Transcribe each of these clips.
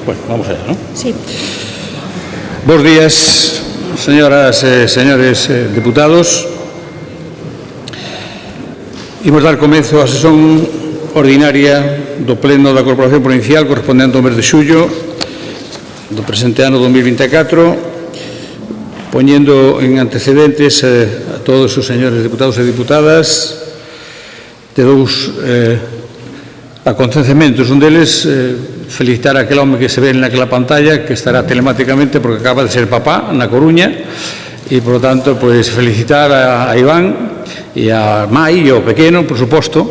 Bueno, vamos allá, ¿no? Sí. Bos días, señoras e señores deputados. Imos dar comezo á sesión ordinaria do Pleno da Corporación Provincial correspondente ao mes de xullo do presente ano 2024, poñendo en antecedentes a todos os señores deputados e diputadas de dous acontecementos. Un deles, felicitar a aquel home que se ve naquela pantalla, que estará telemáticamente porque acaba de ser papá na Coruña, e, por lo tanto, pues, felicitar a Iván e a Mai e ao pequeno, por suposto.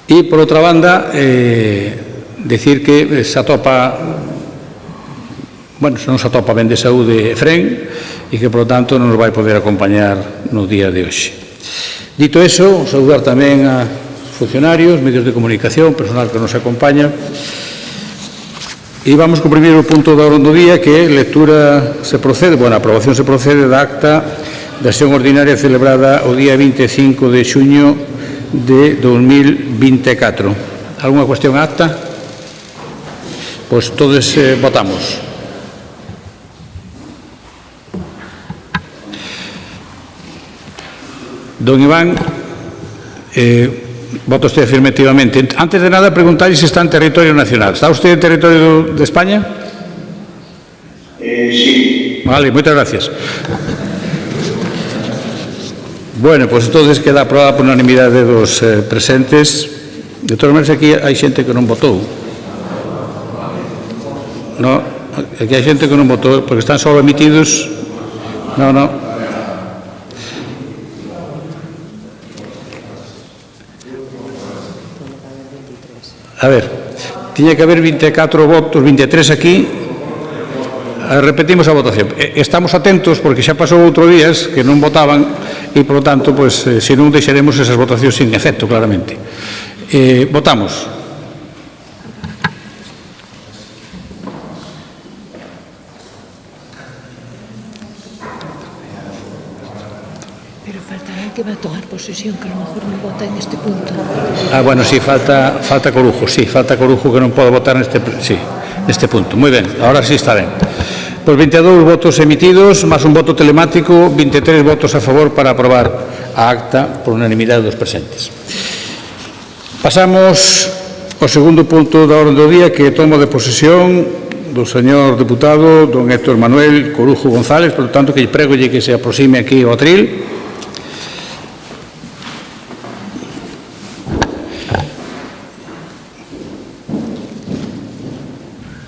E, por outra banda, decir que se atopa, bueno, non se atopa ben de saúde Efrén e que, por lo tanto, non nos vai poder acompañar no día de hoxe. Dito eso, saudar tamén a funcionarios, medios de comunicación, personal que nos acompaña. E vamos co primeiro punto da orde do día, que lectura se procede, bueno, a aprobación se procede da acta da sesión ordinaria celebrada o día 25 de xuño de 2024. Alguna cuestión á acta? Pois todos votamos. Don Iván, voto usted afirmativamente. Antes de nada, preguntarle si está en territorio nacional. ¿Está usted en territorio de España? Sí. Vale, muchas gracias. Bueno, pues entonces queda aprobada por unanimidade dos presentes. De todas maneras, aquí hai xente que non votou. No, aquí hai xente que non votou, porque están só emitidos. No. A ver, tiña que haber 24 votos, 23 aquí. Repetimos a votación. Estamos atentos porque xa pasou outro días que non votaban e, por lo tanto, pues, se non deixaremos esas votacións sin efecto, claramente. Votamos. Pero faltará el que va a tomar posesión, que a lo mejor no vota en este punto. Bueno, sí, falta Corujo, sí, falta Corujo que non pode votar neste punto. Moi ben, ahora sí está ben. Pois 22 votos emitidos, máis un voto telemático, 23 votos a favor para aprobar a acta por unanimidade dos presentes. Pasamos ao segundo punto da orde do día, que é tomo de posesión do señor deputado don Héctor Manuel Corujo González, por lo tanto, que pregolle que se aproxime aquí ao atril.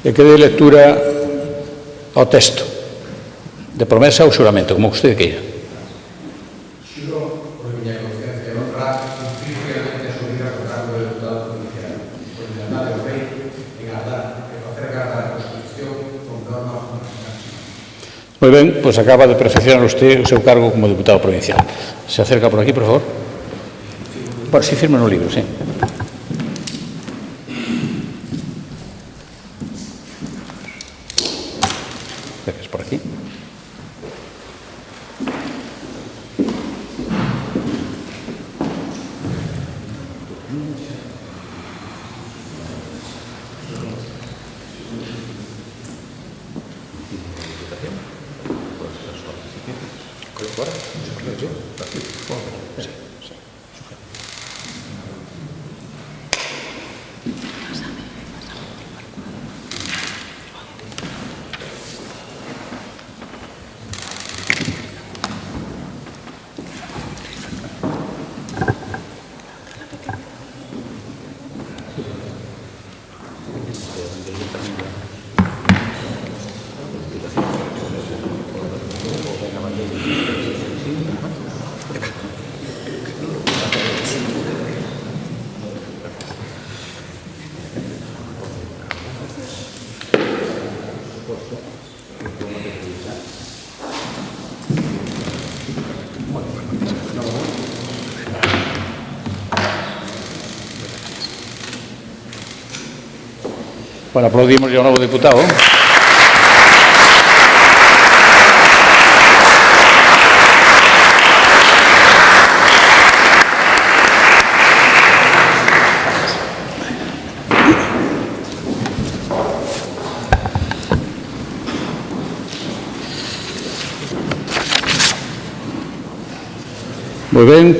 E que dé lectura ao texto de promesa ou xuramento, como usted queira. Xuro por miña conciencia e honra cumprir fielmente a subida ao cargo de deputado provincial, por lealdade ao rei, en ardar e facer gardar a Constitución con normas fundamentales. Moi ben, pois acaba de perfeccionar usted o seu cargo como deputado provincial. Se acerca por aquí, por favor. Bueno, si firma no libro, sí. Gracias, por aquí. Bueno, aplaudimos ya ao novo diputado. Moi ben,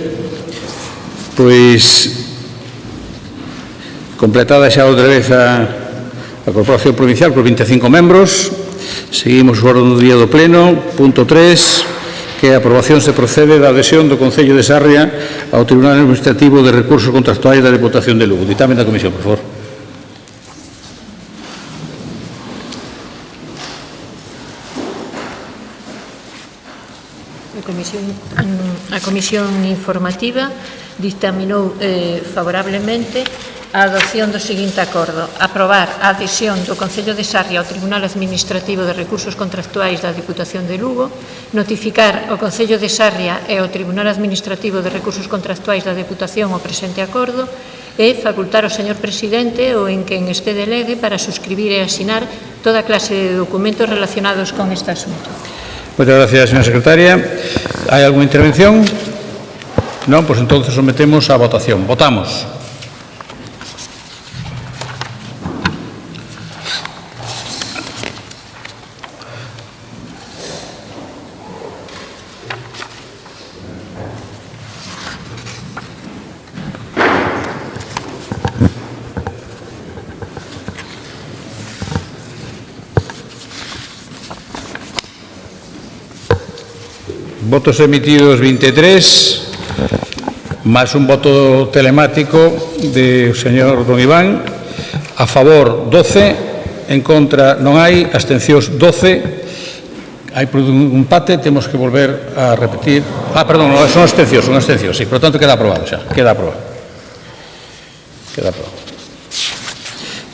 pois completada xa outra vez a Corporación Provincial con 25 membros, seguimos o orden do día do Pleno. Punto 3, que a aprobación se procede da adhesión do Concello de Sarria ao Tribunal Administrativo de Recursos Contractuais da Deputación de Lugo. Ditame da Comisión, por favor. A Comisión Informativa dictaminou favorablemente a adopción do seguinte acordo: aprobar a adhesión do Concello de Sarria ao Tribunal Administrativo de Recursos Contractuais da Deputación de Lugo, notificar ao Concello de Sarria e ao Tribunal Administrativo de Recursos Contractuais da Deputación o presente acordo e facultar ao señor Presidente ou en quen este delegue para suscribir e asinar toda clase de documentos relacionados con este asunto. Moitas gracias, señora secretaria. Hai algunha intervención? Non, pois entonces sometemos á votación. Votamos. Votos emitidos 23, máis un voto telemático do señor don Iván. A favor 12, en contra non hai, abstencións 12. Hai un empate, temos que volver a repetir. Perdón, son abstencións, sí, por tanto queda aprobado xa, queda aprobado.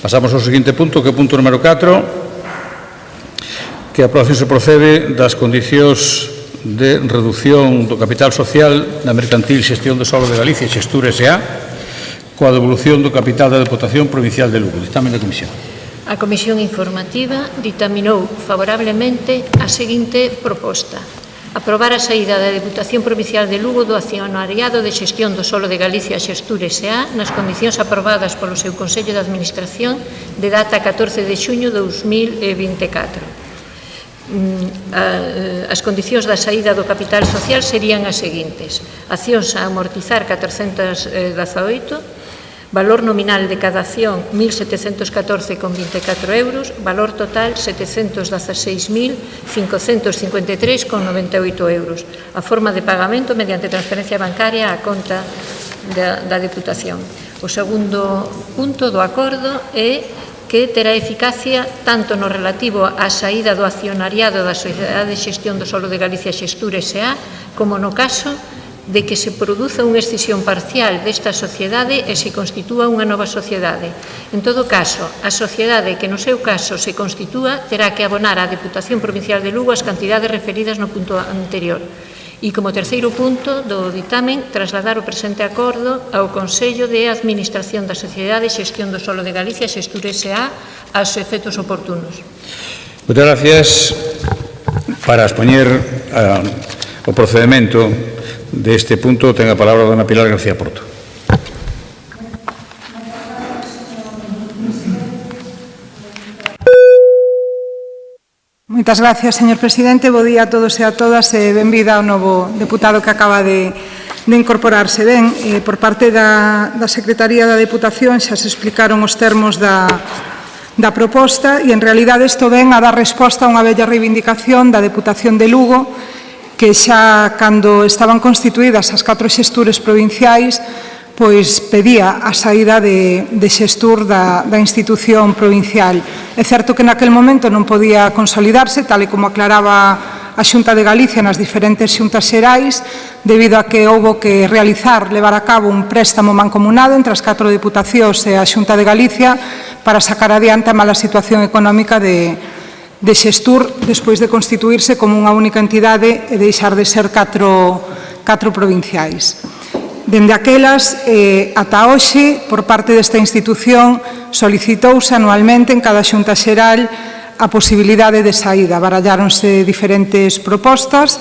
Pasamos ao seguinte punto, que é o punto número 4, que a aprobación se procede das condicións de reducción do capital social da Mercantil Xestión do Solo de Galicia, Xestur S.A., coa devolución do capital da Deputación Provincial de Lugo. Ditame da Comisión. A Comisión Informativa ditaminou favorablemente a seguinte proposta: aprobar a saída da Deputación Provincial de Lugo do accionariado de Xestión do Solo de Galicia, Xestur S.A., nas condicións aprobadas polo seu Consello de Administración de data 14 de xuño de 2024. As condicións da saída do capital social serían as seguintes: accións a amortizar 418, valor nominal de cada acción 1.714,24 euros, valor total 716.553,98 euros, a forma de pagamento mediante transferencia bancaria á conta da Deputación. O segundo punto do acordo é que terá eficacia tanto no relativo á saída do accionariado da Sociedade de Xestión do Solo de Galicia, Xestur S.A., como no caso de que se produza unha escisión parcial desta sociedade e se constitúa unha nova sociedade. En todo caso, a sociedade que no seu caso se constitúa terá que abonar á Deputación Provincial de Lugo as cantidades referidas no punto anterior. E como terceiro punto do ditamen, trasladar o presente acordo ao Consello de Administración da Sociedade de Xestión do Solo de Galicia, Xestur S.A., aos efectos oportunos. Moitas gracias. Para expoñer o procedimento deste punto, ten a palabra a dona Pilar García Porto. Moitas gracias, señor presidente. Bo día a todos e a todas e benvida ao novo deputado que acaba de incorporarse. Ben, por parte da Secretaría da Deputación xa se explicaron os termos da proposta e, en realidade, isto ven a dar resposta a unha bella reivindicación da Deputación de Lugo, que xa cando estaban constituídas as 4 xestures provinciais, pois pedía a saída de Xestur da institución provincial. É certo que naquel momento non podía consolidarse, tal e como aclaraba a Xunta de Galicia nas diferentes xuntas xerais, debido a que houbo que levar a cabo un préstamo mancomunado entre as 4 deputacións e a Xunta de Galicia para sacar adiante a mala situación económica de Xestur despois de constituirse como unha única entidade e deixar de ser 4 provinciais. Dende aquelas ata hoxe, por parte desta institución, solicitouse anualmente en cada xunta xeral a posibilidade de saída. Baralláronse diferentes propostas,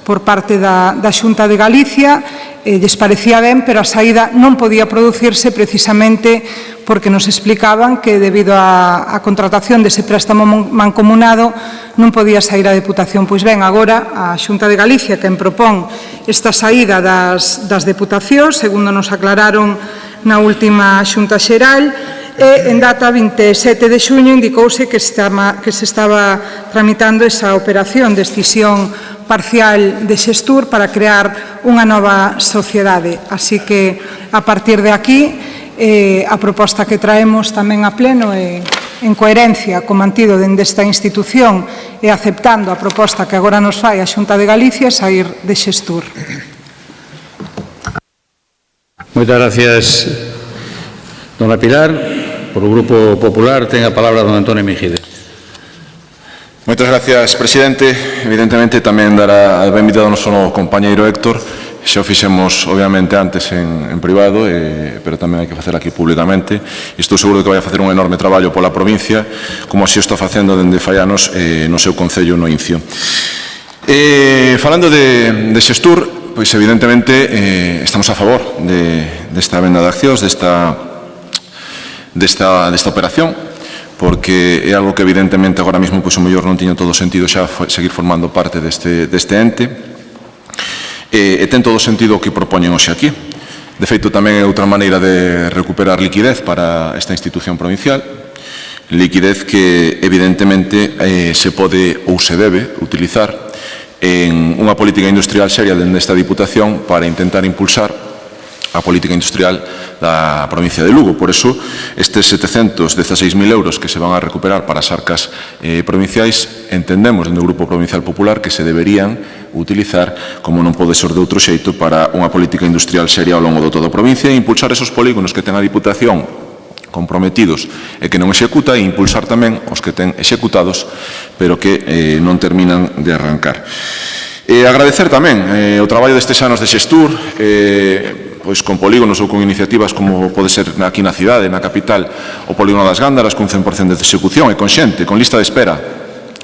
por parte da Xunta de Galicia, lles parecía ben, pero a saída non podía producirse precisamente porque nos explicaban que debido á contratación dese préstamo mancomunado non podía sair a Deputación. Pois ben, agora a Xunta de Galicia quen propón esta saída das deputacións, segundo nos aclararon na última Xunta Xeral, e en data 27 de xuño indicouse que se estaba tramitando esa operación de escisión parcial de Xestur para crear unha nova sociedade. Así que, a partir de aquí, a proposta que traemos tamén a pleno é en coherencia co mantido dende esta institución e aceptando a proposta que agora nos fai a Xunta de Galicia sair de Xestur. Moitas gracias, dona Pilar. Por o Grupo Popular ten a palabra don Antonio Mejide. Moitas gracias, presidente. Evidentemente, tamén dar a benvida ao noso compañeiro Héctor. Xa o fixemos, obviamente, antes en privado, pero tamén hai que facer aquí públicamente. Estou seguro de que vai a facer un enorme traballo pola provincia, como así o está facendo dende fai anos no seu concello no Incio. Falando de Xestur, pois evidentemente estamos a favor desta venda de accións, desta operación, porque é algo que evidentemente agora mesmo pois o mellor non tiña todo o sentido xa seguir formando parte deste ente, e ten todo o sentido o que propoñen hoxe aquí. De feito, tamén é outra maneira de recuperar liquidez para esta institución provincial, liquidez que evidentemente se pode ou se debe utilizar en unha política industrial seria dende esta Diputación para intentar impulsar a política industrial da provincia de Lugo. Por eso, estes 716.000 euros que se van a recuperar para as arcas provinciais, entendemos dentro do Grupo Provincial Popular que se deberían utilizar, como non pode ser de outro xeito, para unha política industrial seria ao longo de toda a provincia e impulsar esos polígonos que ten a Diputación comprometidos e que non executa, e impulsar tamén os que ten executados, pero que non terminan de arrancar. Agradecer tamén o traballo destes anos de Xestur, pois con polígonos ou con iniciativas como pode ser aquí na cidade, na capital, o polígono das Gándaras con 100% de execución e con xente, con lista de espera,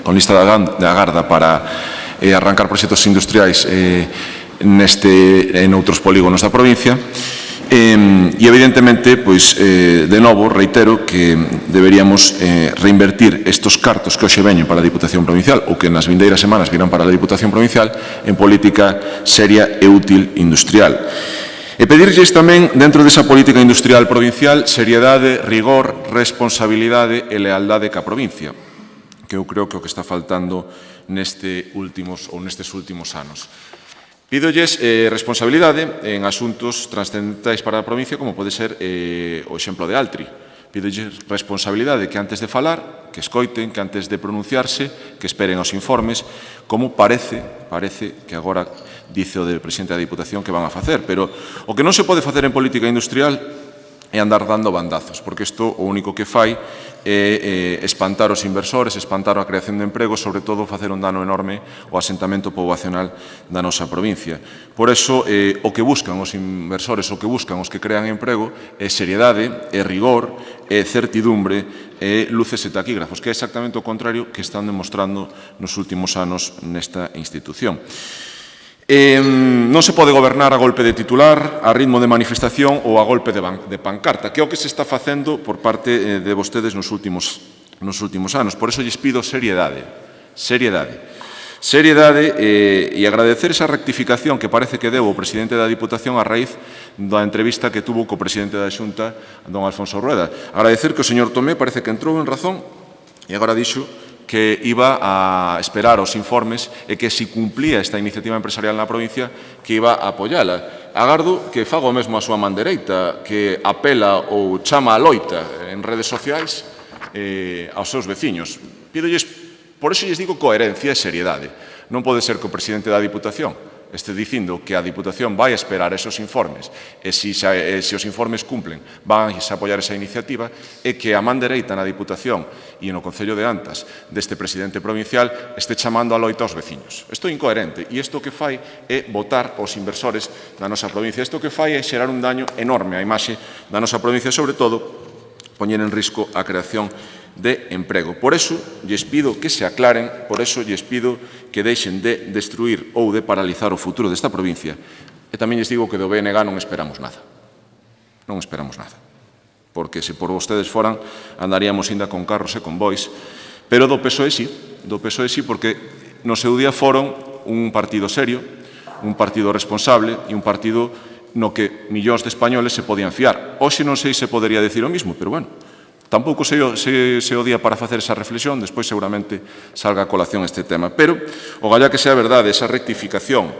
con lista da garda para arrancar proxectos industriais en outros polígonos da provincia. E evidentemente, pois, de novo, reitero que deberíamos reinvertir estes cartos que hoxe veñen para a Diputación Provincial ou que nas vindeiras semanas virán para a Diputación Provincial en política seria e útil industrial. E pedirlles tamén, dentro desa política industrial provincial, seriedade, rigor, responsabilidade e lealdade ca provincia, que eu creo que é o que está faltando nestes últimos anos. Pídolles responsabilidade en asuntos trascendentais para a provincia, como pode ser o exemplo de Altri. Pídolles responsabilidade que antes de falar, que escoiten, que antes de pronunciarse, que esperen os informes, como parece que agora dice o del presidente da Diputación que van a facer. Pero o que non se pode facer en política industrial é andar dando bandazos, porque isto o único que fai é espantar os inversores, espantar a creación de emprego, sobre todo facer un dano enorme ao asentamento poboacional da nosa provincia. Por eso, o que buscan os inversores, o que buscan os que crean emprego, é seriedade, é rigor, é certidumbre, é luces e taquígrafos, que é exactamente o contrario que están demostrando nos últimos anos nesta institución. Non se pode gobernar a golpe de titular, a ritmo de manifestación ou a golpe de pancarta, que é o que se está facendo por parte de vostedes nos últimos anos. Por iso lles pido seriedade e agradecer esa rectificación que parece que deu o presidente da Diputación a raíz da entrevista que tuvo co presidente da Xunta, don Alfonso Rueda. Agradecer que o señor Tomé parece que entrou en razón e agora dixo que iba a esperar os informes e que se cumplía esta iniciativa empresarial na provincia que iba a apoiala. Agardo que faga o mesmo a súa man dereita, que apela ou chama a loita en redes sociais aos seus veciños. Pídolles, por iso lles digo coherencia e seriedade. Non pode ser que o presidente da Diputación este dicindo que a Diputación vai esperar esos informes e se os informes cumplen van a apoiar esa iniciativa e que a man dereita na Diputación e no Concello de Antas deste presidente provincial este chamando a loita aos veciños. Isto é incoherente e isto que fai é botar os inversores da nosa provincia. Isto que fai é xerar un daño enorme á imaxe da nosa provincia, sobre todo poñer en risco a creación de emprego. Por eso, lles pido que se aclaren, por eso lles pido que deixen de destruir ou de paralizar o futuro desta provincia. E tamén lles digo que do BNG non esperamos nada. Non esperamos nada. Porque se por vostedes foran, andaríamos ainda con carros e con bois. Pero do PSOE sí, porque no seu día foron un partido serio, un partido responsable e un partido no que millóns de españoles se podían fiar. Hoxe non sei se podería decir o mismo, pero bueno, tampouco se o día para facer esa reflexión, despois seguramente salga a colación este tema. Pero, o galla que sea verdade esa rectificación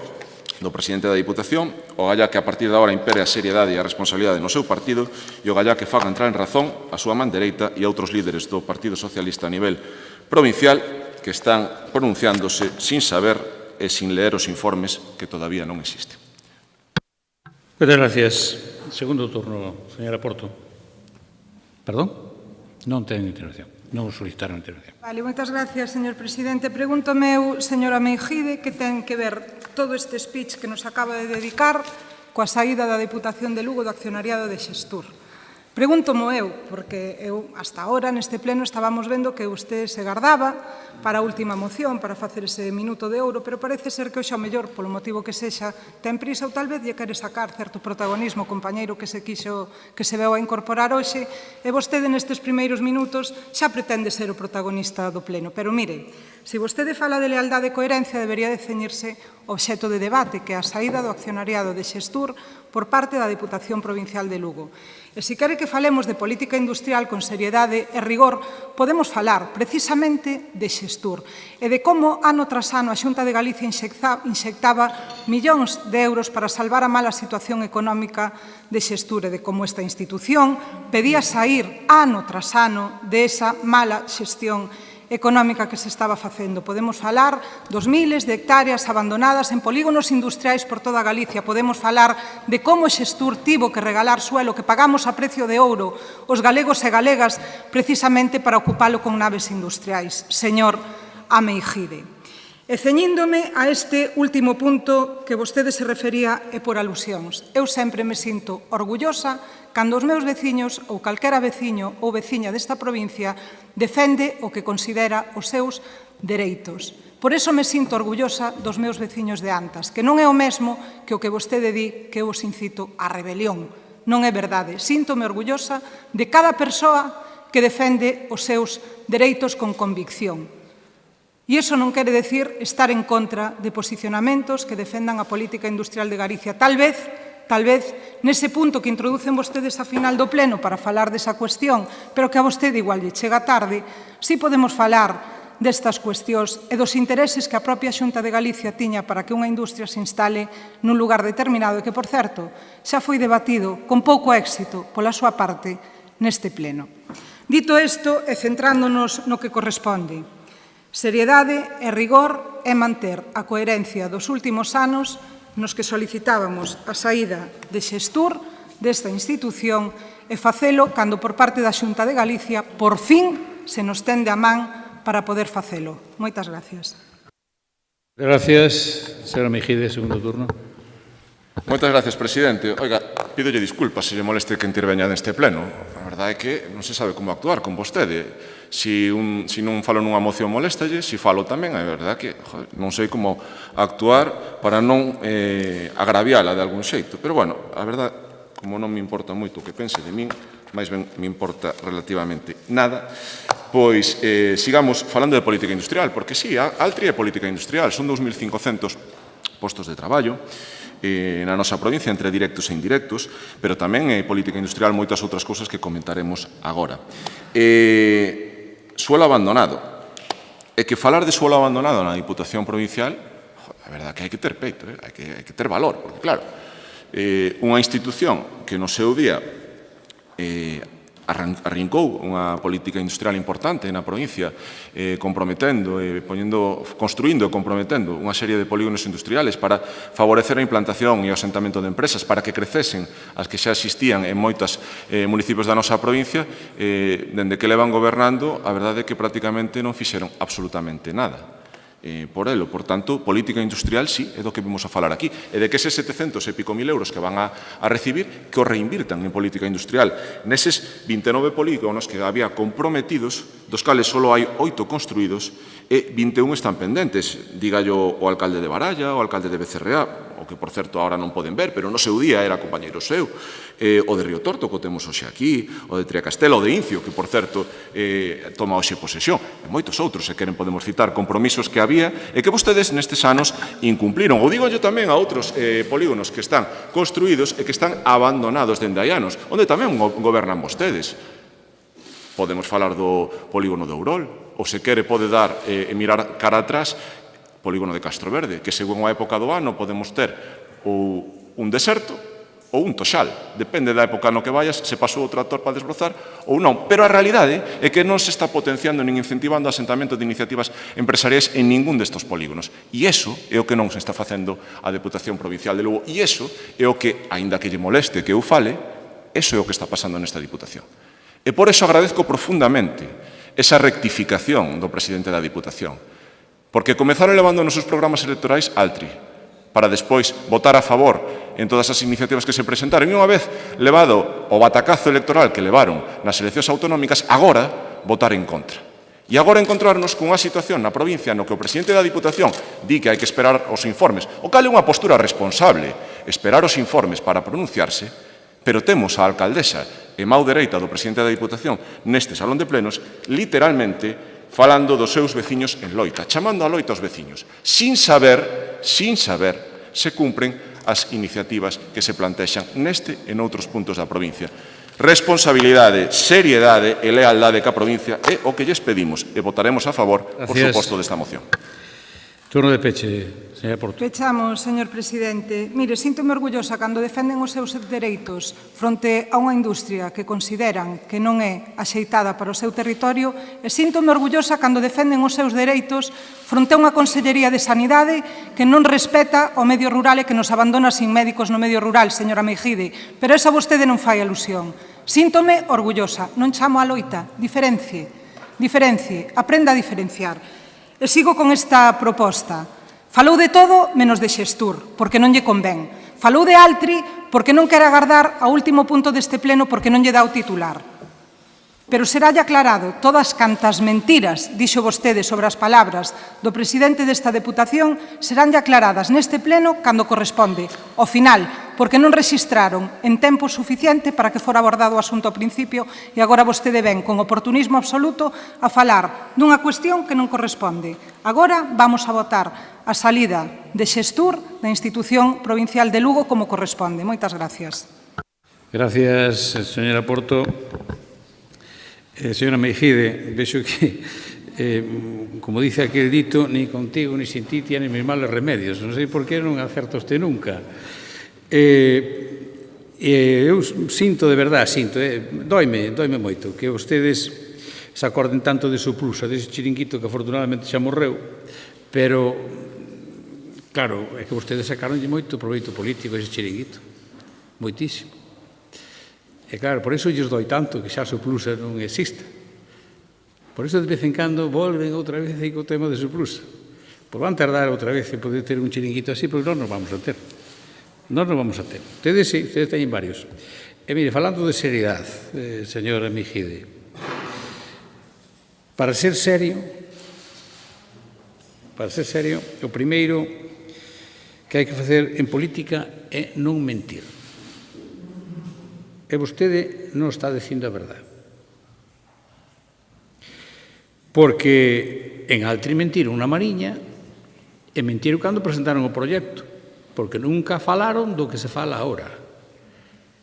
do presidente da Diputación, o galla que a partir de agora impere a seriedade e a responsabilidade no seu partido, e o galla que faga entrar en razón a súa man dereita e a outros líderes do Partido Socialista a nivel provincial que están pronunciándose sin saber e sin leer os informes que todavía non existen. Muchas gracias. Segundo turno, señora Porto. Perdón? Non ten intervención. Non solicitaron intervención. Vale, moitas gracias, señor presidente. Pregúntome eu, señora Meijide, que ten que ver todo este speech que nos acaba de dedicar coa saída da Deputación de Lugo do accionariado de Xestur. Pregúntomo eu, porque eu hasta ahora neste pleno estábamos vendo que usted se gardaba para a última moción, para facer ese minuto de ouro, pero parece ser que hoxe ao mellor, polo motivo que sexa, ten prisa ou tal vez lle quere sacar certo protagonismo, compañeiro que se veu a incorporar hoxe, e vostede nestes primeiros minutos xa pretende ser o protagonista do pleno. Pero mire, se vostede fala de lealdade e coherencia, debería de ceñirse o obxecto de debate, que é a saída do accionariado de Xestur por parte da Deputación Provincial de Lugo. E se quere que falemos de política industrial con seriedade e rigor, podemos falar precisamente de Xestur e de como ano tras ano a Xunta de Galicia inxectaba millóns de euros para salvar a mala situación económica de Xestur e de como esta institución pedía sair ano tras ano de esa mala xestión económica que se estaba facendo. Podemos falar dos miles de hectáreas abandonadas en polígonos industriais por toda Galicia. Podemos falar de como Xestur tivo que regalar suelo que pagamos a precio de ouro os galegos e galegas precisamente para ocupalo con naves industriais. Señor Ameijide. E ceñíndome a este último punto que vostede se refería e por alusións. Eu sempre me sinto orgullosa cando os meus veciños ou calquera veciño ou veciña desta provincia defende o que considera os seus dereitos. Por iso me sinto orgullosa dos meus veciños de Antas, que non é o mesmo que o que vostede di que eu os incito á rebelión. Non é verdade. Síntome orgullosa de cada persoa que defende os seus dereitos con convicción. E iso non quere decir estar en contra de posicionamentos que defendan a política industrial de Galicia. Tal vez, nese punto que introducen vostedes a final do pleno para falar desa cuestión, pero que a vostede igual lle chega tarde, si podemos falar destas cuestións e dos intereses que a propia Xunta de Galicia tiña para que unha industria se instale nun lugar determinado e que, por certo, xa foi debatido con pouco éxito pola súa parte neste pleno. Dito isto e centrándonos no que corresponde, seriedade e rigor é manter a coherencia dos últimos anos nos que solicitábamos a saída de Xestur desta institución e facelo cando por parte da Xunta de Galicia por fin se nos tende a man para poder facelo. Moitas gracias. Gracias, señora Meijide, segundo turno. Moitas gracias, presidente. Oiga, pídolle disculpas se lle moleste que interveña neste pleno. A verdade é que non se sabe como actuar con vostede. Si non falo nunha moción moléstalle, si falo tamén, é verdade que non sei como actuar para non agraviala de algún xeito. Pero, bueno, a verdade, como non me importa moito o que pense de min, máis ben me importa relativamente nada, pois sigamos falando de política industrial, porque sí, Altri é política industrial, son 2.500 postos de traballo, na nosa provincia, entre directos e indirectos, pero tamén é política industrial moitas outras cousas que comentaremos agora. Suelo abandonado. É que falar de suelo abandonado na Diputación Provincial, a verdade que hai que ter peito, hai que ter valor, porque claro, unha institución que no seu día arrincou unha política industrial importante na provincia, comprometendo, construindo e comprometendo unha serie de polígonos industriales para favorecer a implantación e o asentamento de empresas, para que crecesen as que xa existían en moitos municipios da nosa provincia, dende que levan gobernando, a verdade é que prácticamente non fixeron absolutamente nada. por elo. Por tanto, política industrial, sí, é do que vimos a falar aquí. E de que eses 700 e pico mil euros que van a recibir, que o reinvirtan en política industrial. Neses 29 polígonos que había comprometidos, dos cales só hai 8 construídos e 21 están pendentes. Dígallo o alcalde de Baralla, o alcalde de Becerreá, o que, por certo, ahora non poden ver, pero no seu día era compañeiro seu, o de Río Torto, que o temos hoxe aquí, o de Triacastela, o de Incio, que, por certo, toma hoxe posesión, e moitos outros, se queren, podemos citar compromisos que había e que vostedes nestes anos incumpliron. Ou digo yo tamén a outros polígonos que están construídos e que están abandonados dende hai anos, onde tamén gobernan vostedes. Podemos falar do polígono de Ourol, ou se quere pode dar e mirar cara atrás, polígono de Castro Verde, que según a época do ano podemos ter ou un deserto ou un toxal. Depende da época no que vayas, se pasou o tractor para desbrozar ou non. Pero a realidade é que non se está potenciando nin incentivando o asentamento de iniciativas empresariais en ningún destos polígonos. E iso é o que non se está facendo a Deputación Provincial de Lugo. E iso é o que, aínda que lle moleste que eu fale, iso é o que está pasando nesta Diputación. E por iso agradezco profundamente esa rectificación do presidente da Diputación, porque comezaron levando nos seus programas electorais Altri, para despois votar a favor en todas as iniciativas que se presentaron. E unha vez levado o batacazo electoral que levaron nas eleccións autonómicas, agora votar en contra. E agora encontrarnos cunha situación na provincia no que o presidente da Diputación di que hai que esperar os informes, o cal é unha postura responsable, esperar os informes para pronunciarse, pero temos a alcaldesa e mau dereita do presidente da Diputación neste salón de plenos, literalmente falando dos seus veciños en loita, chamando a loita aos veciños, sin saber se cumpren as iniciativas que se plantexan neste e noutros puntos da provincia. Responsabilidade, seriedade e lealdade ca provincia é o que lles pedimos e votaremos a favor, por suposto, desta moción. Turno de peche, señora Porto. Pechamos, señor presidente. Mire, síntome orgullosa cando defenden os seus dereitos fronte a unha industria que consideran que non é axeitada para o seu territorio e síntome orgullosa cando defenden os seus dereitos fronte a unha Consellería de Sanidade que non respeta o medio rural e que nos abandona sin médicos no medio rural, señora Meijide. Pero esa vostede non fai alusión. Síntome orgullosa. Non chamo a loita. Diferencie. Aprenda a diferenciar. E sigo con esta proposta. Falou de todo menos de Xestur, porque non lle convén. Falou de Altri porque non quere agardar ao último punto deste pleno porque non lle dá o titular. Pero seralle aclarado todas cantas mentiras dixo vostede sobre as palabras do presidente desta Deputación seránlle aclaradas neste pleno cando corresponde, ao final, porque non rexistraron en tempo suficiente para que fora abordado o asunto ao principio e agora vostede ven con oportunismo absoluto a falar dunha cuestión que non corresponde. Agora vamos a votar a salida de Xestur da institución provincial de Lugo como corresponde. Moitas gracias. Gracias, señora Porto. Señora Meijide, vexo que, como dice aquel dito, ni contigo ni sin ti tienes mis males remedios. Non sei por que non acerto este nunca. Eu sinto, de verdad, doime moito que vostedes se acorden tanto de Suplusa, dese chiringuito que afortunadamente xa morreu, pero, claro, é que vostedes sacaronlle moito proveito político a ese chiringuito. Moitísimo. E claro, por iso lles doi tanto que xa Suplusa non exista. Por iso de vez en cando volven outra vez aí co tema de Suplusa. Pois van tardar outra vez en poder ter un chiringuito así, porque non nos vamos a ter. Ustedes sí, ustedes teñen varios. E mire, falando de seriedade, señora Meijide, para ser serio, o primeiro que hai que facer en política é non mentir. E vostede non está dicindo a verdade. Porque en Altri mentiron na Mariña e mentiron cando presentaron o proxecto, porque nunca falaron do que se fala agora.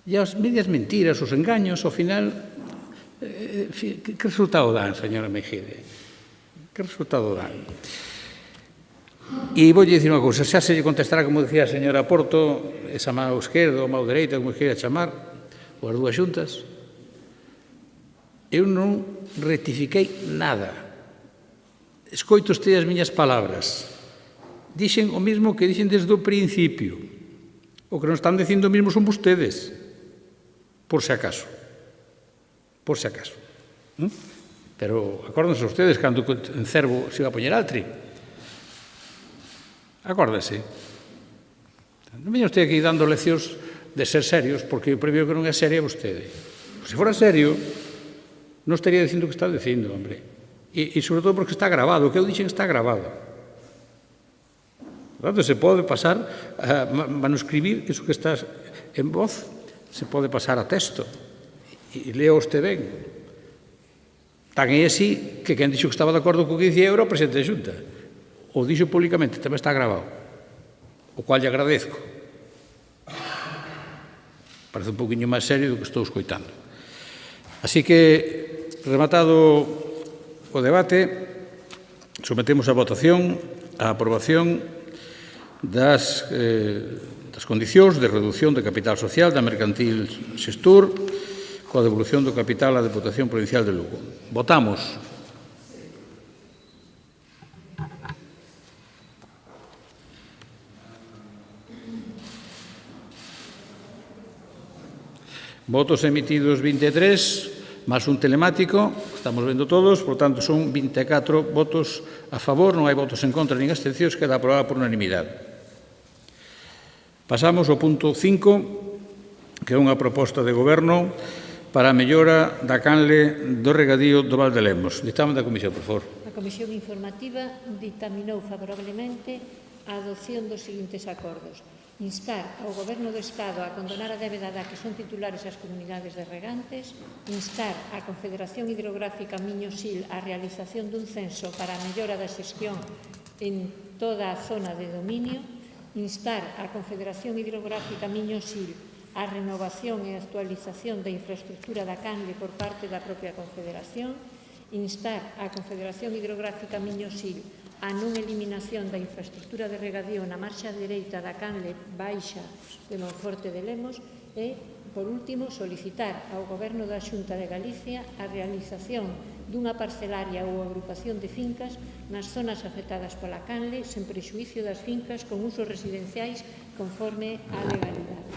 E as medias mentiras, os engaños, ao final, que resultado dan, señora Meijide? Que resultado dan? E voulle dicir unha cousa, xa se lle contestará, como decía a señora Porto, esa mão esquerda ou mão dereita, como queira chamar, ou as dúas xuntas, eu non rectifiquei nada. Escoito usted as miñas palabras. Dixen o mesmo que dixen desde o principio. O que non están dicindo o mesmo son vostedes. Por se acaso. Pero acórdense ustedes cando en Cervo se iba a poñer Altri. Acórdese. Non veña usted aquí dando leccións de ser serios, porque o primeiro que non é serio é vostede. Se fora serio, non estaría dicindo o que está dicindo, hombre. E sobre todo porque está grabado, o que eu dixen está grabado. Por tanto, se pode pasar a manuscribir iso que está en voz, se pode pasar a texto. E lea usted ben. Tan é así que quen dixo que estaba de acordo co que dicía era o presidente da Xunta. O dixo públicamente, tamén está grabado. O cual lle agradezco. Parece un poquinho máis serio do que estou escoitando. Así que, rematado o debate, sometemos a votación a aprobación das condicións de reducción de capital social da mercantil Xestur coa devolución do capital á Deputación Provincial de Lugo. Votamos. Votos emitidos 23, máis un telemático, estamos vendo todos, por tanto, son 24 votos a favor, non hai votos en contra nin abstencións, queda aprobada por unanimidade. Pasamos ao punto 5, que é unha proposta de goberno para a mellora da canle do regadío do Val de Lemos. Dictamen da Comisión, por favor. A Comisión Informativa dictaminou favorablemente a adopción dos seguintes acordos. Instar ao Goberno do Estado a condonar a débeda da que son titulares as comunidades de regantes, instar a Confederación Hidrográfica Miño-Sil a realización dun censo para a mellora da xestión en toda a zona de dominio, instar a Confederación Hidrográfica Miño-Sil a renovación e actualización da infraestructura da canle por parte da propia Confederación, instar a Confederación Hidrográfica Miño-Sil a non eliminación da infraestructura de regadío na marxa dereita da canle baixa de Monforte de Lemos e, por último, solicitar ao Goberno da Xunta de Galicia a realización dunha parcelaria ou agrupación de fincas nas zonas afectadas pola canle sen prexuízo das fincas con usos residenciais conforme á legalidade.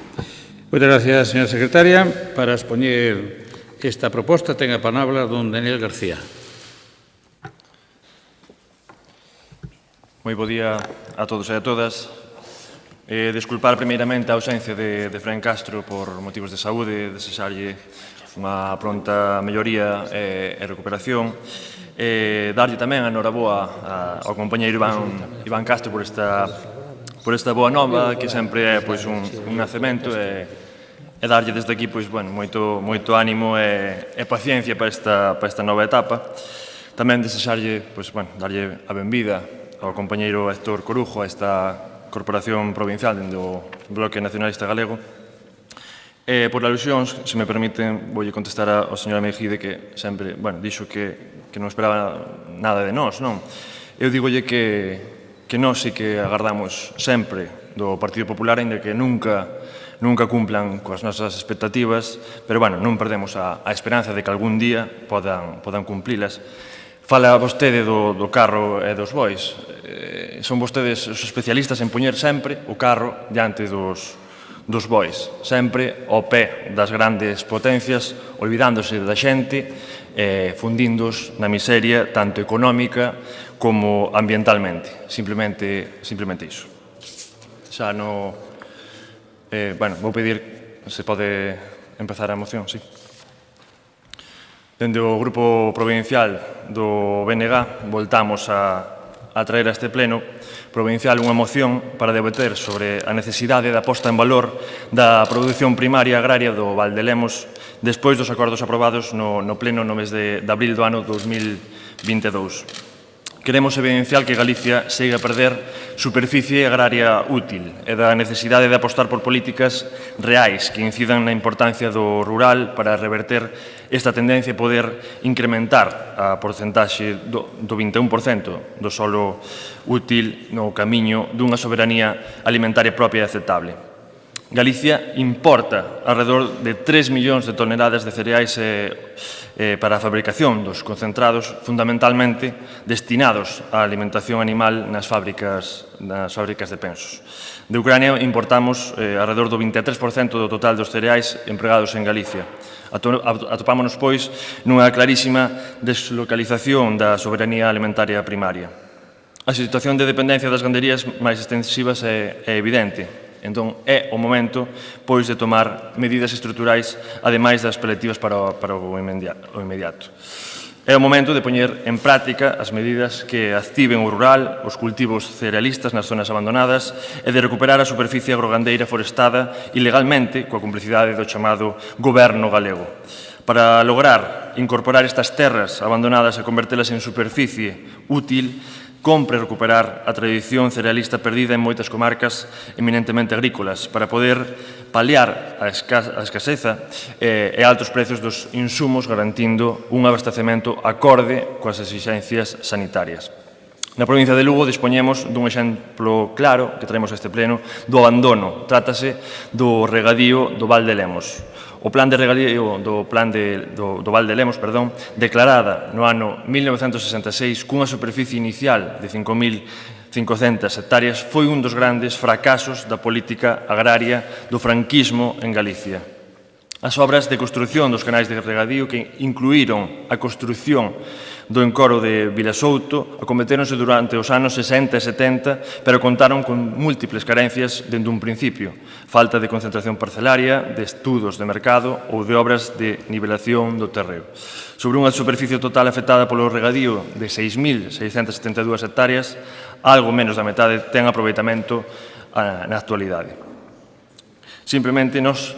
Moitas gracias, señora secretaria. Para expoñer esta proposta ten a palabra don Daniel García. Moi bo día a todos e a todas. Desculpar primeiramente a ausencia de Fran Castro por motivos de saúde, desexarlle unha pronta melloría e recuperación. Darlle tamén a noraboa ao compañeiro Iván Castro por esta boa nova, que sempre é un nacemento, e darlle desde aquí moito ánimo e paciencia para esta nova etapa. Tamén desexarlle, darlle a benvida ao compañeiro Héctor Corujo a esta corporación provincial dentro do Bloque Nacionalista Galego. Por alusións, se me permiten, voulle contestar ao señor Mejide que sempre, dixo que non esperaba nada de nós, non? Eu digolle que nós sí que agardamos sempre do Partido Popular, ainda que nunca cumplan coas nosas expectativas, pero, non perdemos a esperanza de que algún día podan cumplilas. Fala vostede do carro e dos bois. Son vostedes os especialistas en poñer sempre o carro diante dos bois, sempre ao pé das grandes potencias, olvidándose da xente, fundíndos na miseria tanto económica como ambientalmente. Simplemente iso. Xa no... vou pedir se pode empezar a moción, sí. Dende o Grupo Provincial do BNG voltamos a traer a este pleno provincial unha moción para debater sobre a necesidade da posta en valor da produción primaria agraria do Val de Lemos despois dos acordos aprobados no pleno no mes de abril do ano 2022. Queremos evidenciar que Galicia segue a perder superficie agraria útil e da necesidade de apostar por políticas reais que incidan na importancia do rural para reverter esta tendencia e poder incrementar a porcentaxe do 21% do solo útil no camiño dunha soberanía alimentaria propia e aceptable. Galicia importa alrededor de 3 millóns de toneladas de cereais para a fabricación dos concentrados, fundamentalmente destinados á alimentación animal nas fábricas de pensos. De Ucrania importamos alrededor do 23% do total dos cereais empregados en Galicia. Atopámonos, pois, nunha clarísima deslocalización da soberanía alimentaria primaria. A situación de dependencia das ganderías máis extensivas é evidente. Entón, é o momento, pois, de tomar medidas estruturais, ademais das paliativas para o inmediato. É o momento de poñer en práctica as medidas que activen o rural, os cultivos cerealistas nas zonas abandonadas e de recuperar a superficie agrogandeira forestada ilegalmente coa complicidade do chamado goberno galego. Para lograr incorporar estas terras abandonadas e convertelas en superficie útil, compre recuperar a tradición cerealista perdida en moitas comarcas eminentemente agrícolas para poder paliar a escaseza e altos prezos dos insumos, garantindo un abastecemento acorde coas exixencias sanitarias. Na provincia de Lugo dispoñemos dun exemplo claro que traemos a este pleno do abandono. Trátase do regadío do Val de Lemos. O plan de regadío do Val de Lemos, declarada no ano 1966 cunha superficie inicial de 5.500 hectáreas, foi un dos grandes fracasos da política agraria do franquismo en Galicia. As obras de construción dos canais de regadío que incluíron a construción do encoro de Vilasouto acometéronse durante os anos 60 e 70, pero contaron con múltiples carencias dende un principio. Falta de concentración parcelaria, de estudos de mercado ou de obras de nivelación do terreo. Sobre unha superficie total afectada polo regadío de 6.672 hectáreas, algo menos da metade ten aproveitamento na actualidade. Simplemente nos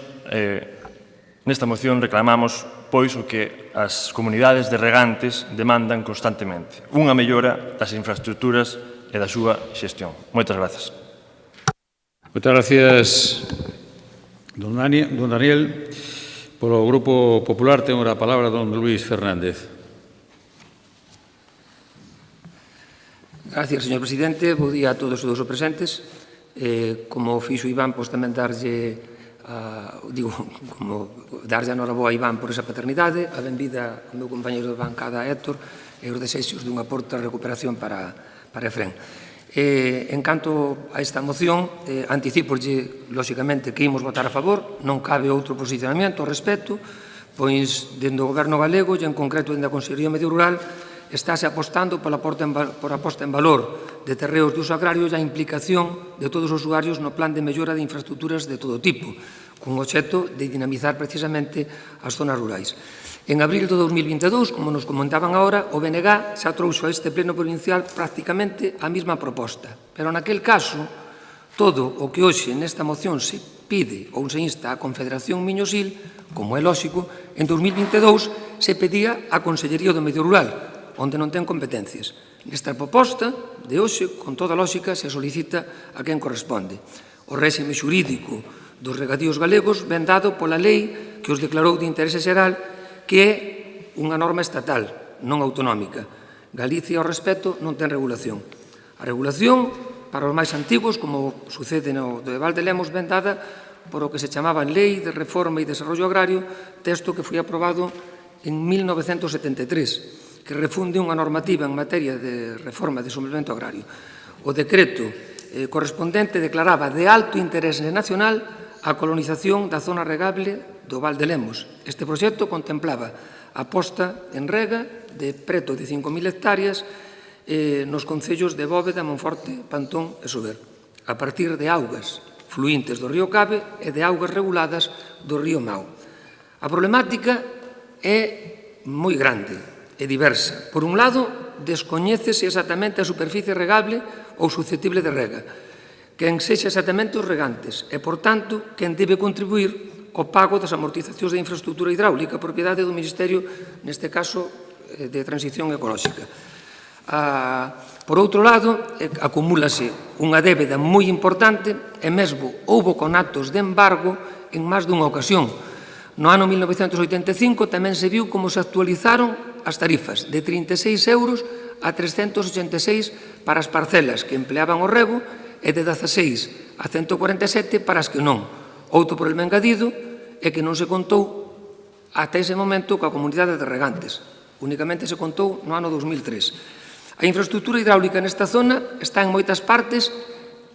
nesta moción reclamamos pois o que as comunidades de regantes demandan constantemente, unha mellora das infraestructuras e da súa xestión. Moitas grazas. Moitas gracias, don Daniel. Polo Grupo Popular ten a palabra don Luís Fernández. Gracias, señor presidente. Bo día a todos os presentes. Como fixo Iván, pois tamén darlle darlle a noraboa a Iván por esa paternidade, a benvida ao meu compañeiro de bancada Héctor e os desexos dunha porta recuperación para Efrén. En canto a esta moción, anticipolle, lóxicamente, que imos votar a favor, non cabe outro posicionamento ao respecto, pois, dende o Goberno galego e en concreto dende a Consellería Medio Rural, estáse apostando por a posta en valor de terreos de uso agrario e a implicación de todos os usuarios no plan de mellora de infraestructuras de todo tipo, cun obxecto de dinamizar precisamente as zonas rurais. En abril de 2022, como nos comentaban agora, o BNG xa trouxo a este pleno provincial prácticamente a mesma proposta, pero naquel caso, todo o que hoxe nesta moción se pide ou se insta á Confederación Miñosil, como é lóxico, en 2022 se pedía á Consellería do Medio Rural, onde non ten competencias. Nesta proposta de hoxe, con toda lógica, se solicita a quen corresponde. O réxime xurídico dos regadíos galegos ven dado pola lei que os declarou de interese xeral, que é unha norma estatal, non autonómica. Galicia, ao respecto, non ten regulación. A regulación, para os máis antigos, como sucede no de Val de Lemos, ven dada por o que se chamaba Lei de Reforma e Desarrollo Agrario, texto que foi aprobado en 1973, que refunde unha normativa en materia de reforma de desenvolvemento agrario. O decreto correspondente declaraba de alto interese nacional a colonización da zona regable do Val de Lemos. Este proxecto contemplaba a posta en rega de preto de 5.000 hectáreas nos concellos de Bóveda, Monforte, Pantón e Sober, a partir de augas fluíntes do río Cabe e de augas reguladas do río Mao. A problemática é moi grande e diversa. Por un lado, descoñécese exactamente a superficie regable ou susceptible de rega, quen sexa exactamente os regantes e, por tanto, quen debe contribuir ao pago das amortizacións de infraestructura hidráulica, propiedade do Ministerio, neste caso, de Transición Ecolóxica. Por outro lado, acumúlase unha débeda moi importante e mesmo houbo conatos de embargo en máis dunha ocasión. No ano 1985 tamén se viu como se actualizaron as tarifas de 36 euros a 386 para as parcelas que empleaban o rego e de 16 a 147 para as que non. Outro problema engadido é que non se contou ata ese momento coa comunidade de regantes. Únicamente se contou no ano 2003. A infraestructura hidráulica nesta zona está en moitas partes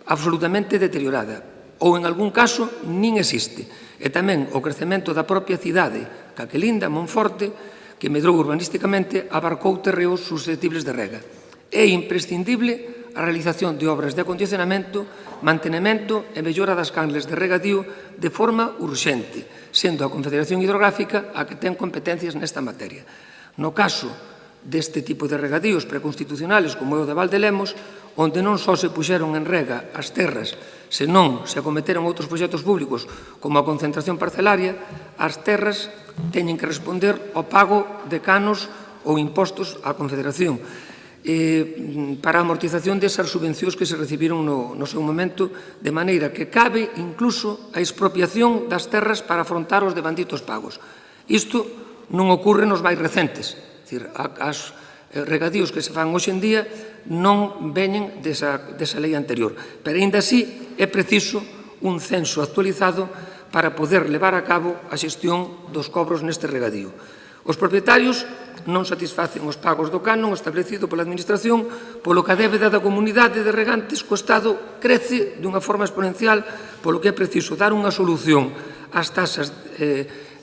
absolutamente deteriorada ou en algún caso nin existe. E tamén o crecemento da propia cidade, Caquelinda, Monforte, que medrou urbanísticamente, abarcou terreos susceptibles de rega. É imprescindible a realización de obras de acondicionamento, mantenemento e mellora das canles de regadío de forma urxente, sendo a Confederación Hidrográfica a que ten competencias nesta materia. No caso deste tipo de regadíos preconstitucionales como é o de Valdelemos, onde non só se puxeron en rega as terras, senón se acometeron outros proxectos públicos como a concentración parcelaria, as terras teñen que responder ao pago de canos ou impostos á Confederación para a amortización desas subvencións que se recibiron no seu momento, de maneira que cabe incluso a expropiación das terras para afrontar os devanditos pagos. Isto non ocorre nos máis recentes. As regadíos que se fan hoxe en día non veñen desa lei anterior, pero ainda así é preciso un censo actualizado para poder levar a cabo a xestión dos cobros neste regadío. Os propietarios non satisfacen os pagos do canon establecido pola Administración, polo que a débeda da comunidade de regantes co Estado crece dunha forma exponencial, polo que é preciso dar unha solución ás tasas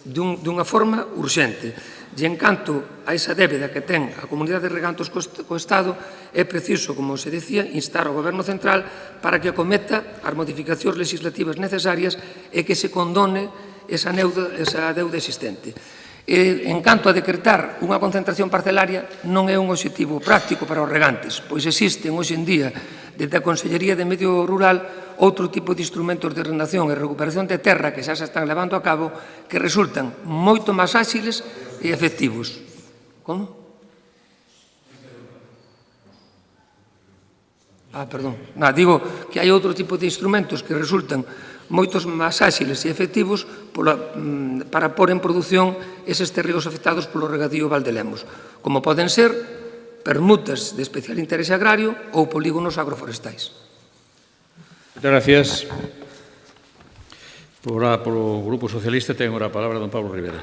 dunha forma urxente. E en canto a esa débeda que ten a comunidade de regantes co Estado, é preciso, como se decía, instar ao Goberno Central para que acometa as modificacións legislativas necesarias e que se condone esa deuda existente. En canto a decretar unha concentración parcelaria, non é un obxectivo práctico para os regantes, pois existen hoxe en día, desde a Consellería de Medio Rural, outro tipo de instrumentos de ordenación e recuperación de terra que xa se están levando a cabo que resultan moito máis áxiles e efectivos. Como? Perdón. Digo que hai outro tipo de instrumentos que resultan moitos máis áxiles e efectivos para pôr en produción eses terreos afectados polo regadío Valdelemos, como poden ser permutas de especial interese agrario ou polígonos agroforestais. Muchas gracias. Polo Grupo Socialista ten agora a palabra don Pablo Rivera.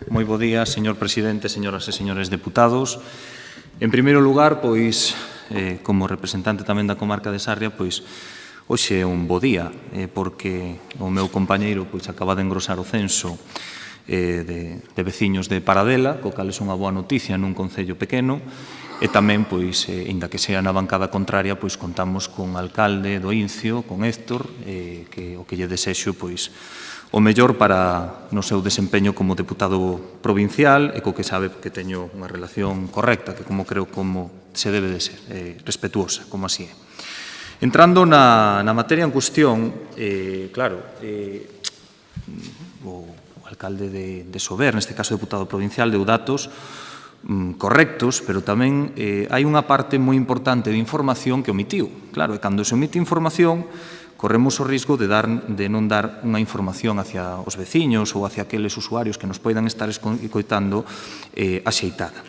Moi bo día, señor presidente, señoras e señores deputados. En primeiro lugar, pois, como representante tamén da comarca de Sarria, pois, hoxe é un bo día, porque o meu compañeiro pois acaba de engrosar o censo de veciños de Paradela, co cal é unha boa noticia nun concello pequeno, e tamén, pois, inda que sea na bancada contraria, pois contamos con alcalde do Incio, con Héctor, que o que lle desexo, pois, o mellor para no seu desempeño como deputado provincial e co que sabe que teño unha relación correcta, que como creo como se debe de ser, respetuosa, como así é. Entrando na materia en cuestión, claro, o alcalde de Sober, neste caso deputado provincial, deu datos correctos, pero tamén hai unha parte moi importante de información que omitiu. Claro, e cando se omite información, corremos o risco de non dar unha información hacia os veciños ou hacia aqueles usuarios que nos poidan estar escoitando axeitada.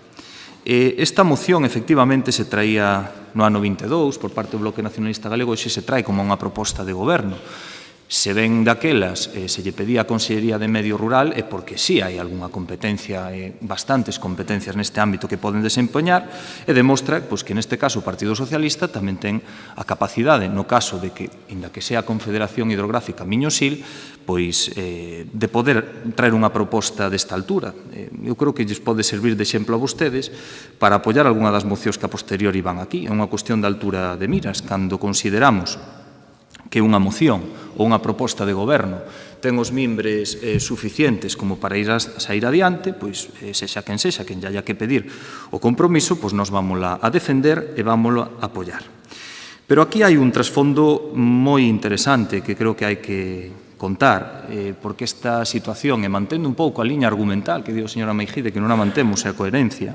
Esta moción, efectivamente, se traía no ano 22 por parte do Bloque Nacionalista Galego e se trae como unha proposta de goberno. Se ven daquelas, se lle pedía a Consellería de Medio Rural é porque sí hai algunha competencia, bastantes competencias neste ámbito que poden desempeñar e demostra que neste caso o Partido Socialista tamén ten a capacidade, no caso de que, inda que sea a Confederación Hidrográfica Miño-Sil, pois de poder traer unha proposta desta altura. Eu creo que lles pode servir de exemplo a vostedes para apoiar algunha das mocións que a posteriori van aquí. É unha cuestión de altura de miras. Cando consideramos que unha moción ou unha proposta de goberno ten os mimbres suficientes como para ir a sair adiante, pois sexa quen lle haya que pedir o compromiso, pois nos vámola a defender e vámola a apoiar. Pero aquí hai un trasfondo moi interesante que creo que hai que contar, porque esta situación, e mantendo un pouco a liña argumental que dio a señora Meijide, que non a mantemos, é a coherencia,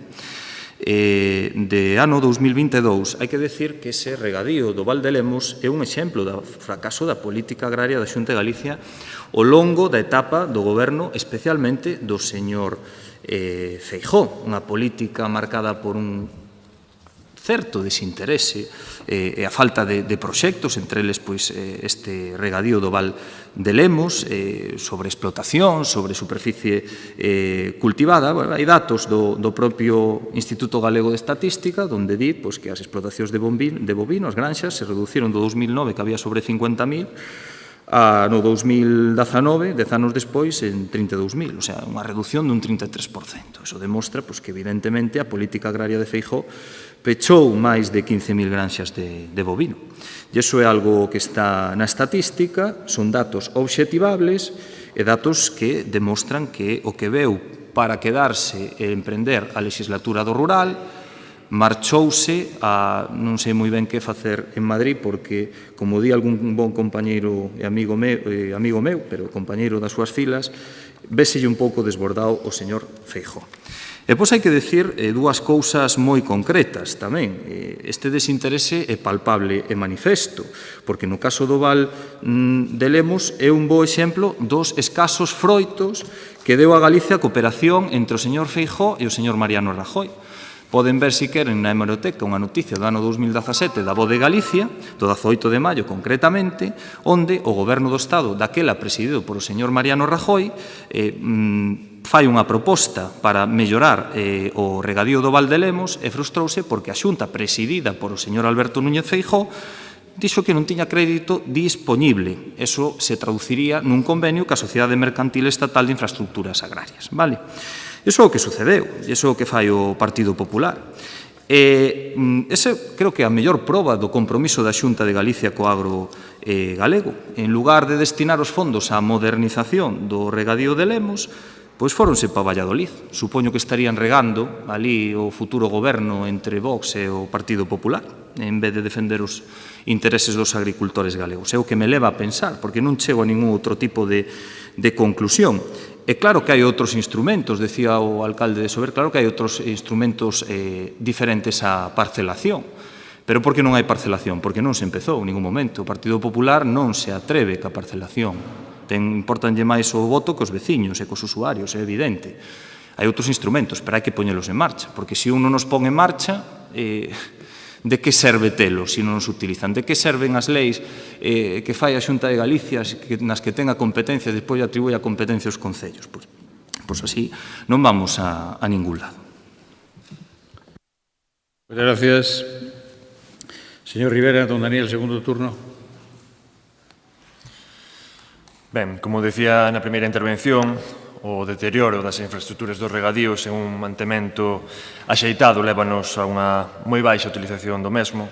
de ano 2022, hai que decir que ese regadío do Valdelemos é un exemplo do fracaso da política agraria da Xunta de Galicia ao longo da etapa do goberno, especialmente do señor Feijóo, unha política marcada por un certo desinterese e a falta de proxectos, entre eles este regadío do Val de Lemos, sobre explotación, sobre superficie cultivada. Hai datos do propio Instituto Galego de Estatística, onde di que as explotacións de bovino, as granxas, se reduciron do 2009, que había sobre 50.000, no 2019, 10 anos despois, en 32.000, o sea, unha reducción dun 33%. Iso demostra que, evidentemente, a política agraria de Feijóo pechou máis de 15.000 granxas de bovino. E iso é algo que está na estatística, son datos obxectivables e datos que demostran que o que veu para quedarse e emprender a legislatura do rural marchouse a non sei moi ben que facer en Madrid porque, como di algún bon compañeiro e amigo meu, pero compañeiro das súas filas, véselle un pouco desbordado o señor Feijóo. E pois hai que decir dúas cousas moi concretas tamén. Este desinterese é palpable e manifesto, porque no caso do Val de Lemos é un bo exemplo dos escasos froitos que deu a Galicia a cooperación entre o señor Feijóo e o señor Mariano Rajoy. Poden ver, si queren, na hemeroteca unha noticia do ano 2017 da Voz de Galicia, do 18 de maio concretamente, onde o Goberno do Estado, daquela presidido por o señor Mariano Rajoy, fai unha proposta para mellorar o regadío do Val de Lemos e frustrouse porque a Xunta presidida por o señor Alberto Núñez Feijóo dixo que non tiña crédito dispoñible. Eso se traduciría nun convenio ca Sociedade Mercantil Estatal de Infraestructuras Agrarias. Vale? Iso é o que sucedeu, e iso é o que fai o Partido Popular. Ese creo que é a mellor proba do compromiso da Xunta de Galicia co agro galego. En lugar de destinar os fondos á modernización do regadío de Lemos, pois fóronse para Valladolid. Supoño que estarían regando ali o futuro goberno entre Vox e o Partido Popular, en vez de defender os intereses dos agricultores galegos. É o que me leva a pensar, porque non chego a ningún outro tipo de conclusión. E claro que hai outros instrumentos, decía o alcalde de Sober, claro que hai outros instrumentos diferentes á parcelación. Pero por que non hai parcelación? Porque non se empezou en ningún momento. O Partido Popular non se atreve ca parcelación. Importanlle máis o voto que os veciños e cos usuarios, é evidente. Hai outros instrumentos, pero hai que poñelos en marcha, porque se un non nos pon en marcha, de que serve telos se non nos utilizan? De que serven as leis que fai a Xunta de Galicia nas que ten a competencia e despois atribui a competencia aos concellos? Pois así non vamos a ningún lado. Muchas gracias. Señor Rivera, don Daniel, segundo turno. Ben, como decía na primeira intervención, o deterioro das infraestructuras dos regadíos e un mantemento axeitado lévanos a unha moi baixa utilización do mesmo.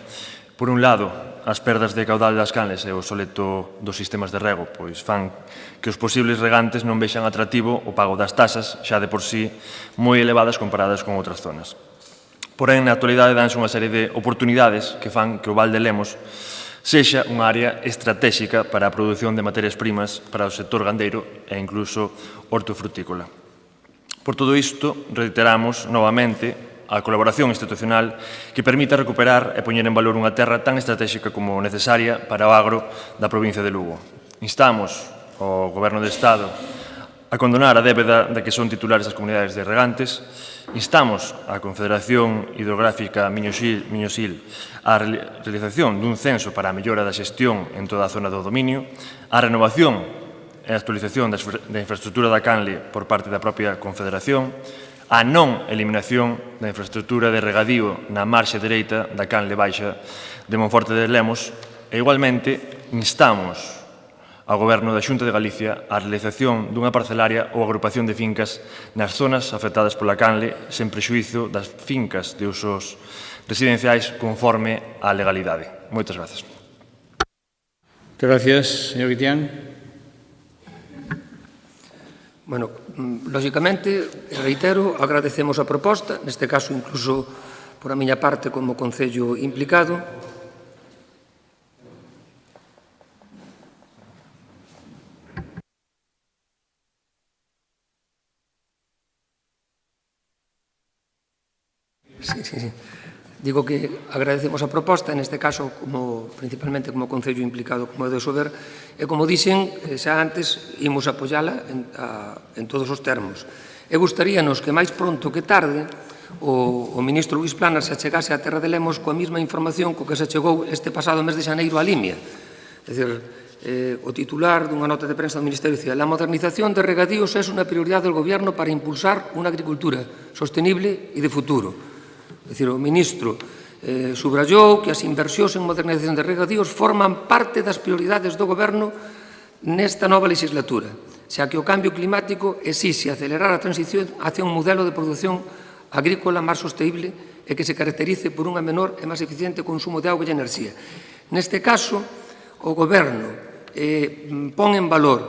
Por un lado, as perdas de caudal das canles e o soleto dos sistemas de rego pois fan que os posibles regantes non vexan atractivo o pago das tasas, xa de por sí moi elevadas comparadas con outras zonas. Porén, na actualidade danse unha serie de oportunidades que fan que o Val de Lemos sexa unha área estratégica para a produción de materias primas para o sector gandeiro e incluso hortofrutícola. Por todo isto, reiteramos novamente a colaboración institucional que permita recuperar e poñer en valor unha terra tan estratégica como necesaria para o agro da provincia de Lugo. Instamos ao Goberno de Estado a condonar a débeda de que son titulares as comunidades de regantes. Instamos á Confederación Hidrográfica Miño-Sil á realización dun censo para a mellora da xestión en toda a zona do dominio, á renovación e actualización da infraestructura da canle por parte da propia Confederación, a non eliminación da infraestructura de regadío na marxe dereita da canle baixa de Monforte de Lemos e, igualmente, instamos ao Goberno da Xunta de Galicia a realización dunha parcelaria ou agrupación de fincas nas zonas afectadas pola canle sen prexuízo das fincas de usos residenciais conforme á legalidade. Moitas grazas. Muchas gracias, señor Guitián. Bueno, lógicamente, reitero, agradecemos a proposta, neste caso incluso por a miña parte como concello implicado. Sí. Digo que agradecemos a proposta, neste caso, principalmente como concello implicado como é de Sober, e como dixen, xa antes, imos apoiala en todos os termos. E gustaríanos que máis pronto que tarde o ministro Luís Planas se achegase á Terra de Lemos coa mesma información co que se achegou este pasado mes de xaneiro a Limia. É dicir, o titular dunha nota de prensa do Ministerio dicía: la modernización de regadíos es una prioridad del Gobierno para impulsar una agricultura sostenible y de futuro. É dicir, o ministro subrayou que as inversións en modernización de regadíos forman parte das prioridades do Goberno nesta nova legislatura, xa que o cambio climático exixe acelerar a transición hacia un modelo de produción agrícola máis sostible e que se caracterice por unha menor e máis eficiente consumo de auga e enerxía. Neste caso, o Goberno pon en valor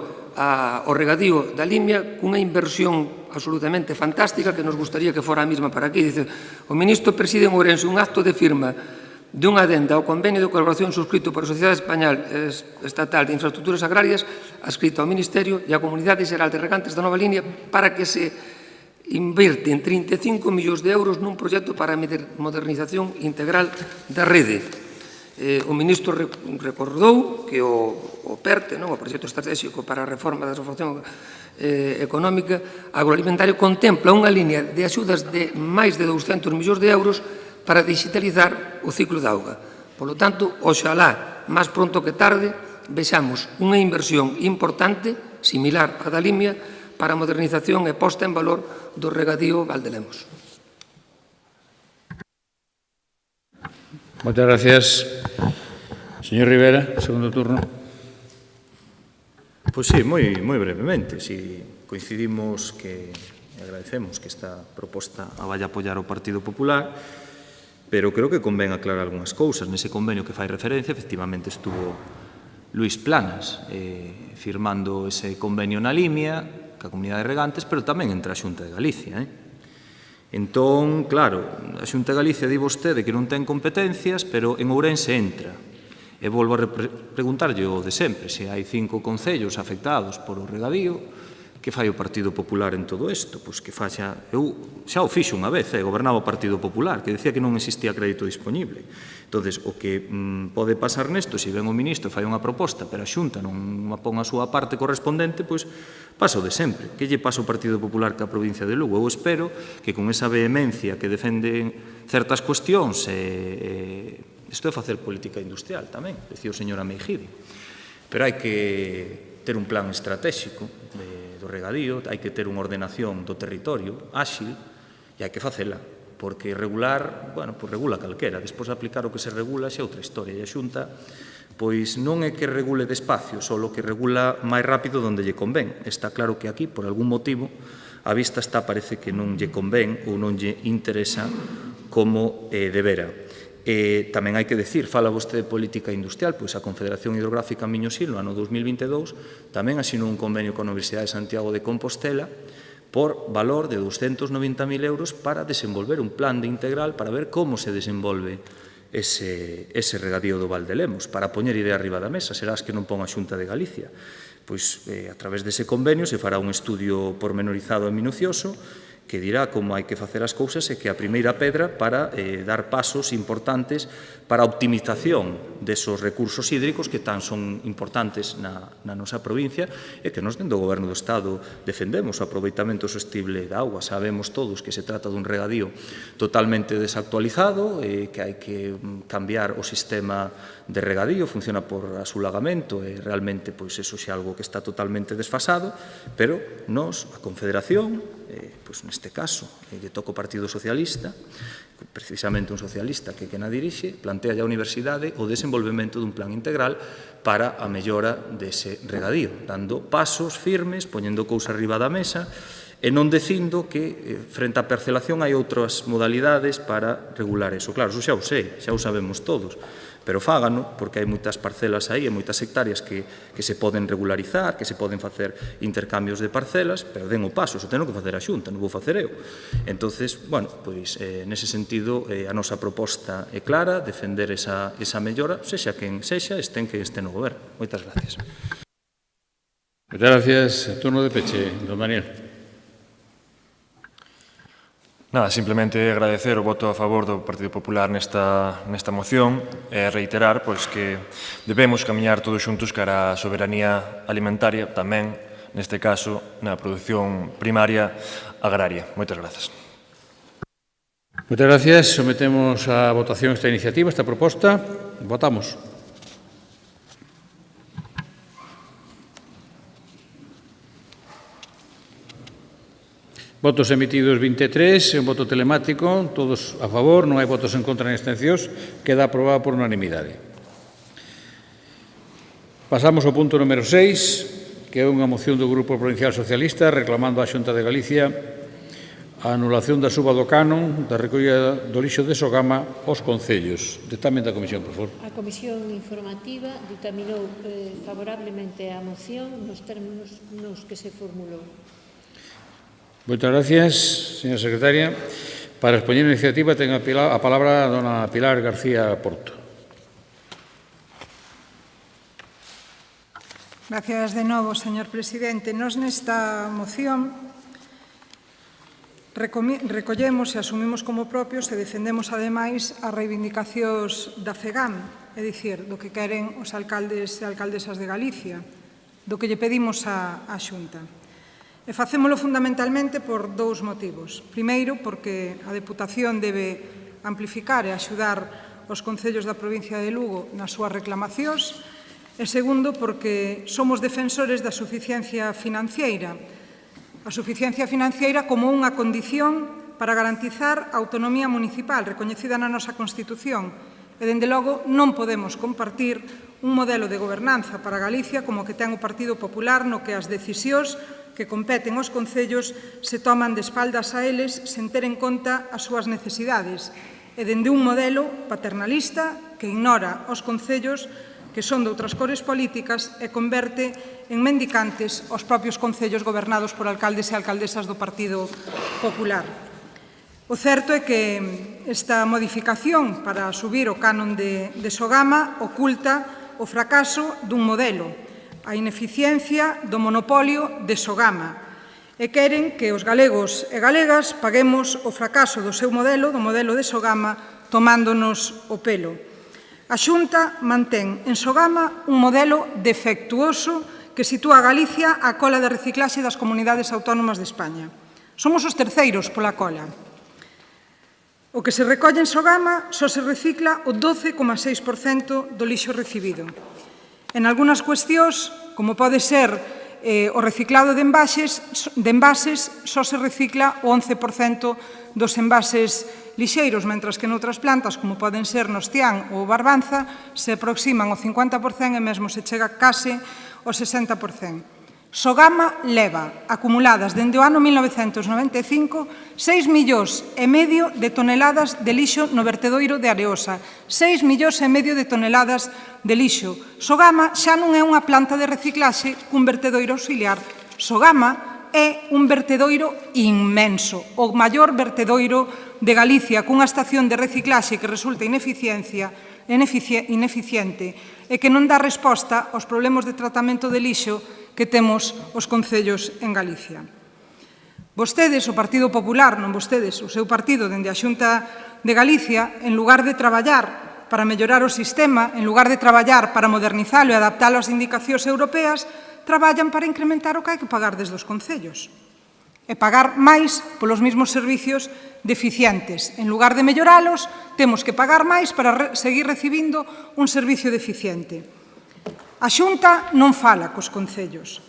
o regadío da Limia cunha inversión absolutamente fantástica que nos gustaría que fora a mesma para aquí. Dice, o ministro preside en Ourense un acto de firma dunha adenda ao convenio de colaboración suscrito por a Sociedade Estatal de Infraestructuras Agrarias adscrito ao Ministerio e á Comunidade Xeral de Regantes da Nova Limia para que se invirte en 35 millóns de euros nun proxecto para a modernización integral da rede. O ministro recordou que o PERTE, o Proxecto Estratégico para a Reforma da Transformación Económica Agroalimentaria, contempla unha línea de axudas de máis de 200 millóns de euros para digitalizar o ciclo da auga. Por lo tanto, oxalá, máis pronto que tarde, vexamos unha inversión importante, similar á da Limia, para a modernización e posta en valor do regadío Valdelemos. Muchas gracias. Señor Rivera, segundo turno. Pois sí, moi brevemente. Si coincidimos que agradecemos que esta proposta a vai apoiar o Partido Popular, pero creo que convén aclarar algunhas cousas. Nese convenio que fai referencia, efectivamente estuvo Luís Planas firmando ese convenio na Limia, ca Comunidade de Regantes, pero tamén entre a Xunta de Galicia. Entón, claro, a Xunta de Galicia di vostede que non ten competencias, pero en Ourense entra. E volvo a preguntarlle o de sempre, se hai 5 concellos afectados por o regadío, que fai o Partido Popular en todo isto? Pois que faxa... Eu xa o fixo unha vez, gobernaba o Partido Popular, que decía que non existía crédito disponible. Entón, o que pode pasar nesto, se ven o ministro fai unha proposta, pero a Xunta non pon a súa parte correspondente, pois pasa o de sempre. Que lle pasa ao Partido Popular ca provincia de Lugo? Eu espero que con esa vehemencia que defenden certas cuestións, isto é facer política industrial tamén, decía o señor Ameijide, pero hai que ter un plan estratégico do regadío, hai que ter unha ordenación do territorio áxil e hai que facela, porque regular, bueno, pois regula calquera, despois aplicar o que se regula xa é outra historia, e a Xunta pois non é que regule despacio, só que regula máis rápido onde lle convén. Está claro que aquí, por algún motivo, a vista está, parece que non lle convén ou non lle interesa como debera. Tamén hai que decir, fala vostede de política industrial, pois a Confederación Hidrográfica Miño-Sil no ano 2022 tamén asinou un convenio coa Universidade de Santiago de Compostela por valor de 290.000 euros para desenvolver un plan de integral para ver como se desenvolve ese regadío do Valdelemos, para poñer idea arriba da mesa. Serás que non pon a Xunta de Galicia. Pois a través dese convenio se fará un estudio pormenorizado e minucioso que dirá como hai que facer as cousas e que a primeira pedra para dar pasos importantes para a optimización desos recursos hídricos que tan son importantes na nosa provincia e que nos dentro do Goberno do Estado defendemos o aproveitamento sostible da auga. Sabemos todos que se trata dun regadío totalmente desactualizado, que hai que cambiar o sistema de regadío, funciona por asulagamento e realmente pois eso xa é algo que está totalmente desfasado, pero nos, a Confederación, pois neste caso, lle toca o Partido Socialista, precisamente un socialista que na dirixe, plantea a Universidade o desenvolvemento dun plan integral para a mellora dese regadío, dando pasos firmes, poñendo cousa arriba da mesa e non dicindo que frente á parcelación hai outras modalidades para regular eso. Claro, eso xa o sei, xa o sabemos todos, pero fágano, porque hai moitas parcelas aí e moitas hectáreas que se poden regularizar, que se poden facer intercambios de parcelas, pero den o paso, eso ten que facer a Xunta, non vou facer eu. Entonces, bueno, pois, nese sentido, a nosa proposta é clara, defender esa mellora, sexa quen sexa, estén que este no goberno. Moitas gracias. Moitas gracias. Turno de peche, don Daniel. Nada, simplemente agradecer o voto a favor do Partido Popular nesta moción e reiterar pois que debemos camiñar todos xuntos cara á soberanía alimentaria, tamén, neste caso, na produción primaria agraria. Moitas grazas. Moitas gracias. Sometemos a votación esta iniciativa, esta proposta. Votamos. Votos emitidos 23, un voto telemático, todos a favor, non hai votos en contra ni abstencións, queda aprobado por unanimidade. Pasamos ao punto número 6, que é unha moción do Grupo Provincial Socialista reclamando á Xunta de Galicia a anulación da suba do canon da recollida do lixo de Sogama aos concellos. Dictamen da Comisión, por favor. A Comisión Informativa ditaminou favorablemente a moción nos términos nos que se formulou. Moitas gracias, señora secretaria. Para expoñer a iniciativa ten a palabra a dona Pilar García Porto. Gracias de novo, señor presidente. Nos nesta moción recollemos e asumimos como propios e defendemos, ademais, as reivindicacións da FEGAM, é dicir, do que queren os alcaldes e alcaldesas de Galicia, do que lle pedimos á Xunta. E facémolo fundamentalmente por dous motivos. Primeiro, porque a Deputación debe amplificar e axudar os concellos da provincia de Lugo nas súas reclamacións. E segundo, porque somos defensores da suficiencia financiera. A suficiencia financiera como unha condición para garantizar a autonomía municipal recoñecida na nosa Constitución. E, dende logo, non podemos compartir un modelo de gobernanza para Galicia como que ten o Partido Popular, no que as decisións que competen aos concellos se toman de espaldas a eles sen ter en conta as súas necesidades. E dende un modelo paternalista que ignora os concellos que son de outras cores políticas e converte en mendicantes os propios concellos gobernados por alcaldes e alcaldesas do Partido Popular. O certo é que esta modificación para subir o canon de Sogama oculta o fracaso dun modelo, a ineficiencia do monopolio de Sogama, e queren que os galegos e galegas paguemos o fracaso do seu modelo, do modelo de Sogama, tomándonos o pelo. A Xunta mantén en Sogama un modelo defectuoso que sitúa a Galicia á cola de reciclaxe das comunidades autónomas de España. Somos os terceiros pola cola. O que se recolle en Sogama só se recicla o 12,6% do lixo recibido. En algunhas cuestións, como pode ser o reciclado de envases, só se recicla o 11% dos envases lixeiros, mentras que noutras plantas, como poden ser Nostián ou Barbanza, se aproximan ao 50% e mesmo se chega case ao 60%. Sogama leva acumuladas dende o ano 1995 6,5 millóns de toneladas de lixo no vertedoiro de Areosa. 6,5 millóns de toneladas de lixo. Sogama xa non é unha planta de reciclaxe cun vertedoiro auxiliar. Sogama é un vertedoiro inmenso, o maior vertedoiro de Galicia, cunha estación de reciclaxe que resulta ineficiente e que non dá resposta aos problemas de tratamento de lixo que temos os concellos en Galicia. Vostedes, o Partido Popular, non vostedes, o seu partido, dende a Xunta de Galicia, en lugar de traballar para mellorar o sistema, en lugar de traballar para modernizalo e adaptalo ás indicacións europeas, traballan para incrementar o que hai que pagar desde os concellos e pagar máis polos mesmos servicios deficientes. En lugar de melloralos, temos que pagar máis para seguir recibindo un servicio deficiente. A Xunta non fala cos concellos,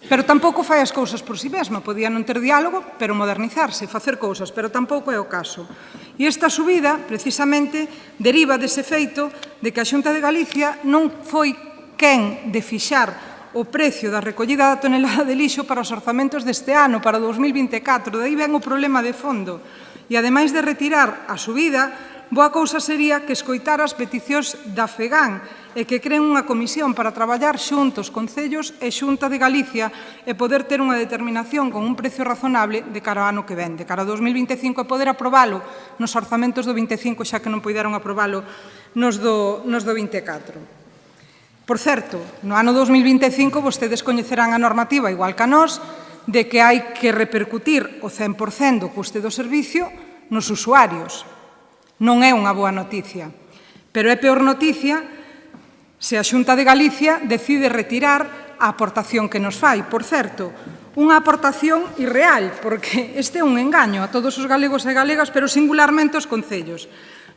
pero tampouco fai as cousas por si mesma. Podía non ter diálogo, pero modernizarse, facer cousas, pero tampouco é o caso. E esta subida, precisamente, deriva dese feito de que a Xunta de Galicia non foi quen de fixar o precio da recollida da tonelada de lixo para os orzamentos deste ano, para 2024. De aí ven o problema de fondo. E, ademais de retirar a subida, boa cousa sería que escoitara as peticións da FEGAN e que creen unha comisión para traballar xuntos concellos e Xunta de Galicia e poder ter unha determinación con un precio razonable de cara ao ano que ven, de cara ao 2025, e poder aprobalo nos orzamentos do 25, xa que non puideron aprobalo nos do 24. Por certo, no ano 2025 vostedes coñecerán a normativa, igual que a nós, de que hai que repercutir o 100% do custe do servicio nos usuarios. Non é unha boa noticia, pero é peor noticia se a Xunta de Galicia decide retirar a aportación que nos fai. Por certo, unha aportación irreal, porque este é un engaño a todos os galegos e galegas, pero singularmente aos concellos.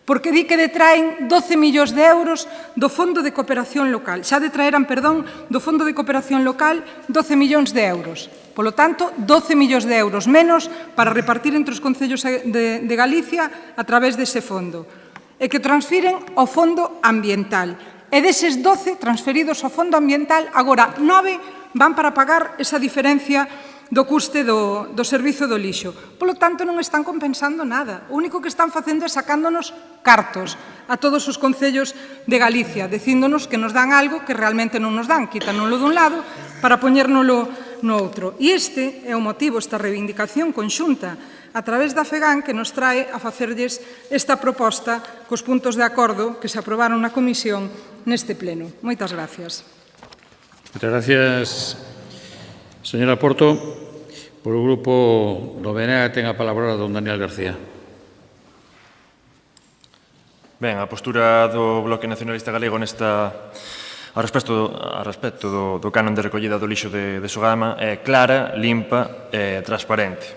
Porque di que detraen 12 millóns de euros do Fondo de Cooperación Local. Xa detraeran, perdón, do Fondo de Cooperación Local 12 millóns de euros. Polo tanto, 12 millóns de euros menos para repartir entre os concellos de Galicia a través dese fondo. E que transfiren ao Fondo Ambiental. E deses 12 transferidos ao Fondo Ambiental, agora 9 van para pagar esa diferencia do custe do servizo do lixo. Polo tanto, non están compensando nada. O único que están facendo é sacándonos cartos a todos os concellos de Galicia, dicíndonos que nos dan algo que realmente non nos dan, quítanolo dun lado para poñérnolo no outro. E este é o motivo, esta reivindicación conxunta a través da FEGAN que nos trae a facerlles esta proposta cos puntos de acordo que se aprobaron na comisión neste pleno. Moitas gracias. Muchas gracias, señora Porto. Por o grupo do BNG ten a palabra don Daniel García. Ben, a postura do Bloque Nacionalista Galego a respecto do canon de recollida do lixo de Sogama é clara, limpa e transparente.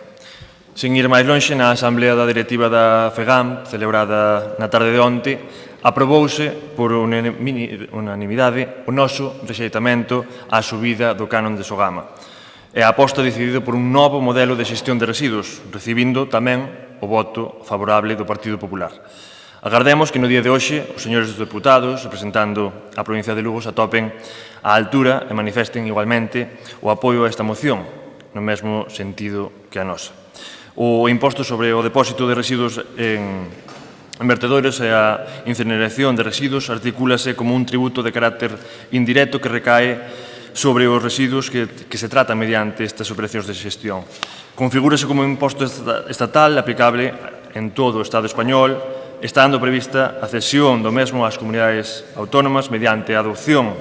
Sen ir máis lonxe, na Asamblea da Directiva da FEGAM, celebrada na tarde de onte, aprobouse por unanimidade o noso rexeitamento á subida do canon de Sogama e a aposta decidida por un novo modelo de xestión de residuos, recibindo tamén o voto favorable do Partido Popular. Agardemos que no día de hoxe os señores deputados, representando a provincia de Lugo, se atopen á altura e manifesten igualmente o apoio a esta moción, no mesmo sentido que a nosa. O imposto sobre o depósito de residuos en vertedoiros e a incineración de residuos articúlase como un tributo de carácter indirecto que recae sobre os residuos que se tratan mediante estas operacións de xestión. Configúrase como un imposto estatal aplicable en todo o Estado español, estando prevista a cesión do mesmo ás comunidades autónomas mediante a adopción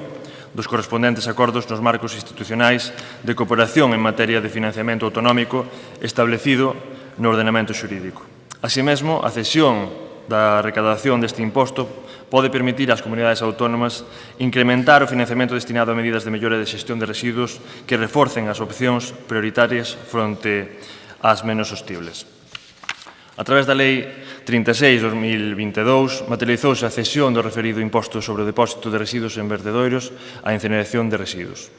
dos correspondentes acordos nos marcos institucionais de cooperación en materia de financiamento autonómico establecido no ordenamento xurídico. Así mesmo, a cesión da recadación deste imposto pode permitir ás comunidades autónomas incrementar o financiamento destinado a medidas de mellora de xestión de residuos que reforcen as opcións prioritarias fronte ás menos hostibles. A través da Lei 36/2022 materializouse a cesión do referido imposto sobre o depósito de residuos en vertedoiros á incineración de residuos.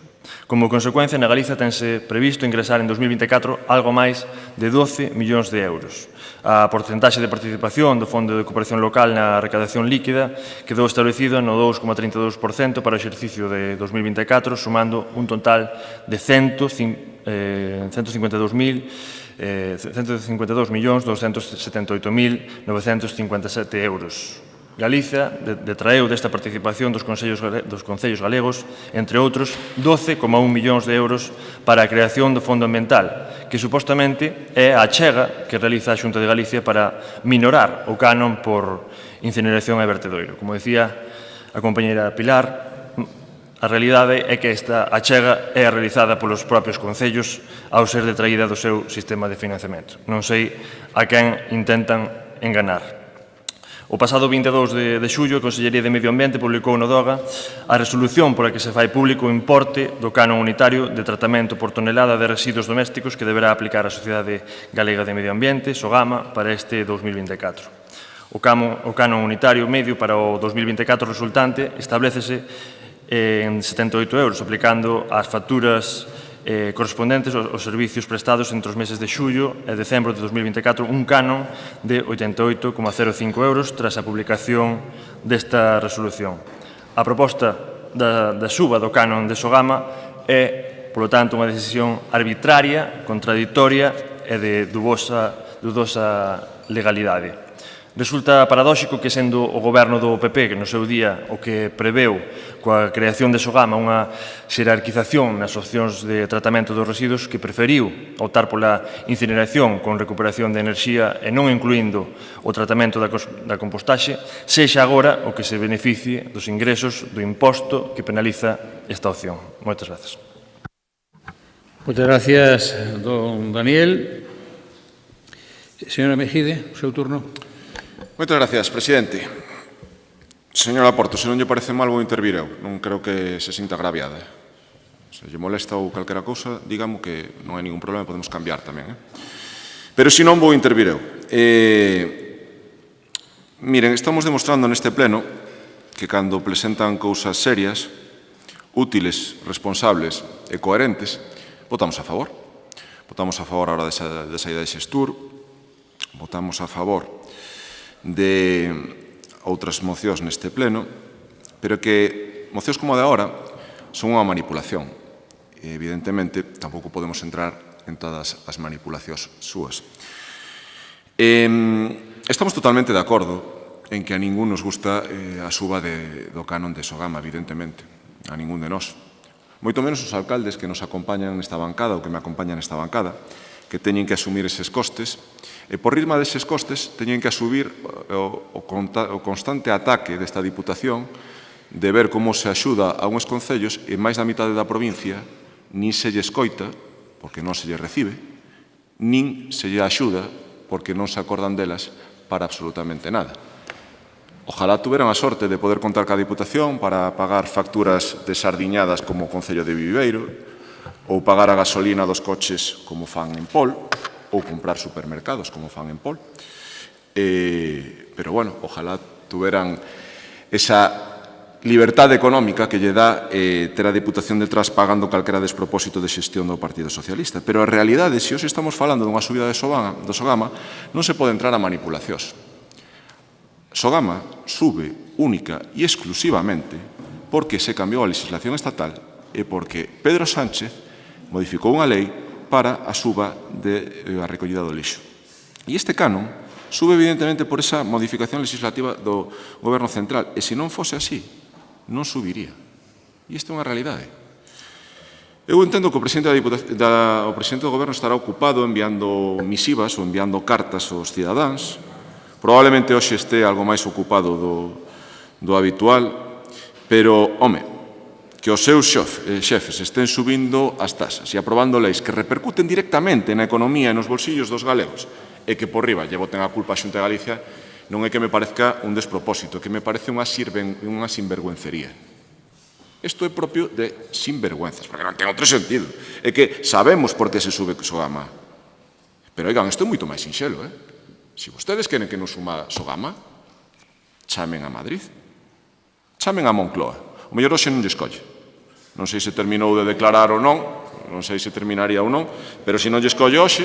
Como consecuencia, na Galiza tense previsto ingresar en 2024 algo máis de 12 millóns de euros. A porcentaxe de participación do Fondo de Cooperación Local na recadación líquida quedou establecida no 2,32% para o exercicio de 2024, sumando un total de 152.278.957 euros. Galiza detraeu desta participación dos concellos galegos, entre outros, 12,1 millóns de euros para a creación do Fondo Ambiental, que supostamente é a achega que realiza a Xunta de Galicia para minorar o canon por incineración e vertedoiro. Como decía a compañera Pilar, a realidade é que esta achega é realizada polos propios concellos ao ser detraída do seu sistema de financiamento. Non sei a quen intentan enganar. O pasado 22 de xullo, a Consellería de Medio Ambiente publicou no DOGA a resolución pola que se fai público o importe do canon unitario de tratamento por tonelada de residuos domésticos que deberá aplicar a Sociedade Galega de Medio Ambiente, SOGAMA, para este 2024. O canon unitario medio para o 2024 resultante establécese en 78 euros, aplicando as facturas correspondentes aos servicios prestados entre os meses de xullo e decembro de 2024 un canon de 88,05 euros tras a publicación desta resolución. A proposta da suba do canon de Sogama é, polo tanto, unha decisión arbitraria, contradictoria e de dudosa legalidade. Resulta paradóxico que, sendo o goberno do PP que no seu día o que preveu coa creación de Sogama unha xerarquización nas opcións de tratamento dos residuos, que preferiu optar pola incineración con recuperación de enerxía e non incluindo o tratamento da compostaxe, sexa agora o que se beneficie dos ingresos do imposto que penaliza esta opción. Moitas grazas. Moitas gracias, don Daniel. Señora Mejide, o seu turno. Moitas gracias, presidente. Señora Porto, se non lle parece mal, vou intervir eu. Non creo que se sinta agraviada. Se lle molesta ou calquera cousa, dígamo que non hai ningún problema, podemos cambiar tamén. Pero se non, vou intervir eu. Miren, estamos demostrando neste pleno que cando presentan cousas serias, útiles, responsables e coherentes, votamos a favor. Votamos a favor agora desa idea de Xestur, votamos a favor de outras mocións neste pleno, pero que mocións como a de agora son unha manipulación. E, evidentemente, tampouco podemos entrar en todas as manipulacións súas. Estamos totalmente de acordo en que a ningún nos gusta a suba do canon de Sogama, evidentemente, a ningún de nós. Moito menos os alcaldes que nos acompañan nesta bancada ou que me acompañan nesta bancada, que teñen que asumir eses costes, e por ritmo deses costes teñen que asumir o constante ataque desta Diputación de ver como se axuda a uns concellos e máis da mitad da provincia nin se lle escoita, porque non se lle recibe, nin se lle axuda, porque non se acordan delas para absolutamente nada. Ojalá tuveran a sorte de poder contar ca Diputación para pagar facturas desardiñadas como o Concello de Viveiro, ou pagar a gasolina dos coches como fan en Pol, ou comprar supermercados como fan en Pol. Pero, bueno, ojalá tuveran esa liberdade económica que lle dá ter a Diputación detrás pagando calquera despropósito de xestión do Partido Socialista. Pero a realidade, se hoxe estamos falando dunha subida do Sogama, non se pode entrar a manipulacións. Sogama sube única e exclusivamente porque se cambiou a legislación estatal e porque Pedro Sánchez modificou unha lei para a suba da recollida do lixo. E este canon sube evidentemente por esa modificación legislativa do Goberno Central. E se non fose así, non subiría. E isto é unha realidade. Eu entendo que o presidente do Goberno estará ocupado enviando misivas ou enviando cartas aos cidadáns. Probablemente hoxe este algo máis ocupado do habitual, pero, home, que os seus xefes estén subindo as tasas e aprobando leis que repercuten directamente na economía e nos bolsillos dos galegos e que por riba lle boten a culpa a Xunta de Galicia, non é que me parezca un despropósito, que me parece unha sinvergüencería. Isto é propio de sinvergüenzas, porque non ten outro sentido. É que sabemos por que se sube Sogama. Pero, oigan, isto é moito máis sinxelo, Se vostedes queren que non suma Sogama, chamen a Madrid, chamen a Moncloa. O mellor hoxe non lle escolle. Non sei se terminou de declarar ou non, non sei se terminaría ou non, pero se non lle escolle hoxe,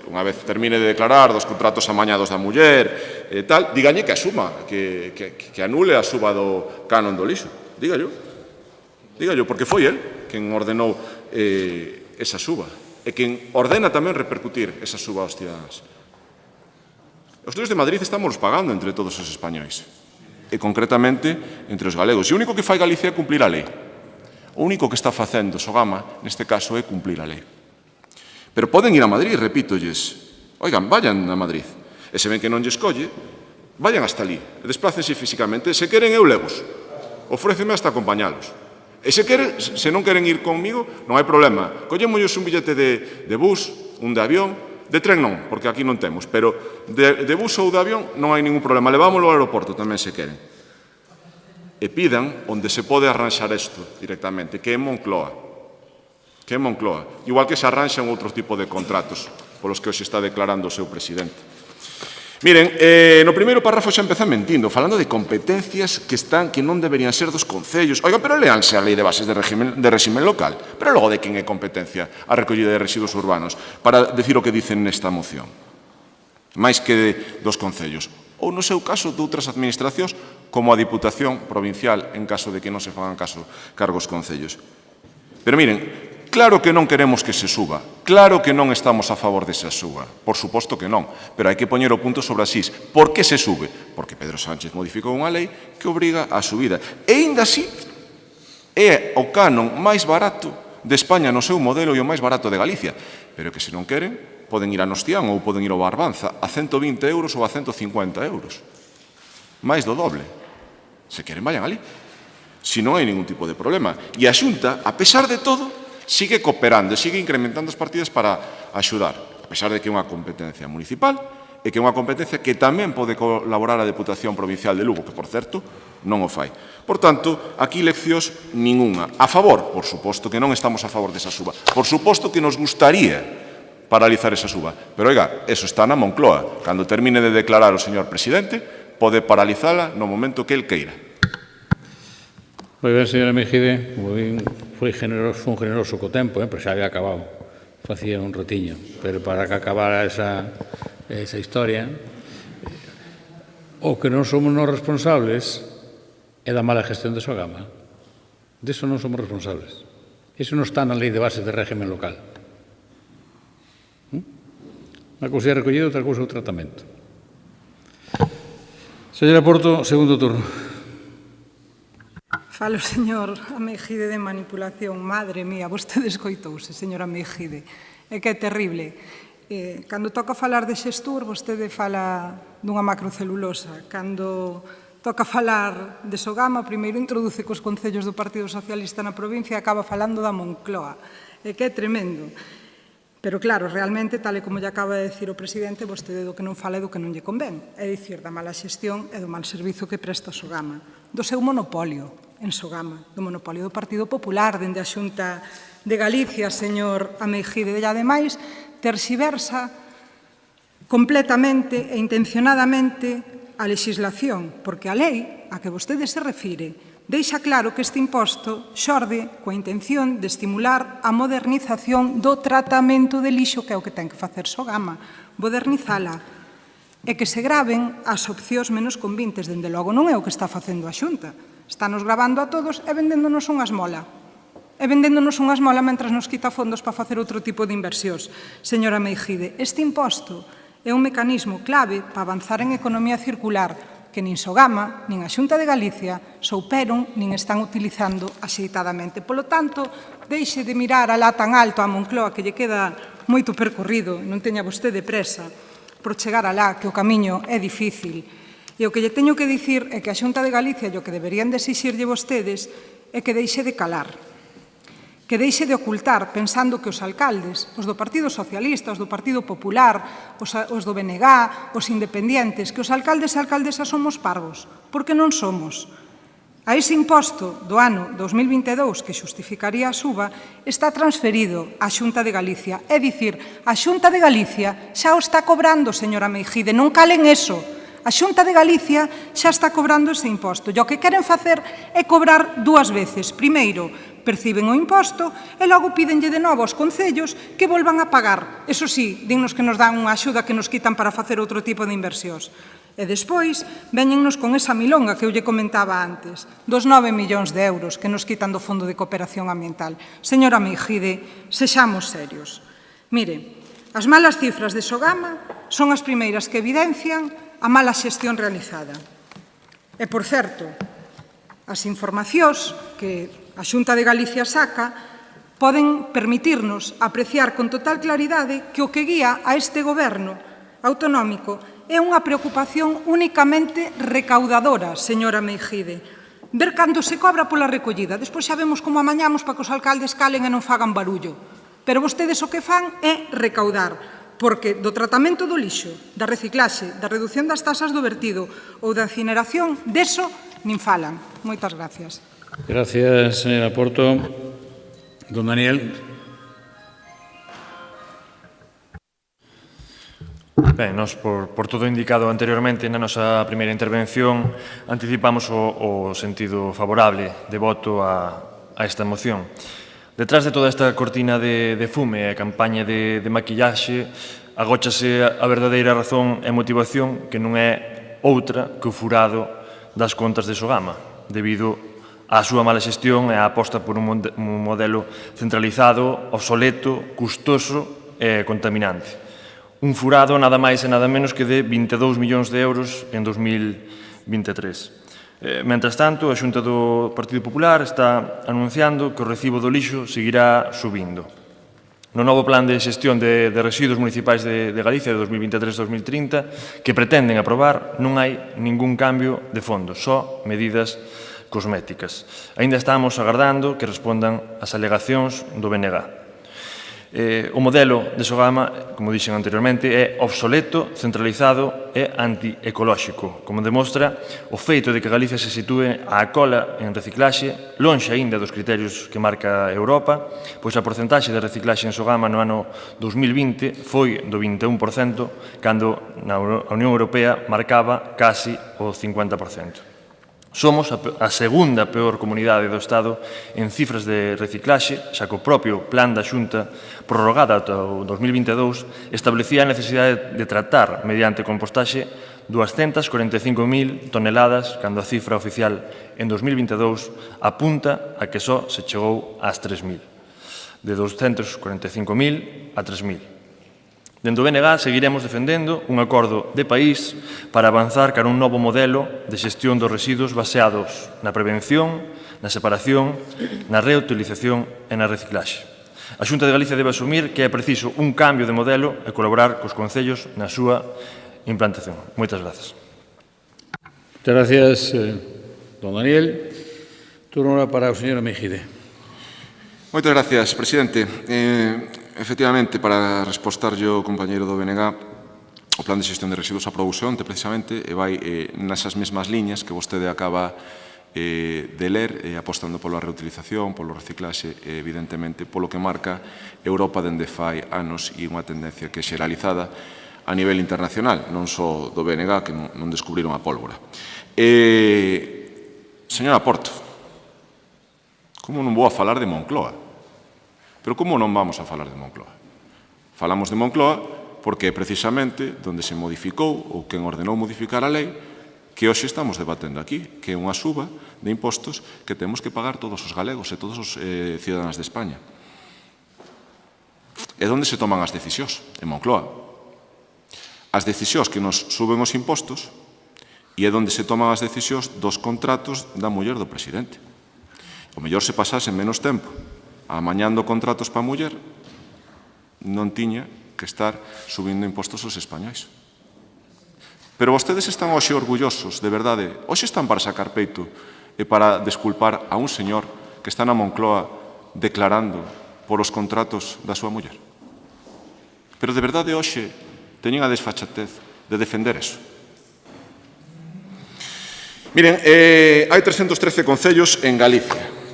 unha vez termine de declarar dos contratos amañados da muller e tal, dígalle que asuma, que anule a suba do canon do lixo. Dígallo, porque foi el quen ordenou esa suba e quen ordena tamén repercutir esa suba aos cidadáns. Os tíos de Madrid estamos pagando entre todos os españois e concretamente entre os galegos. E o único que fai Galicia é cumplir a lei. O único que está facendo Sogama, neste caso, é cumplir a lei. Pero poden ir a Madrid, repítolles. Oigan, vayan a Madrid. E se ven que non lle escolle, vayan hasta ali. E desplácense físicamente. Se queren, eu levos. Ofréceme hasta acompañalos. E se non queren ir conmigo, non hai problema. Collémolles un billete de bus, un de avión. De tren non, porque aquí non temos, pero de bus ou de avión non hai ningún problema. Levámoslo ao aeroporto tamén se queren. E pidan onde se pode arranxar isto directamente, que é Moncloa. Igual que se arranxan outros tipos de contratos polos que hoxe está declarando o seu presidente. Miren, no primeiro párrafo xa empezan mentindo, falando de competencias que non deberían ser dos concellos. Oiga, pero leanse a lei de bases de réximen local. Pero logo de quen é competencia a recollida de residuos urbanos para decir o que dicen nesta moción. Máis que dos concellos. Ou, no seu caso, de outras administracións, como a Diputación Provincial, en caso de que non se fagan cargos concellos. Pero miren, claro que non queremos que se suba, claro que non estamos a favor desa suba, por suposto que non, pero hai que poñer o punto sobre as is. Por que se sube? Porque Pedro Sánchez modificou unha lei que obriga a subida. E ainda así é o canon máis barato de España no seu modelo e o máis barato de Galicia, pero que se non queren poden ir a Nostián ou poden ir ao Barbanza a 120 euros ou a 150 euros. Máis do doble. Se queren, vayan ali. Si non hai ningún tipo de problema. E a Xunta, a pesar de todo, sigue cooperando, sigue incrementando as partidas para axudar, a pesar de que é unha competencia municipal e que é unha competencia que tamén pode colaborar a Deputación Provincial de Lugo, que, por certo, non o fai. Por tanto, aquí leccións ningunha. A favor, por suposto que non estamos a favor desa suba. Por suposto que nos gustaría paralizar esa suba. Pero, oiga, eso está na Moncloa. Cando termine de declarar o señor presidente, pode paralizala no momento que el queira. Moi ben, señora Mejide, foi un generoso co tempo, pero xa había acabado. Facía un ratiño. Pero para que acabara esa historia, o que non somos nos responsables e da mala gestión de Sogama. Diso non somos responsables. Iso non está na lei de base de régimen local. Unha cousa é recollido, outra cousa é o tratamento. Señora Porto, segundo turno. Falo, señor Ameijide, de manipulación. Madre mía, vostede escoitouse, señor Ameijide. É que é terrible. Cando toca falar de xestur, vostede fala dunha macrocelulosa. Cando toca falar de Sogama, primeiro introduce cos concellos do Partido Socialista na provincia e acaba falando da Moncloa. É que é tremendo. Pero claro, realmente, tal e como lle acaba de decir o presidente, vostede do que non fala é do que non lle convén. É dicir, da mala xestión e do mal servizo que presta Sogama. Do seu monopolio en Sogama, do monopolio do Partido Popular, dende a Xunta de Galicia, señor Ameijide. E ademais, terxiversa completamente e intencionadamente a legislación, porque a lei a que vostede se refire deixa claro que este imposto xorde coa intención de estimular a modernización do tratamento de lixo, que é o que ten que facer Sogama, modernizala, e que se graven as opcións menos convintes. Dende logo non é o que está facendo a Xunta. Estános gravando a todos e vendéndonos unha esmola. E vendéndonos unha esmola mentras nos quita fondos para facer outro tipo de inversións. Señora Ameijide, este imposto é un mecanismo clave para avanzar en economía circular que nin Sogama, nin a Xunta de Galicia souperon nin están utilizando axeitadamente. Polo tanto, deixe de mirar alá tan alto a Moncloa, que lle queda moito percorrido, non teña vostede presa por chegar alá, que o camiño é difícil. E o que lle teño que dicir é que a Xunta de Galicia e o que deberían de exixirlle vostedes é que deixe de calar, que deixe de ocultar, pensando que os alcaldes, os do Partido Socialista, os do Partido Popular, os do BNG, os independientes, que os alcaldes e alcaldesas somos parvos, porque non somos. A ese imposto do ano 2022, que xustificaría a suba, está transferido á Xunta de Galicia. É dicir, a Xunta de Galicia xa o está cobrando, señora Ameijide, non calen eso. A Xunta de Galicia xa está cobrando ese imposto. E o que queren facer é cobrar dúas veces. Primeiro, perciben o imposto e logo pídenlle de novo aos concellos que volvan a pagar. Eso sí, dinnos que nos dan unha axuda que nos quitan para facer outro tipo de inversións. E despois, veñennos con esa milonga que eu lle comentaba antes, dos 9 millóns de euros que nos quitan do Fondo de Cooperación Ambiental. Señora Ameijide, sexamos serios. Mire, as malas cifras de Sogama son as primeiras que evidencian a mala xestión realizada. E, por certo, as informacións que a Xunta de Galicia saca poden permitirnos apreciar con total claridade que o que guía a este goberno autonómico é unha preocupación únicamente recaudadora, señora Ameijide. Ver cando se cobra pola recollida. Despois xa vemos como amañamos para que os alcaldes calen e non fagan barullo. Pero vostedes o que fan é recaudar, porque do tratamento do lixo, da reciclaxe, da reducción das tasas do vertido ou da incineración, deso nin falan. Moitas gracias. Gracias, señora Porto. Don Daniel. Ben, nos, por todo indicado anteriormente na nosa primeira intervención, anticipamos o sentido favorable de voto a esta moción. Detrás de toda esta cortina de fume e campaña de maquillaxe, agóchase a verdadeira razón e motivación, que non é outra que o furado das contas de Sogama, debido á súa mala xestión e á aposta por un modelo centralizado, obsoleto, custoso e contaminante. Un furado nada máis e nada menos que de 22 millóns de euros en 2023. Mentras tanto, a Xunta do Partido Popular está anunciando que o recibo do lixo seguirá subindo. No novo plan de xestión de residuos municipais de Galicia de 2023-2030 que pretenden aprobar non hai ningún cambio de fondo, só medidas cosméticas. Aínda estamos agardando que respondan as alegacións do BNG. O modelo de Sogama, como dixen anteriormente, é obsoleto, centralizado e antiecolóxico, como demostra o feito de que Galicia se sitúe á cola en reciclaxe, lonxe aínda dos criterios que marca Europa, pois a porcentaxe de reciclaxe en Sogama no ano 2020 foi do 21%, cando a Unión Europea marcaba casi o 50%. Somos a segunda peor comunidade do Estado en cifras de reciclaxe, xa que o propio plan da Xunta, prorrogada ata o 2022, establecía a necesidade de tratar mediante compostaxe 245.000 toneladas, cando a cifra oficial en 2022 apunta a que só se chegou ás 3.000. De 245.000 a 3.000. Dende o BNG seguiremos defendendo un acordo de país para avanzar cara a un novo modelo de xestión dos residuos baseados na prevención, na separación, na reutilización e na reciclaxe. A Xunta de Galicia debe asumir que é preciso un cambio de modelo e colaborar cos concellos na súa implantación. Moitas grazas. Muchas gracias, don Daniel. Turno ahora para o señor Mejide. Moitas gracias, presidente. Efectivamente, para respostarlle ao compañeiro do BNG, o Plan de Xestión de Residuos aprobouse onte, precisamente, e vai nesas mesmas liñas que vostede acaba de ler, apostando pola reutilización, polo reciclaxe, evidentemente, polo que marca Europa dende fai anos e unha tendencia que é xeralizada a nivel internacional, non só do BNG, que non descubriron a pólvora. Señora Porto, como non vou a falar de Moncloa? Pero como non vamos a falar de Moncloa? Falamos de Moncloa porque é precisamente onde se modificou ou quen ordenou modificar a lei que hoxe estamos debatendo aquí, que é unha suba de impostos que temos que pagar todos os galegos e todos os cidadáns de España. É onde se toman as decisións, en Moncloa. As decisións que nos suben os impostos e é onde se toman as decisións dos contratos da muller do presidente. O mellor se pasase menos tempo amañando contratos para a muller, non tiña que estar subindo impostos aos españois. Pero vostedes están hoxe orgullosos, de verdade, hoxe están para sacar peito e para desculpar a un señor que está na Moncloa declarando por os contratos da súa muller. Pero de verdade hoxe teñen a desfachatez de defender eso. Miren, hai 313 concellos en Galicia,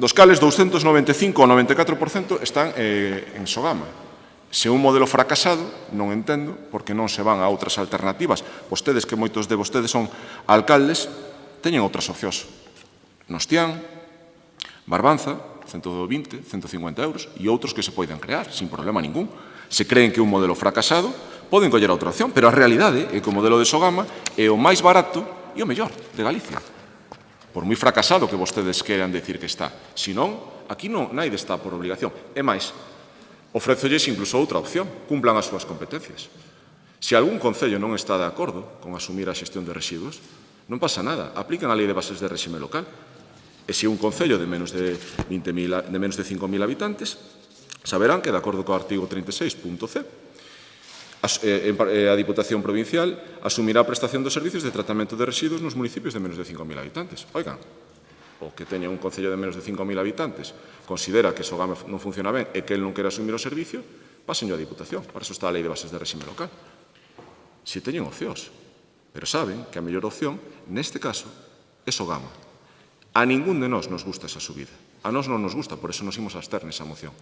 dos cales 295 ou 94% están en Sogama. Se un modelo fracasado, non entendo, porque non se van a outras alternativas. Vostedes, que moitos de vostedes son alcaldes, teñen outras opcións. Nostián, Barbanza, 120, 150 euros, e outros que se poden crear, sin problema ningún. Se creen que un modelo fracasado, poden coller outra opción, pero a realidade é que o modelo de Sogama é o máis barato e o mellor de Galicia. Por moi fracasado que vostedes queran decir que está. Si non, aquí non naide está por obligación. É máis, ofrézolles incluso outra opción, cumplan as súas competencias. Se algún concello non está de acordo con asumir a xestión de residuos, non pasa nada, aplican a Lei de Bases de Réxime Local. E se un concello de menos de 5.000 habitantes, saberán que, de acordo co artigo 36.c, a Diputación Provincial asumirá a prestación dos servicios de tratamento de residuos nos municipios de menos de 5.000 habitantes. Oigan, o que teña un concello de menos de 5.000 habitantes considera que Sogama non funciona ben e que el non quere asumir o servicio, pásenlo a Diputación. Para eso está a Lei de Bases de Réxime Local. Se teñen opcións, pero saben que a mellor opción, neste caso, é Sogama. A ningún de nós nos gusta esa subida. A nós non nos gusta, por eso nos imos a abster nesa moción.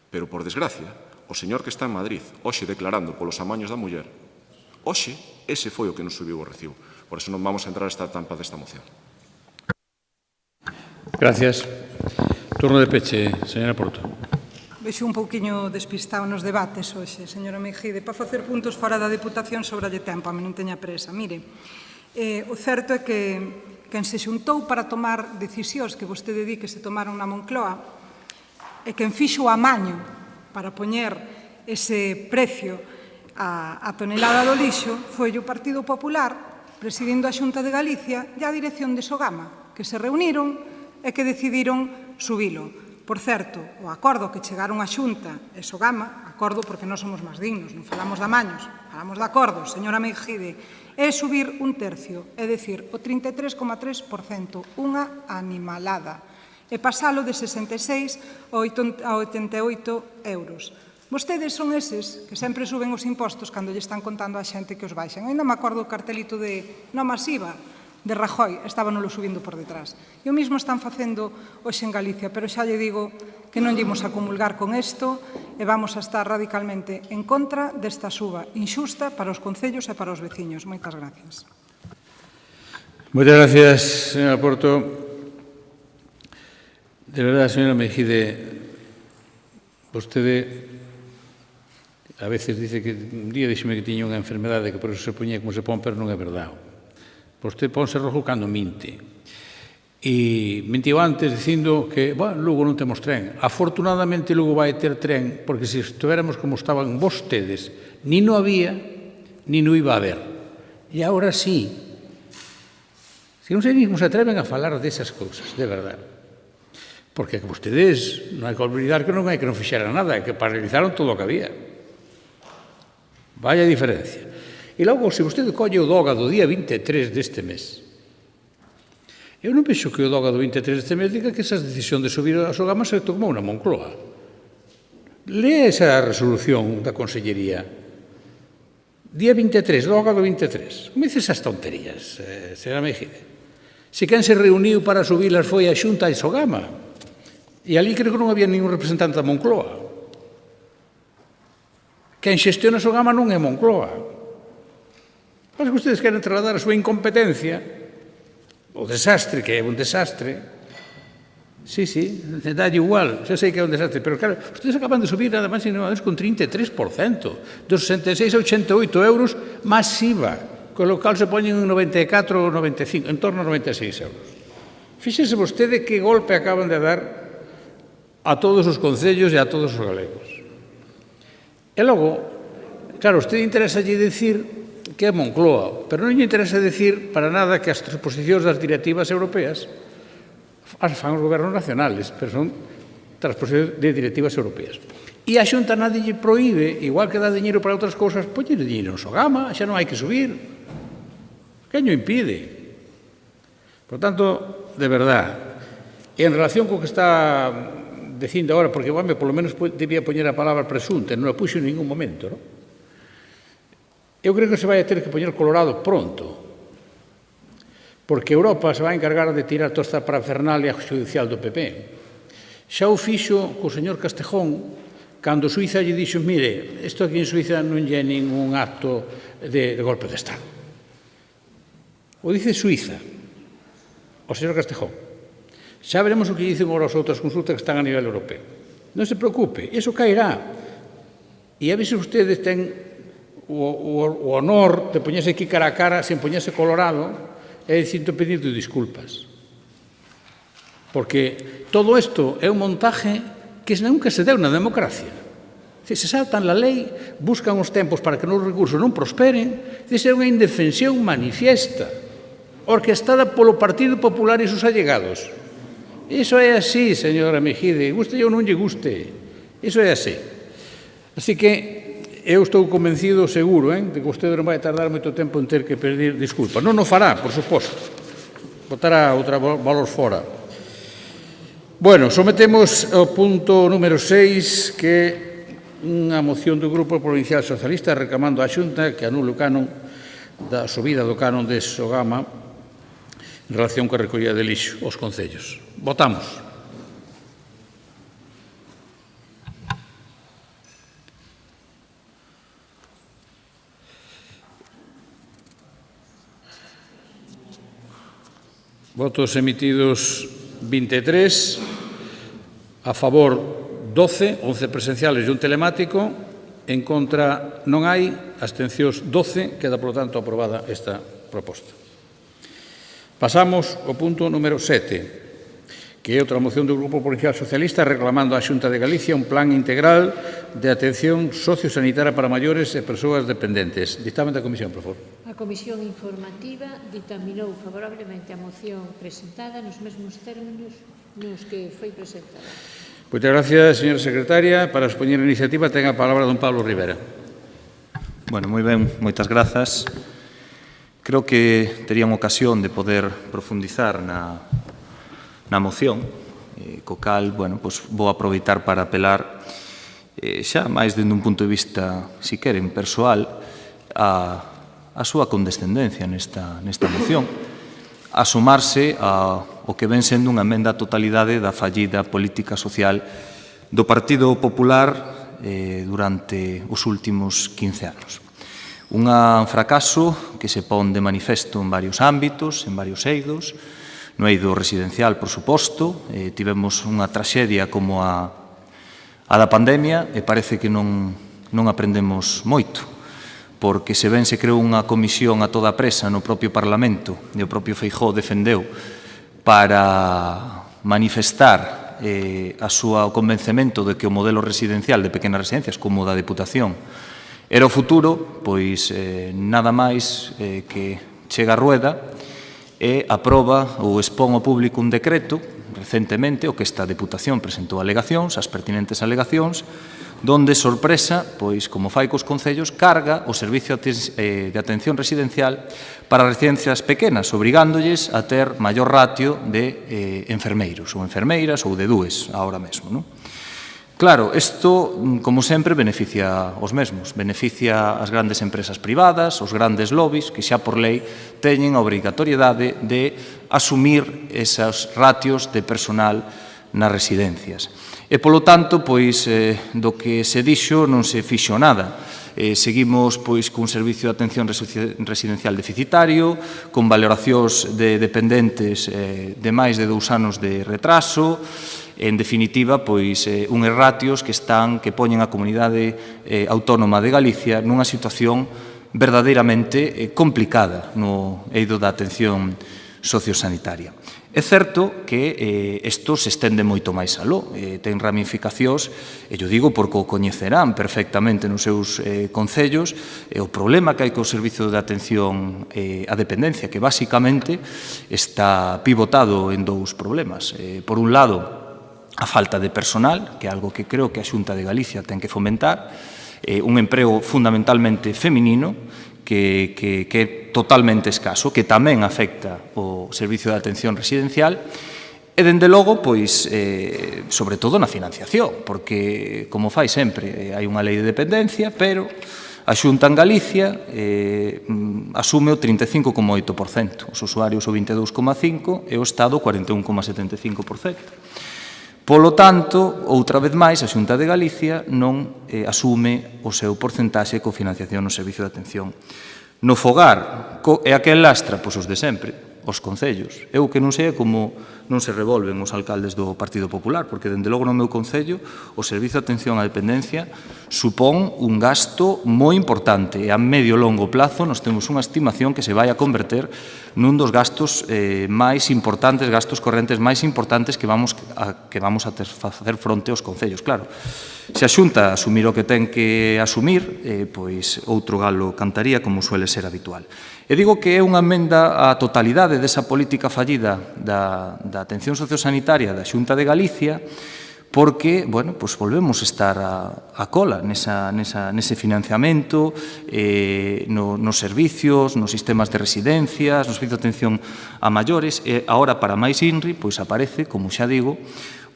Pero, por desgracia, o señor que está en Madrid, hoxe declarando polos amaños da muller, hoxe, ese foi o que nos subiu o recibo. Por eso non vamos a entrar a esta tampa desta moción. Gracias. Turno de peche, señora Porto. Vexo un pouquiño despistado nos debates hoxe, señora Mejide, para facer puntos fora da Deputación sobralle tempo, a mí non teña presa. Mire, o certo é que quen se xuntou para tomar decisións que vostede di que se tomaron na Moncloa e quen fixo o amaño para poñer ese precio a tonelada do lixo foi o Partido Popular, presidindo a Xunta de Galicia e a dirección de Sogama, que se reuniron e que decidiron subilo. Por certo, o acordo que chegaron a Xunta e Sogama, acordo porque non somos máis dignos, non falamos de amaños, falamos de acordos, señora Mejide, é subir un tercio, é dicir, o 33,3%, unha animalada, e pasalo de 66 a 88 euros. Vostedes son eses que sempre suben os impostos cando lle están contando a xente que os baixan. Ainda me acordo o cartelito de non masiva de Rajoy, estábanolo subindo por detrás. E o mismo están facendo hoxe en Galicia, pero xa lle digo que non llemos a comulgar con isto e vamos a estar radicalmente en contra desta suba injusta para os concellos e para os veciños. Moitas gracias. Moitas gracias, señora Porto. De verdade, señora Mejide, vostede a veces dice que un día díxeme que tiña unha enfermedade que por eso se poñía como se pon, pero non é verdade. Vostede ponse rojo cando minte. E mentiu antes dicindo que, bueno, Lugo non temos tren. Afortunadamente Lugo vai ter tren, porque se estuéramos como estaban vostedes, ni no había, ni no iba a haber. E agora sí. Se non sei ni como se atreven a falar desas cousas, de verdade. Porque vostedes non hai que olvidar que non hai que non fixeran nada, que paralizaron todo o que había. Vaya diferencia. E logo, se vostede colle o DOGA do día 23 deste mes, eu non penso que o DOGA do 23 deste mes diga que esa decisión de subir a Sogama se tomou na Moncloa. Lea esa resolución da Consellería. Día 23, DOGA do 23. Como dices esas tonterías, señora Mejide? Se quen se reuniu para subilas foi a Xunta de Sogama. E ali creo que non había ningún representante da Moncloa. Quen xestiona Sogama non é Moncloa. Mas que ustedes queren trasladar a súa incompetencia, o desastre, que é un desastre. Sí, dalle igual, xa sei que é un desastre, pero claro, ustedes acaban de subir nada máis e nada máis con 33%, dos 66 a 88 euros máis IVA, con lo cal se poñen en 94 ou 95, en torno a 96 euros. Fíxese vostede que golpe acaban de dar a todos os concellos e a todos os galegos. E logo, claro, usted interesa lle dicir que é Moncloa, pero non lle interesa dicir para nada que as transposicións das directivas europeas as fan os gobernos nacionales, pero son transposicións de directivas europeas. E a Xunta nadie lle proíbe, igual que dá diñeiro para outras cousas, poñer diñeiro en Sogama, xa non hai que subir. Quen o impide? Por tanto, de verdad, en relación co que está dicindo agora, porque, bueno, polo menos debía poñer a palabra presunta, non a puxo en ningún momento, non? Eu creo que se vai a ter que poñer colorado pronto, porque Europa se vai a encargar de tirar toda esta parafernalia judicial do PP. Xa o fixo co señor Castejón, cando Suiza lle dixo, mire, isto aquí en Suiza non lle é ningún acto de golpe de Estado. O dice Suiza, o señor Castejón. Xa veremos o que dicen agora as outras consultas que están a nivel europeo. Non se preocupe, iso caerá. E a ver se ustedes ten o honor de poñerse aquí cara a cara sen poñerse colorado e dicindo pedindo disculpas. Porque todo isto é un montaje que nunca se deu na democracia. Se saltan a lei, buscan os tempos para que os recursos non prosperen, é unha indefensión manifiesta, orquestada polo Partido Popular e seus allegados. Iso é así, señora Mejide, guste ou non lle guste. Iso é así. Así que eu estou convencido, seguro, de que vostede non vai tardar moito tempo en ter que pedir disculpas. Non o fará, por suposto. Botará outra valor fora. Bueno, sometemos ao punto número 6, que é unha moción do Grupo Provincial Socialista reclamando á Xunta que anule o canon da subida do canon de Sogama en relación coa recollida de lixo aos concellos. Votamos. Votos emitidos 23, a favor 12, 11 presenciales e un telemático, en contra non hai, abstencións 12, queda, por lo tanto, aprobada esta proposta. Pasamos ao punto número 7, que é outra moción do Grupo Provincial Socialista reclamando á Xunta de Galicia un plan integral de atención sociosanitaria para maiores e persoas dependentes. Dictamen da Comisión, por favor. A Comisión Informativa ditaminou favorablemente a moción presentada nos mesmos términos nos que foi presentada. Moitas gracias, señora secretaria. Para expoñer a iniciativa ten a palabra don Pablo Rivera. Bueno, moi ben, moitas grazas. Creo que terían ocasión de poder profundizar na moción, co cal, bueno, pois vou aproveitar para apelar xa máis dende un punto de vista, si queren, persoal, a súa condescendencia nesta moción, a sumarse ao que ven sendo unha emenda á totalidade da fallida política social do Partido Popular durante os últimos 15 anos. Un fracaso que se pon de manifesto en varios ámbitos, en varios eidos. No eido residencial, por suposto, tivemos unha traxedia como a da pandemia e parece que non non aprendemos moito, porque se ben se creou unha comisión a toda presa no propio Parlamento, e o propio Feijóo defendeu para manifestar o seu convencemento de que o modelo residencial de pequenas residencias, como o da Deputación, era o futuro, pois nada máis que chega a rueda e aproba ou expón ao público un decreto recentemente, o que esta Deputación presentou alegacións, as pertinentes alegacións, donde, sorpresa, pois, como fai cos concellos, carga o servicio de atención residencial para residencias pequenas, obrigándolles a ter maior ratio de enfermeiros ou enfermeiras ou de dúes, ahora mesmo, non? Claro, isto, como sempre, beneficia os mesmos, beneficia as grandes empresas privadas, os grandes lobbies, que xa por lei teñen a obrigatoriedade de asumir esos ratios de personal nas residencias. E, polo tanto, pois, do que se dixo non se fixo nada. Seguimos pois cun servicio de atención residencial deficitario, con valoracións de dependentes de máis de 2 anos de retraso, en definitiva, pois, unhas ratios que poñen a comunidade autónoma de Galicia nunha situación verdadeiramente complicada no eido da atención sociosanitaria. É certo que isto se estende moito máis aló, ten ramificacións, e eu digo porque o coñecerán perfectamente nos seus concellos, o problema que hai co servicio de atención á dependencia, que basicamente está pivotado en 2 problemas. Por un lado, a falta de personal, que é algo que creo que a Xunta de Galicia ten que fomentar, un emprego fundamentalmente feminino, que é totalmente escaso, que tamén afecta o servicio de atención residencial, e, dende logo, pois, sobre todo na financiación, porque, como fai sempre, hai unha lei de dependencia, pero a Xunta en Galicia asume o 35,8%, os usuarios o 22,5% e o Estado o 41,75%. Polo tanto, outra vez máis, a Xunta de Galicia non asume o seu porcentaxe de cofinanciación no servicio de atención no fogar. E a quen lastra? Pois os de sempre, os concellos. Eu que non sei como non se revolven os alcaldes do Partido Popular, porque, dende logo, no meu concello, o servicio de atención á dependencia supón un gasto moi importante, e a medio e longo plazo nos temos unha estimación que se vai a converter nun dos gastos máis importantes, gastos correntes máis importantes que vamos a facer fronte aos concellos. Claro, se a Xunta asumir o que ten que asumir, pois outro galo cantaría, como suele ser habitual. E digo que é unha emenda á totalidade desa política fallida da atención sociosanitaria da Xunta de Galicia, porque, bueno, pois volvemos a estar a cola nese financiamento, nos servicios, nos sistemas de residencias, nos servicios de atención a maiores, e agora, para máis INRI, pois aparece, como xa digo,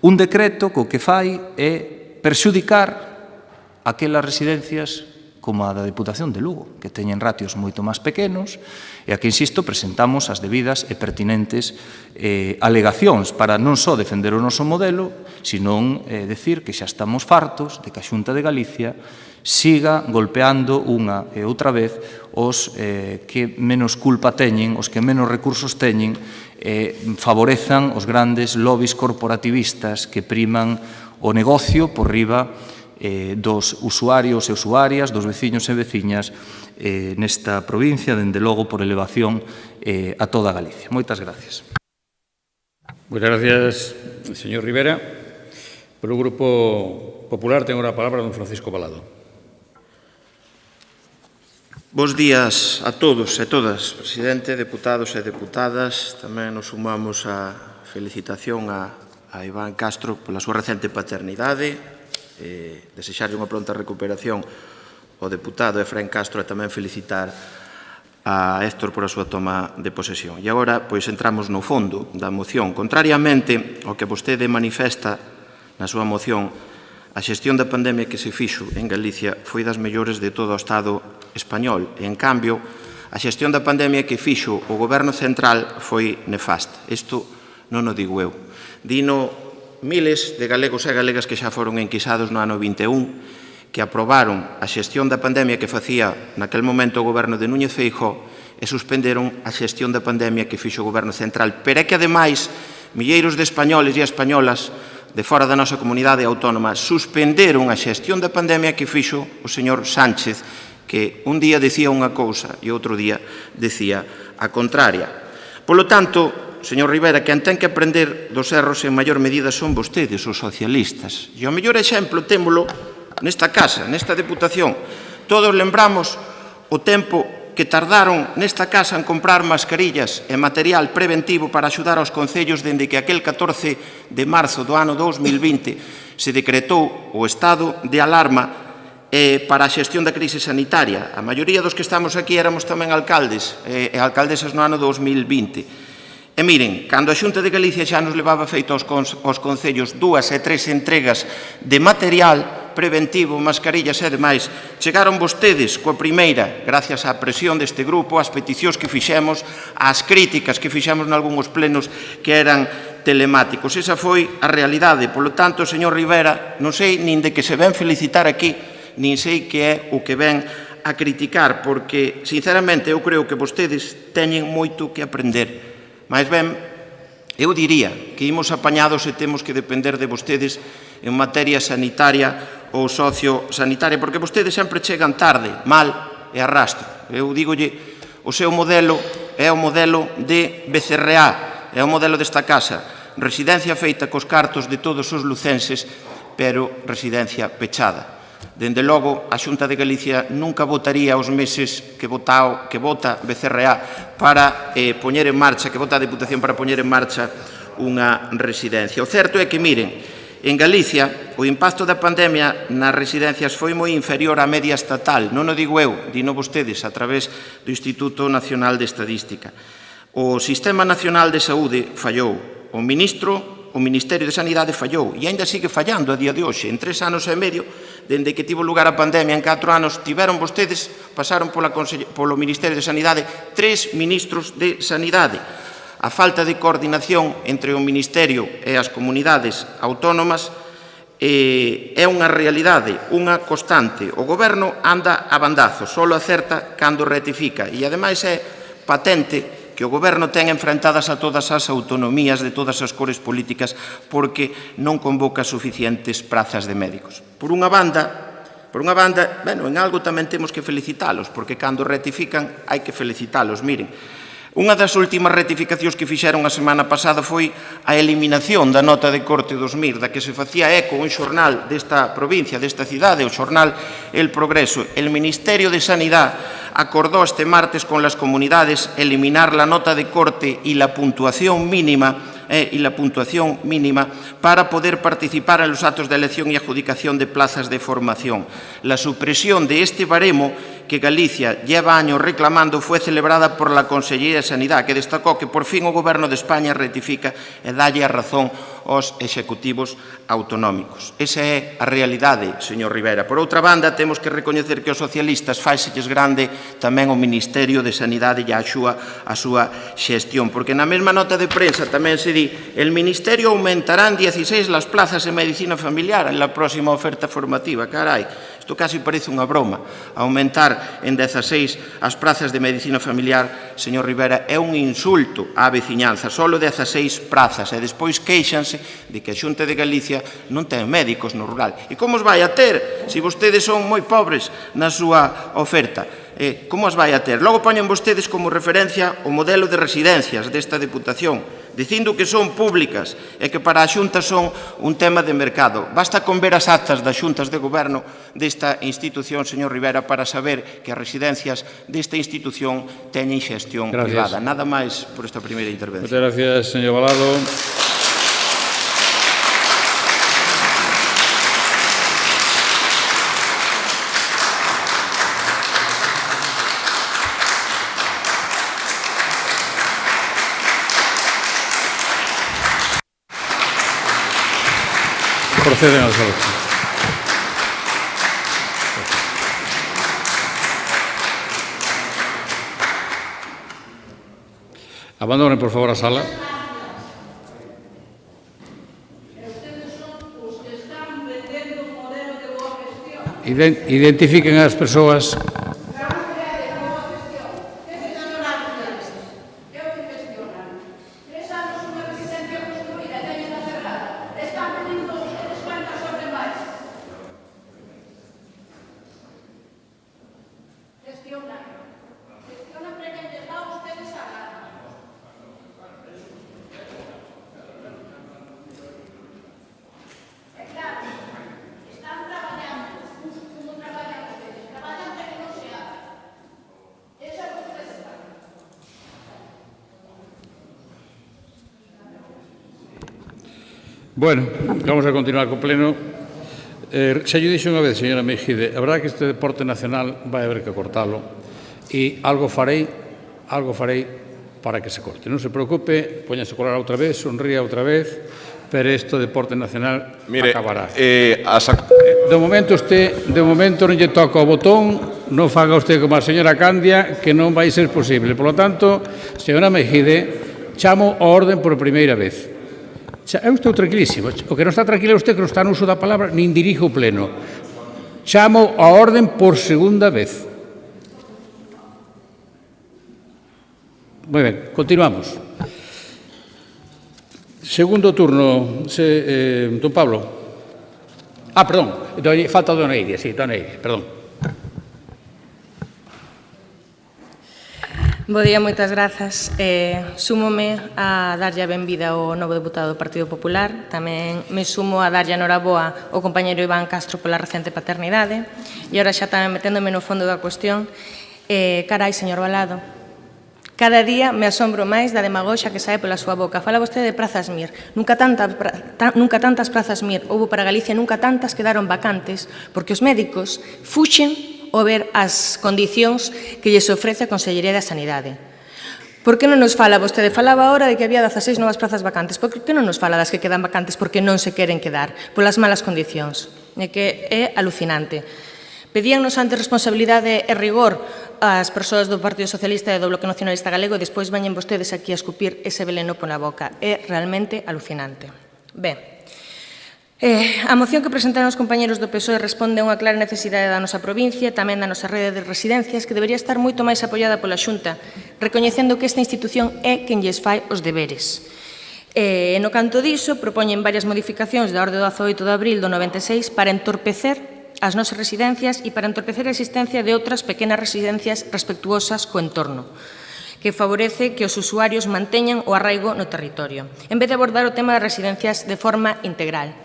un decreto co que fai é perxudicar aquelas residencias como a da Deputación de Lugo, que teñen ratios moito máis pequenos, e aquí, insisto, presentamos as debidas e pertinentes alegacións para non só defender o noso modelo, senón decir que xa estamos fartos de que a Xunta de Galicia siga golpeando unha e outra vez os que menos culpa teñen, os que menos recursos teñen, favorezan os grandes lobbies corporativistas que priman o negocio por riba dos usuarios e usuarias, dos veciños e veciñas nesta provincia, dende logo por elevación a toda Galicia. Moitas gracias. Moitas gracias, señor Rivera. Por o Grupo Popular ten a palabra don Francisco Balado. Bos días a todos e todas, presidente, deputados e deputadas. Tamén nos sumamos a felicitación a Iván Castro pola súa recente paternidade, desexarlle unha pronta recuperación ao deputado Efraín Castro e tamén felicitar a Héctor por a súa toma de posesión. E agora, pois, entramos no fondo da moción. Contrariamente ao que vostede manifesta na súa moción, a xestión da pandemia que se fixo en Galicia foi das mellores de todo o Estado español. E, en cambio, a xestión da pandemia que fixo o Goberno Central foi nefasta. Isto non o digo eu. Dino miles de galegos e galegas que xa foron enquisados no ano 21, que aprobaron a xestión da pandemia que facía naquel momento o Goberno de Núñez Feijóo e suspenderon a xestión da pandemia que fixo o Goberno Central. Pero é que, ademais, milleiros de españoles e españolas de fora da nosa comunidade autónoma suspenderon a xestión da pandemia que fixo o señor Sánchez, que un día decía unha cousa e outro día decía a contraria. Polo tanto, señor Rivera, quen ten que aprender dos erros en maior medida son vostedes, os socialistas. E o mellor exemplo témolo nesta casa, nesta Deputación. Todos lembramos o tempo que tardaron nesta casa en comprar mascarillas e material preventivo para axudar aos concellos dende que aquel 14 de marzo do ano 2020 se decretou o estado de alarma para a xestión da crise sanitaria. A maioría dos que estamos aquí éramos tamén alcaldes e alcaldesas no ano 2020. E miren, cando a Xunta de Galicia xa nos levaba feito aos concellos 2 e 3 entregas de material preventivo, mascarillas e demais, chegaron vostedes coa primeira, gracias á presión deste grupo, ás peticións que fixemos, ás críticas que fixemos nalgúns plenos que eran telemáticos. Esa foi a realidade. Polo tanto, señor Rivera, non sei nin de que se ven felicitar aquí, nin sei que é o que ven a criticar, porque, sinceramente, eu creo que vostedes teñen moito que aprender. Mais ben, eu diría que imos apañados e temos que depender de vostedes en materia sanitaria ou sociosanitaria, porque vostedes sempre chegan tarde, mal e arrastro. Eu digolle, o seu modelo é o modelo de BCRA, é o modelo desta casa, residencia feita cos cartos de todos os lucenses, pero residencia pechada. Dende logo, a Xunta de Galicia nunca votaría os meses que vota BCRA para poñer en marcha, que vota a Deputación para poñer en marcha unha residencia. O certo é que, miren, en Galicia, o impacto da pandemia nas residencias foi moi inferior á media estatal. Non o digo eu, dino vostedes a través do Instituto Nacional de Estadística. O Sistema Nacional de Saúde fallou. O Ministerio de Sanidade fallou e aínda sigue fallando a día de hoxe. En 3 anos e medio, dende que tivo lugar a pandemia, en 4 anos, tiveron vostedes, pasaron polo Ministerio de Sanidade 3 ministros de Sanidade. A falta de coordinación entre o Ministerio e as comunidades autónomas é unha realidade, unha constante. O Goberno anda a bandazos, só acerta cando rectifica. E, ademais, é patente que o Goberno ten enfrentadas a todas as autonomías de todas as cores políticas porque non convoca suficientes prazas de médicos. Por unha banda, en algo tamén temos que felicitalos, porque cando rectifican hai que felicitalos. Miren, unha das últimas rectificacións que fixeron a semana pasada foi a eliminación da nota de corte 2000, da que se facía eco un xornal desta provincia, desta cidade, o xornal El Progreso. El Ministerio de Sanidad acordó este martes con las comunidades eliminar la nota de corte y la puntuación mínima para poder participar en los actos de elección y adjudicación de plazas de formación. La supresión de este baremo que Galicia lleva años reclamando fue celebrada por la Consellería de Sanidad, que destacó que por fin o Goberno de España rectifica e dalle a razón aos executivos autonómicos. Esa é a realidade, señor Rivera. Por outra banda, temos que recoñecer que os socialistas faiselles grande tamén o Ministerio de Sanidade e a súa xestión, porque na mesma nota de prensa tamén se di el Ministerio aumentará en 16 las plazas en medicina familiar en la próxima oferta formativa. Carai, isto casi parece unha broma. Aumentar en 16 as plazas de medicina familiar, señor Rivera, é un insulto á veciñanza. Solo 16 plazas e despois queixanse de que a Xunta de Galicia non ten médicos no rural. E como os vai a ter se vostedes son moi pobres na súa oferta? Como as vai a ter? Logo poñen vostedes como referencia o modelo de residencias desta Deputación, dicindo que son públicas e que para a Xunta son un tema de mercado. Basta con ver as actas das xuntas de goberno desta institución, señor Rivera, para saber que as residencias desta institución teñen xestión privada. Nada máis por esta primeira intervención. Muchas gracias, señor Balado. Proceden a la sala. Abandonen, por favor, a sala. Identifiquen as persoas. Bueno, vamos a continuar co pleno. Xa lle dixo unha vez, señora Mejide, a verdade que este deporte nacional vai haber que cortalo e algo farei para que se corte. Non se preocupe, póñase a colar outra vez, sonría outra vez, pero este deporte nacional acabará. De momento non lle toca o botón, non faga usted como a señora Candia, que non vai ser posible. Por lo tanto, señora Mejide, chamo a orden por primeira vez. Eu estou tranquilísimo. O que non está tranquilo é usted que non está no uso da palabra nin dirijo o pleno. Chamo a orden por segunda vez. Moi ben, continuamos. Segundo turno, don Pablo. Perdón, falta dona Eidia, sí, dona Eidia, perdón. Bo día, moitas grazas. Súmome a darlle a benvida ao novo deputado do Partido Popular. Tamén me sumo a darlle a noraboa ao compañeiro Iván Castro pola recente paternidade. E agora xa tamén meténdome no fondo da cuestión. Carai, señor Balado, cada día me asombro máis da demagoxa que sae pola súa boca. Fala vostede de prazas MIR. Nunca tantas prazas MIR houbo para Galicia, nunca tantas quedaron vacantes, porque os médicos fuxen ao ver as condicións que lles ofrece a Consellería da Sanidade. Por que non nos fala vostede? Falaba agora de que había 16 novas prazas vacantes. Por que non nos fala das que quedan vacantes porque non se queren quedar, polas malas condicións? É que é alucinante. Pedíannos antes responsabilidade e rigor ás persoas do Partido Socialista e do Bloque Nacionalista Galego e despois veñen vostedes aquí a escupir ese veleno pola boca. É realmente alucinante. Ben, a moción que presentaron os compañeros do PSOE responde a unha clara necesidade da nosa provincia e tamén da nosa rede de residencias que debería estar moito máis apoiada pola Xunta, recoñecendo que esta institución é quen lles fai os deberes. No canto diso, propoñen varias modificacións da orde do 18 de abril do 96 para entorpecer as nosas residencias e para entorpecer a existencia de outras pequenas residencias respectuosas co entorno, que favorece que os usuarios manteñan o arraigo no territorio, en vez de abordar o tema das residencias de forma integral.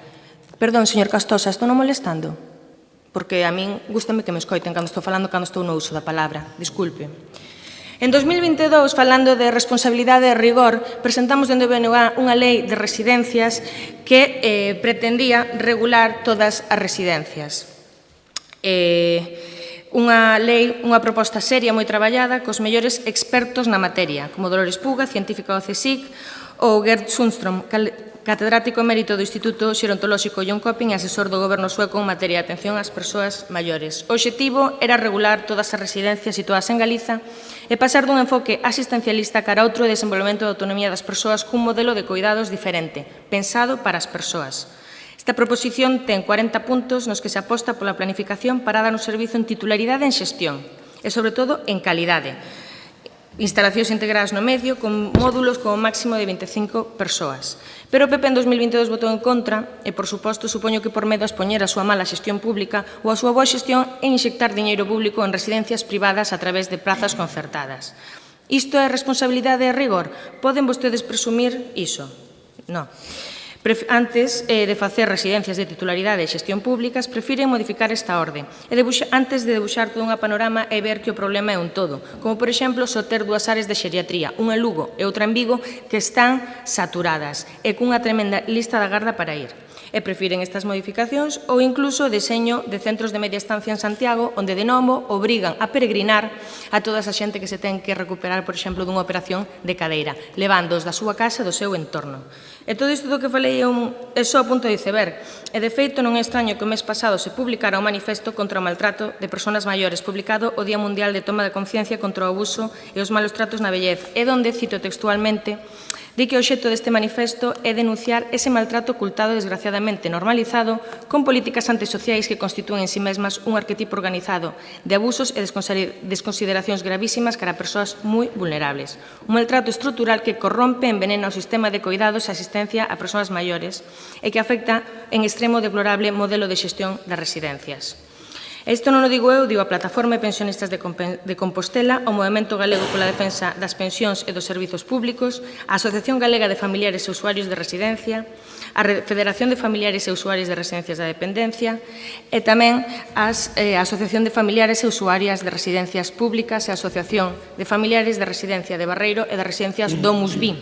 Perdón, señor Castosa, estou non molestando? Porque a min gústame que me escoiten cando estou falando, cando estou no uso da palabra. Disculpe. En 2022, falando de responsabilidade e rigor, presentamos dende o BNG unha lei de residencias que pretendía regular todas as residencias. Unha lei, unha proposta seria moi traballada cos mellores expertos na materia, como Dolores Puga, científica do CSIC, ou Gerd Sundström, catedrático emérito do Instituto Xerontolóxico Jönköping e asesor do goberno sueco en materia de atención ás persoas maiores. O obxectivo era regular todas as residencias situadas en Galiza e pasar dun enfoque asistencialista cara a outro desenvolvemento da autonomía das persoas cun modelo de cuidados diferente, pensado para as persoas. Esta proposición ten 40 puntos nos que se aposta pola planificación para dar un servizo en titularidade e en xestión e, sobre todo, en calidade. Instalacións integradas no medio con módulos como máximo de 25 persoas. Pero o PP en 2022 votou en contra e, por suposto, supoño que por medo a expoñer a súa mala xestión pública ou a súa boa xestión e inxectar diñeiro público en residencias privadas a través de prazas concertadas. Isto é responsabilidade e rigor? Poden vostedes presumir iso? Non. Antes de facer residencias de titularidade e xestión públicas, prefiren modificar esta orde antes de debuxar toda unha panorama e ver que o problema é un todo, como, por exemplo, só ter dúas áreas de xeriatría, unha en Lugo e outra en Vigo, que están saturadas e cunha tremenda lista de agarda para ir. E prefiren estas modificacións ou incluso o deseño de centros de media estancia en Santiago, onde de novo obrigan a peregrinar a toda esa xente que se ten que recuperar, por exemplo, dunha operación de cadeira, levándoos da súa casa e do seu entorno. E todo isto do que falei é só o punto de iceberg. E, de feito, non é extraño que o mes pasado se publicara un manifesto contra o maltrato de persoas maiores, publicado o Día Mundial de Toma de Conciencia contra o Abuso e os Malos Tratos na Vellez, e donde, cito textualmente, di que o obxecto deste manifesto é denunciar ese maltrato ocultado e desgraciadamente normalizado con políticas antisociais que constitúen en sí mesmas un arquetipo organizado de abusos e desconsideracións gravísimas cara a persoas moi vulnerables. Un maltrato estrutural que corrompe e envenena o sistema de cuidados e asistencia a persoas maiores e que afecta en extremo o deplorable modelo de xestión das residencias. Isto non o digo eu, digo a Plataforma de Pensionistas de Compostela, o Movemento Galego pola Defensa das Pensións e dos Servizos Públicos, a Asociación Galega de Familiares e Usuarios de Residencia, a Federación de Familiares e Usuarios de Residencias da Dependencia e tamén a Asociación de Familiares e Usuarias de Residencias Públicas e a Asociación de Familiares de Residencia de Barreiro e de Residencias Domus Vi.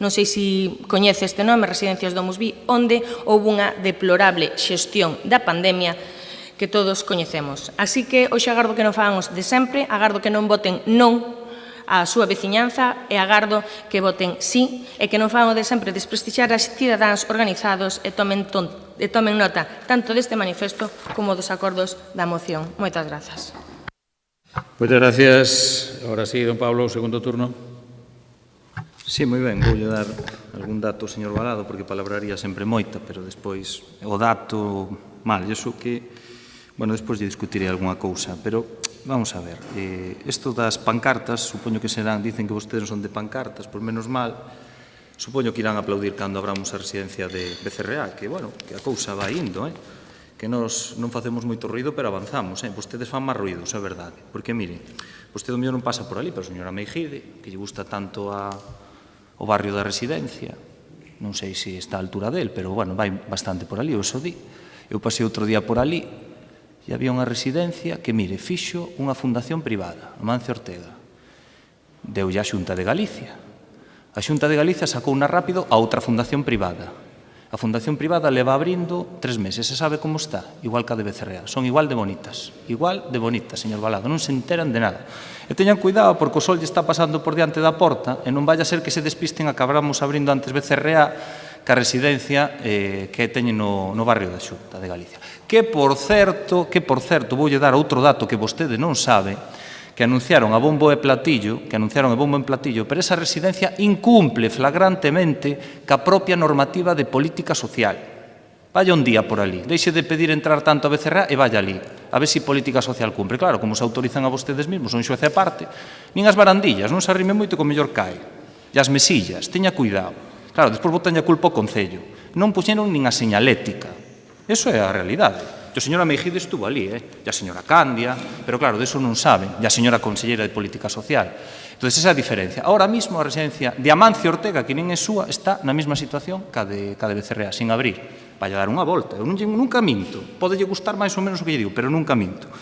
non sei se coñece este nome, Residencias Domusvi, onde houve unha deplorable xestión da pandemia que todos coñecemos. Así que hoxe agardo que non fagan os de sempre, agardo que non voten non a súa veciñanza e agardo que voten sí e que non fagan o de sempre desprestixiar as cidadáns organizados e tomen nota tanto deste manifesto como dos acordos da moción. Moitas grazas. Moitas gracias. Ahora sí, don Pablo, segundo turno. Sí, moi ben, voulle dar algún dato ao señor Balado, porque palabraría sempre moita, pero despois o dato mal, e iso que, bueno, despois lle discutiré algunha cousa, pero vamos a ver, isto das pancartas, supoño que serán, dicen que vostedes son de pancartas, por menos mal, supoño que irán aplaudir cando abramos a residencia de BCRA, que, bueno, que a cousa vai indo, que nos non facemos moito ruido, pero avanzamos, vostedes fan máis ruido, é verdade, porque, mire, vostede o mellor non pasa por ali, pero a señora Meijide, que lle gusta tanto o barrio da residencia, non sei se está a altura del, pero, bueno, vai bastante por ali, eu eso di. Eu pasei outro día por ali, e había unha residencia que, mire, fixo unha fundación privada, Amancio Ortega. Deulle a Xunta de Galicia. A Xunta de Galicia sacou unha rápido a outra fundación privada. A fundación privada leva abrindo 3 meses, se sabe como está, igual que a de BCRA. Son igual de bonitas, señor Balado, non se enteran de nada. E teñan cuidado, porque o sol lle está pasando por diante da porta, e non vaya a ser que se despisten a que abramos abrindo antes BCRA que a residencia que teñen no barrio da Xunta de Galicia. Que, por certo, voulle dar outro dato que vostede non sabe, que anunciaron a bombo e platillo, pero esa residencia incumple flagrantemente ca propia normativa de política social. Vaya un día por ali, deixe de pedir entrar tanto a BCRA e vaya ali, a ver se política social cumpre. Claro, como se autorizan a vostedes mesmos, son xuez aparte, nin as barandillas, non se arrime moito que o mellor cae. E as mesillas, teña cuidado. Claro, despois botan a culpa ao Concello. Non puxeron nin a señalética. Eso é a realidade. E a señora Meijide estuvo ali, e a señora Candia, pero claro, de eso non saben, e a señora Conselleira de Política Social. Entón, esa é a diferencia. Ahora mesmo a residencia de Amancio Ortega, que nin é súa, está na mesma situación que a de BCRA, sin abrir. Vai a dar unha volta. Eu nunca minto. Podelle gustar máis ou menos o que lle digo, pero nunca minto.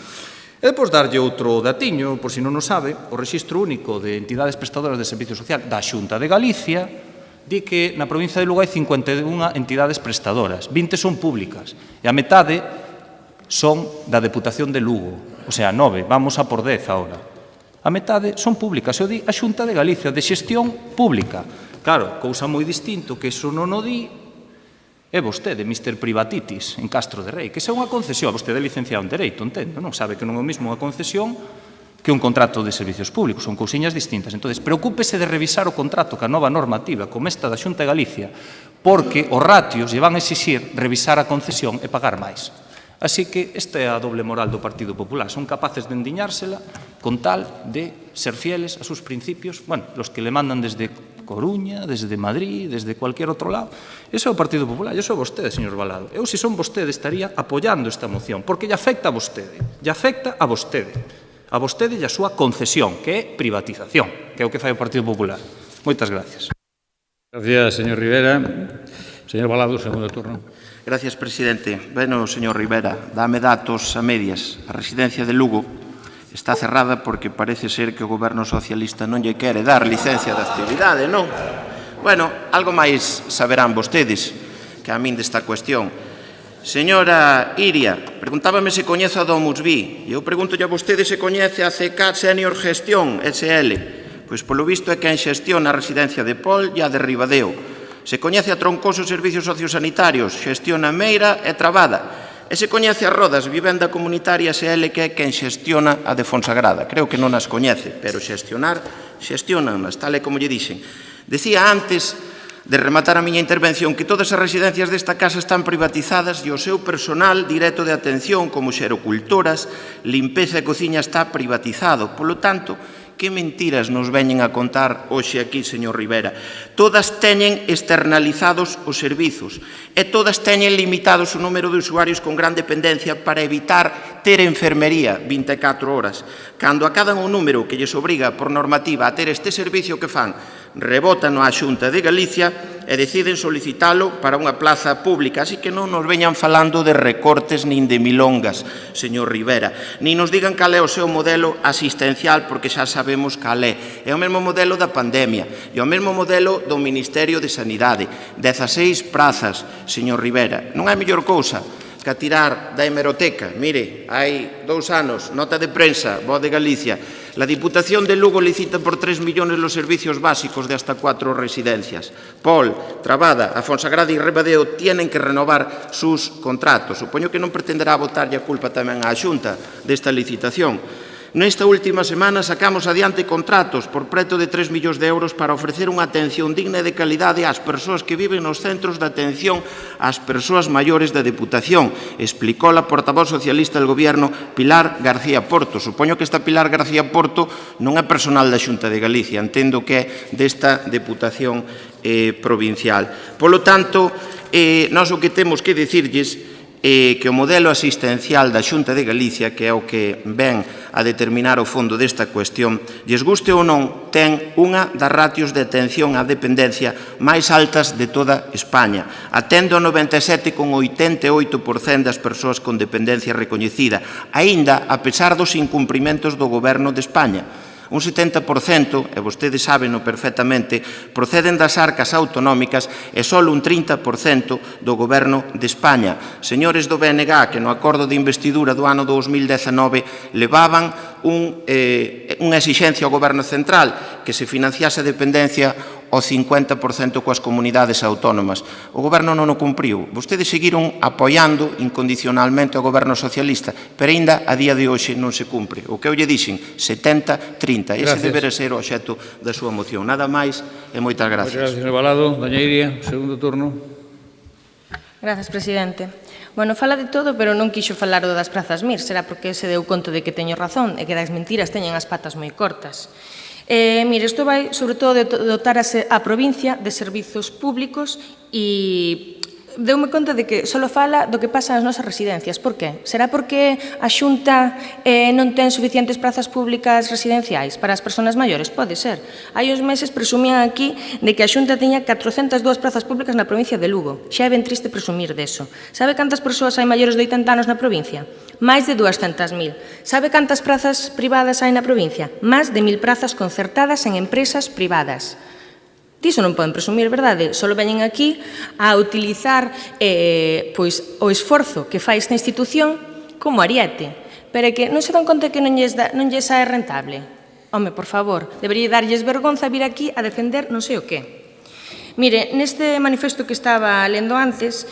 E depois darlle outro datiño, por si non o sabe, o Rexistro Único de Entidades Prestadoras de Servicio Social da Xunta de Galicia di que na provincia de Lugo hai 51 entidades prestadoras, 20 son públicas, e a metade son da Deputación de Lugo, o sea, 9, vamos a por 10 agora. A metade son públicas, eu di a Xunta de Galicia, de xestión pública. Claro, cousa moi distinto que eso non o di é vostede, Mr. Privatitis, en Castro de Rei, que é unha concesión, vostede é licenciado en Dereito, entendo, non? Sabe que non é o mesmo unha concesión que un contrato de servicios públicos, son cousiñas distintas. Entón, preocúpese de revisar o contrato ca nova normativa, como esta da Xunta de Galicia, porque os ratios lle van a exixir revisar a concesión e pagar máis. Así que esta é a doble moral do Partido Popular. Son capaces de endiñársela con tal de ser fieles a sus principios, bueno, los que le mandan desde Coruña, desde Madrid, desde cualquier outro lado. Eso é o Partido Popular, eu sou vostede, señor Balado. Eu, se son vostede, estaría apoiando esta moción, porque lle afecta a vostede, a vostede e a súa concesión, que é privatización, que é o que fai o Partido Popular. Moitas gracias. Gracias, señor Rivera. Señor Balado, segundo turno. Gracias, presidente. Bueno, señor Rivera, dame datos a medias. A residencia de Lugo está cerrada porque parece ser que o goberno socialista non lle quere dar licencia de actividade, non? Bueno, algo máis saberán vostedes que a min desta cuestión. Señora Iria, preguntábame se coñece a Domusvi. E eu pregúntolle a vostede se coñece a CK Senior Gestión, SL. Pois, polo visto, é quen xestiona a residencia de Pol e a de Ribadeo. Se coñece a Troncoso Servicios Sociosanitarios, xestiona Meira e Trabada. E se coñece a Rodas, Vivenda Comunitaria SL, que é quen xestiona a de Fonsagrada. Creo que non as coñece, pero xestionanas, tal e como lle dixen. Decía antes de rematar a miña intervención que todas as residencias desta casa están privatizadas e o seu personal directo de atención, como xerocultoras, limpeza e cociña está privatizado. Polo tanto, que mentiras nos veñen a contar hoxe aquí, señor Rivera? Todas teñen externalizados os servizos e todas teñen limitados o número de usuarios con gran dependencia para evitar ter enfermería 24 horas. Cando acadan un número que lles obriga por normativa a ter este servicio que fan, rebotan á Xunta de Galicia e deciden solicitalo para unha plaza pública, así que non nos veñan falando de recortes nin de milongas, señor Rivera, nin nos digan cal é o seu modelo asistencial, porque xa sabemos cal é. É o mesmo modelo da pandemia, e o mesmo modelo do Ministerio de Sanidade. 16 prazas, señor Rivera. Non hai mellor cousa que a tirar da hemeroteca. Mire, hai 2 anos, nota de prensa, Voz de Galicia, la Diputación de Lugo licita por 3 millones los servicios básicos de hasta 4 residencias. Pol, Trabada, Afonsagrada e Rebadeo tienen que renovar sus contratos. Supoño que non pretenderá botarlle a culpa tamén á Xunta desta licitación. Nesta última semana sacamos adiante contratos por preto de 3 millóns de euros para ofrecer unha atención digna e de calidade ás persoas que viven nos centros de atención ás persoas maiores da Deputación, explicou a portavoz socialista del Goberno Pilar García Porto. Supoño que esta Pilar García Porto non é personal da Xunta de Galicia, entendo que é desta Deputación provincial. Polo tanto, nós o que temos que dicirlles que o modelo asistencial da Xunta de Galicia, que é o que ven a determinar o fondo desta cuestión, lles guste ou non, ten unha das ratios de atención á dependencia máis altas de toda España. Atende o 97,88% das persoas con dependencia recoñecida, aínda a pesar dos incumprimentos do Goberno de España. Un 70%, e vostedes sábeno perfectamente, proceden das arcas autonómicas e só un 30% do Goberno de España. Señores do BNG, que no acordo de investidura do ano 2019 levaban unha exixencia ao Goberno Central que se financiase a dependencia o 50% coas comunidades autónomas. O Goberno non o cumpriu. Vostedes seguiron apoiando incondicionalmente o Goberno socialista, pero ainda a día de hoxe non se cumpre. O que eu lle dixen, 70-30. Ese deberá ser o obxecto da súa moción. Nada máis e moitas gracias. Moitas gracias, señor Balado. Doña Iria, segundo turno. Grazas, presidente. Bueno, fala de todo, pero non quixo falar do das prazas MIR. Será porque se deu conto de que teño razón e que das mentiras teñen as patas moi cortas. Mire, isto vai, sobre todo, de dotar a provincia de servizos públicos e deume conta de que só fala do que pasa nas nosas residencias. Por que? Será porque a Xunta non ten suficientes prazas públicas residenciais para as persoas maiores? Pode ser. Hai uns meses presumían aquí de que a Xunta tiña 402 prazas públicas na provincia de Lugo. Xa é ben triste presumir deso. Sabe cantas persoas hai maiores de 80 anos na provincia? Máis de 200.000. Sabe cantas prazas privadas hai na provincia? Máis de 1.000 prazas concertadas en empresas privadas. Diso non poden presumir, verdade? Só veñen aquí a utilizar o esforzo que fai esta institución como ariete. Pero é que non se dan conta que non lles sae rentable. Home, por favor, debería darlles vergonza vir aquí a defender non sei o qué. Mire, neste manifesto que estaba lendo antes,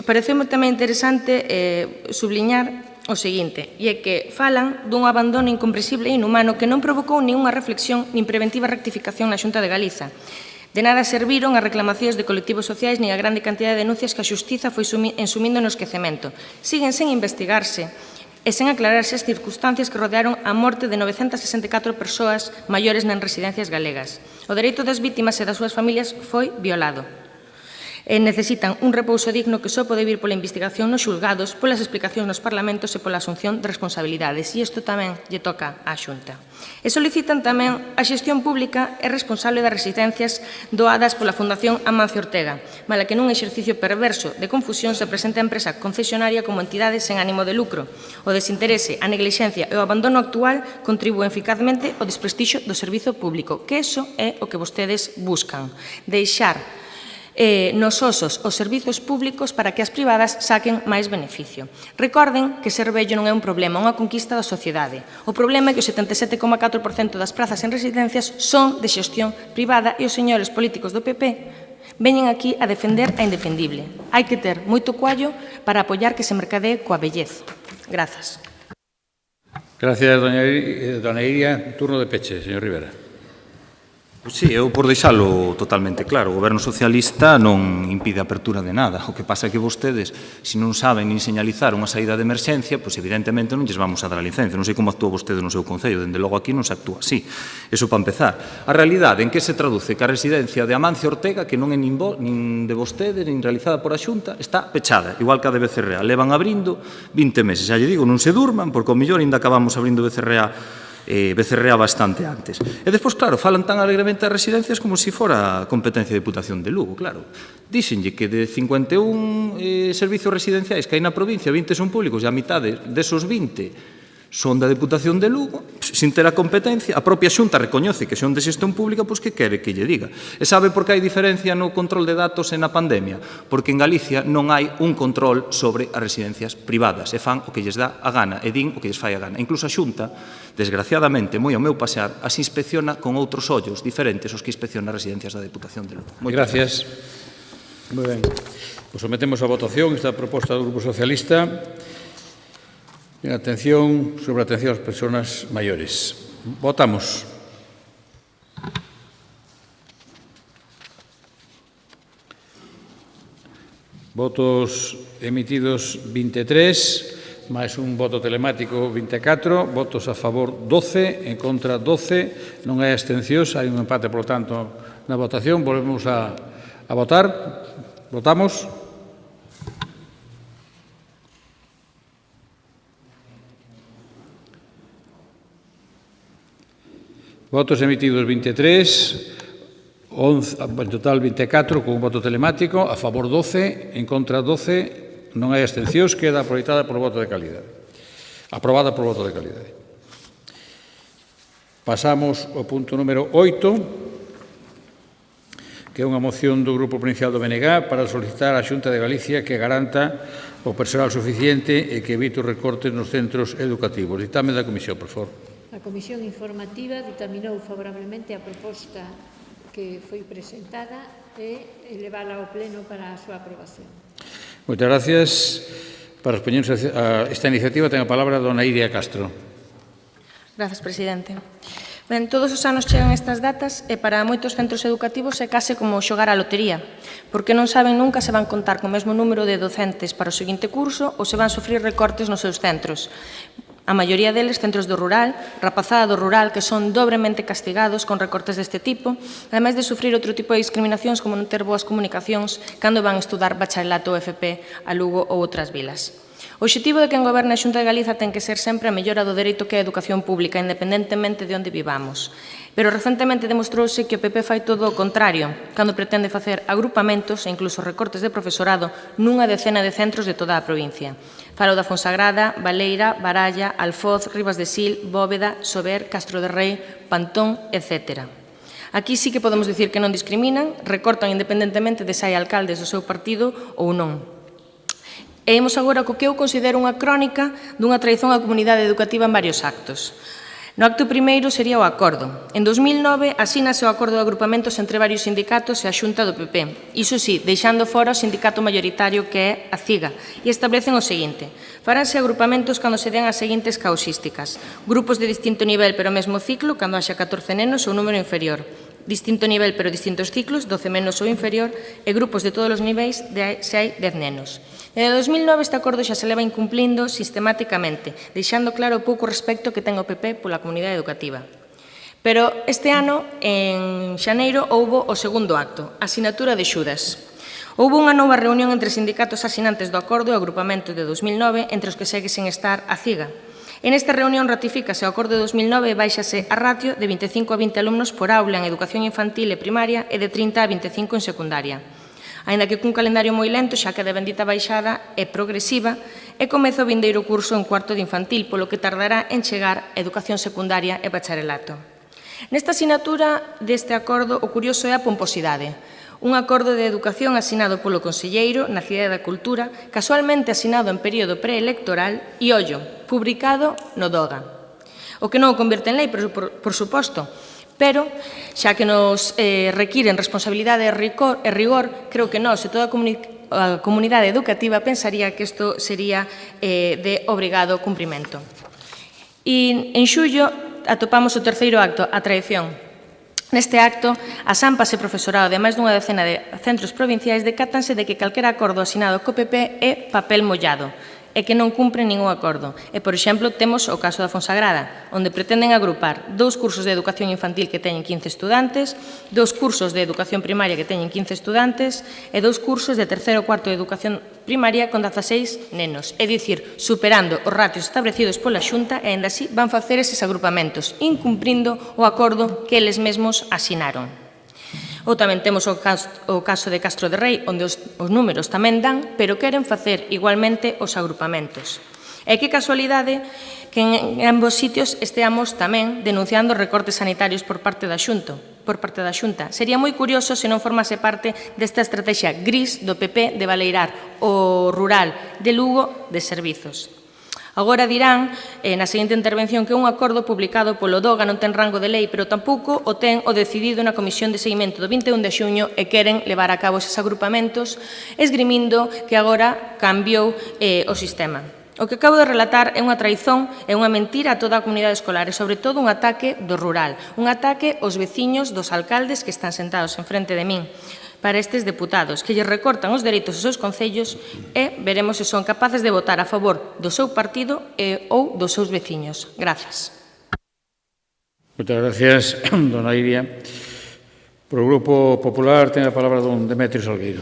pareceume tamén interesante subliñar o seguinte, e é que falan dun abandono incomprensible e inhumano que non provocou ninguna reflexión nin preventiva rectificación na Xunta de Galiza. De nada serviron as reclamacións de colectivos sociais nin a grande cantidad de denuncias que a Xustiza foi ensumindo no esquecemento. Siguen sen investigarse e sen aclararse as circunstancias que rodearon a morte de 964 persoas maiores nas residencias galegas. O dereito das vítimas e das súas familias foi violado. Necesitan un repouso digno que só pode vir pola investigación nos xulgados, polas explicacións nos parlamentos e pola asunción de responsabilidades. E isto tamén lle toca á Xunta. E solicitan tamén a xestión pública e responsable das residencias doadas pola Fundación Amancio Ortega, mala que nun exercicio perverso de confusión se presenta a empresa concesionaria como entidade sen ánimo de lucro. O desinterese, a neglixencia e o abandono actual contribúen eficazmente ao desprestixio do servizo público, que iso é o que vostedes buscan. Deixar nos osos os servizos públicos para que as privadas saquen máis beneficio. Recorden que ser vello non é un problema, é unha conquista da sociedade. O problema é que o 77,4% das prazas en residencias son de xestión privada e os señores políticos do PP veñen aquí a defender a indefendible. Hai que ter moito coallo para apoiar que se mercadee coa vellez. Grazas. Gracias, doña Iria. Turno de peche, señor Rivera. Sí, eu por deixalo totalmente claro, o Goberno socialista non impide a apertura de nada. O que pasa é que vostedes, se non saben nin señalizar unha saída de emerxencia, pois evidentemente non lles vamos a dar a licencia. Non sei como actúa vostede no seu concello, dende logo aquí non se actúa así. Eso para empezar. A realidade en que se traduce que a residencia de Amancio Ortega, que non é nin de vostede, nin realizada por a Xunta, está pechada, igual que a de Becerrea. Levan abrindo 20 meses. Xa lle digo, non se durman, porque ao mellor ainda acabamos abrindo Becerrea becerrea bastante antes. E despois, claro, falan tan alegremente das residencias como se fora competencia de Deputación de Lugo, claro. Díxenlle que de 51 servizos residenciais que hai na provincia, 20 son públicos e a mitade desos 20 son da Deputación de Lugo, sin ter a competencia, a propia Xunta recoñece que son de xestión pública, pois que quere que lle diga. E sabe por que hai diferencia no control de datos e na pandemia? Porque en Galicia non hai un control sobre as residencias privadas, e fan o que lles dá a gana, e din o que lles fai a gana. Incluso a Xunta, desgraciadamente, moi ao meu pasear, as inspecciona con outros ollos diferentes aos que inspecciona as residencias da Deputación de Lugo. Gracias. Moi ben. Pues sometemos a votación esta proposta do Grupo Socialista en atención sobre a atención ás persoas maiores. Votamos. Votos emitidos 23, máis un voto telemático 24, votos a favor 12, en contra 12, non hai abstencións, hai un empate, por tanto, na votación. Volvemos a votar. Votamos. Votos emitidos 23, 11, en total 24, con un voto telemático, a favor 12, en contra 12, non hai abstencións, queda aproveitada por voto de calidade. Aprobada por voto de calidade. Pasamos ao punto número 8, que é unha moción do Grupo Provincial do BNG para solicitar á Xunta de Galicia que garanta o persoal suficiente e que evite os recortes nos centros educativos. Ditame da Comisión, por favor. A Comisión Informativa ditaminou favorablemente a proposta que foi presentada e elevala ao Pleno para a súa aprobación. Moitas gracias. Para expoñerse a esta iniciativa ten a palabra dona Iria Castro. Grazas, presidente. Ben, todos os anos chegan estas datas e para moitos centros educativos é case como xogar a lotería, porque non saben nunca se van contar co mesmo número de docentes para o seguinte curso ou se van sufrir recortes nos seus centros. A maioría deles centros do rural, rapazada do rural, que son dobremente castigados con recortes deste tipo, ademais de sufrir outro tipo de discriminacións como non ter boas comunicacións cando van estudar bacharelato ou FP a Lugo ou outras vilas. O obxectivo de quen goberna a Xunta de Galiza ten que ser sempre a mellora do dereito que é a educación pública, independentemente de onde vivamos. Pero recentemente demostrouse que o PP fai todo o contrario, cando pretende facer agrupamentos e incluso recortes de profesorado nunha decena de centros de toda a provincia. Falo da Fonsagrada, Baleira, Baralla, Alfoz, Ribas de Sil, Bóveda, Sober, Castro de Rei, Pantón, etc. Aquí sí que podemos dicir que non discriminan, recortan independentemente de se hai alcaldes do seu partido ou non. E imos agora co que eu considero unha crónica dunha traición á comunidade educativa en varios actos. No acto primeiro sería o acordo. En 2009 asínase o acordo de agrupamentos entre varios sindicatos e a Xunta do PP. Iso sí, deixando fora o sindicato mayoritario que é a CIGA. E establecen o seguinte. Faránse agrupamentos cando se den as seguintes causísticas. Grupos de distinto nivel pero mesmo ciclo, cando haxa 14 nenos ou número inferior. Distinto nivel pero distintos ciclos, 12 menos ou inferior, e grupos de todos os niveis se hai 10 nenos. Desde 2009 este acordo xa se leva incumplindo sistemáticamente, deixando claro o pouco respecto que ten o PP pola comunidade educativa. Pero este ano, en xaneiro, houbo o segundo acto, a sinatura de Xudas. Houbo unha nova reunión entre sindicatos asinantes do acordo e o agrupamento de 2009, entre os que segue sen estar a CIGA. En esta reunión ratifícase o acordo de 2009 e baixase a ratio de 25 a 20 alumnos por aula en educación infantil e primaria e de 30 a 25 en secundaria. Aínda que cun calendario moi lento, xa que a bendita baixada é progresiva, e comeza o vindeiro curso en cuarto de infantil, polo que tardará en chegar a educación secundaria e bacharelato. Nesta asinatura deste acordo, o curioso é a pomposidade. Un acordo de educación asinado polo Conselleiro na Cidade da Cultura, casualmente asinado en período preelectoral e, ollo, publicado no DOGA. O que non o convierte en lei, por suposto, pero, xa que nos requiren responsabilidade e rigor, creo que nós e toda a comunidade educativa pensaría que isto sería de obrigado cumprimento. E en xullo atopamos o terceiro acto, a traición. Neste acto, as AMPAs e profesorado de máis dunha decena de centros provinciais decátanse de que calquera acordo asinado co PP é papel mollado. e que non cumpren ningún acordo. E, por exemplo, temos o caso da Fonsagrada, onde pretenden agrupar 2 cursos de educación infantil que teñen 15 estudantes, 2 cursos de educación primaria que teñen 15 estudantes e 2 cursos de terceiro e cuarto de educación primaria con 16 nenos. É dicir, superando os ratios establecidos pola Xunta e, ainda así, van facer eses agrupamentos, incumprindo o acordo que eles mesmos asinaron. Ou tamén temos o caso de Castro de Rei, onde os números tamén dan, pero queren facer igualmente os agrupamentos. E que casualidade que en ambos sitios esteamos tamén denunciando recortes sanitarios por parte da Xunta. Sería moi curioso se non formase parte desta estrategia gris do PP de valeirar o rural de Lugo de servizos. Agora dirán, na seguinte intervención, que un acordo publicado polo DOGA non ten rango de lei, pero tampouco o ten o decidido na Comisión de Seguimento do 21 de xuño e queren levar a cabo eses agrupamentos, esgrimindo que agora cambiou o sistema. O que acabo de relatar é unha traizón e unha mentira a toda a comunidade escolar e, sobre todo, un ataque do rural, un ataque aos veciños dos alcaldes que están sentados en frente de min, para estes deputados, que lles recortan os dereitos aos seus concellos e veremos se son capaces de votar a favor do seu partido ou dos seus veciños. Grazas. Moitas gracias, dona Iria. Por o Grupo Popular ten a palabra don Demetrio Salgueiro.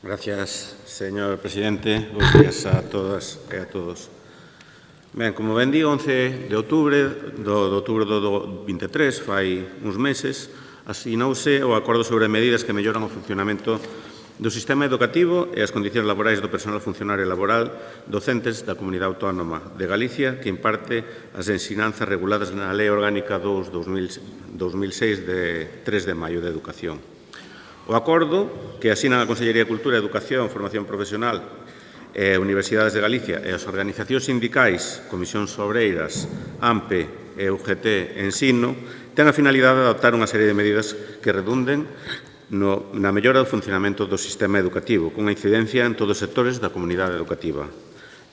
Gracias, señor presidente. Bos días a todas e a todos. Ben, como ben di, 11 de outubro do 23, fai uns meses, asinouse o acordo sobre medidas que melloran o funcionamento do sistema educativo e as condicións laborais do personal funcionario laboral docentes da Comunidade Autónoma de Galicia que imparte as ensinanzas reguladas na Lei Orgánica 2/2006 de 3 de maio de Educación. O acordo que asinan a Consellería de Cultura, Educación, Formación Profesional e Universidades de Galicia e as organizacións sindicais, Comisións Obreiras, AMPE e UGT Ensino, ten a finalidade de adoptar unha serie de medidas que redunden na mellora do funcionamento do sistema educativo, cunha incidencia en todos os sectores da comunidade educativa,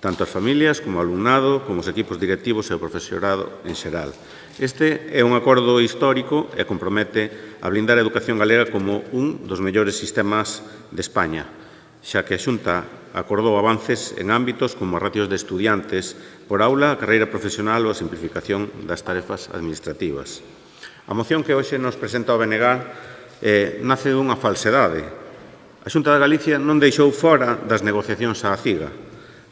tanto as familias como o alumnado, como os equipos directivos e o profesorado en xeral. Este é un acordo histórico e compromete a blindar a educación galega como un dos mellores sistemas de España, xa que a Xunta acordou avances en ámbitos como as ratios de estudiantes por aula, a carreira profesional ou a simplificación das tarefas administrativas. A moción que hoxe nos presenta o BNG nace dunha falsedade. A Xunta de Galicia non deixou fora das negociacións a CIGA.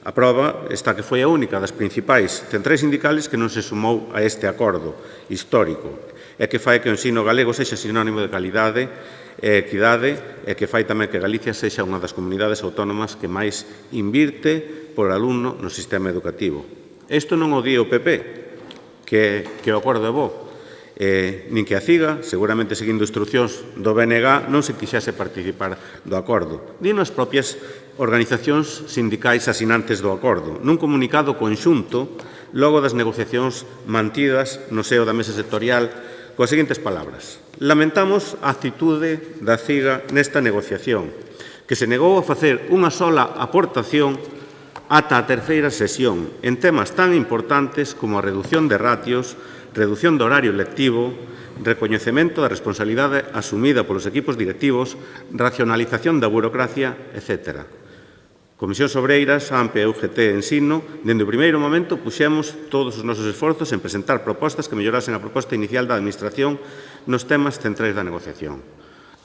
A proba está que foi a única das principais centrais sindicales que non se sumou a este acordo histórico e que fai que o ensino galego sexa sinónimo de calidade e equidade e que fai tamén que Galicia sexa unha das comunidades autónomas que máis invirte por alumno no sistema educativo. Isto non o di o PP, que o acordo é bo, nin que a CIGA, seguramente seguindo instruccións do BNG, non se quixese participar do acordo. Dino as propias organizacións sindicais asinantes do acordo, nun comunicado conxunto logo das negociacións mantidas no seo da mesa sectorial coas seguintes palabras. Lamentamos a actitude da CIGA nesta negociación, que se negou a facer unha sola aportación ata a terceira sesión en temas tan importantes como a reducción de ratios, reducción do horario lectivo, recoñecemento da responsabilidade asumida polos equipos directivos, racionalización da burocracia, etc. Comisións Obreiras, AMPE e UGT Ensino, dende o primeiro momento puxemos todos os nosos esforzos en presentar propostas que mellorasen a proposta inicial da Administración nos temas centrais da negociación.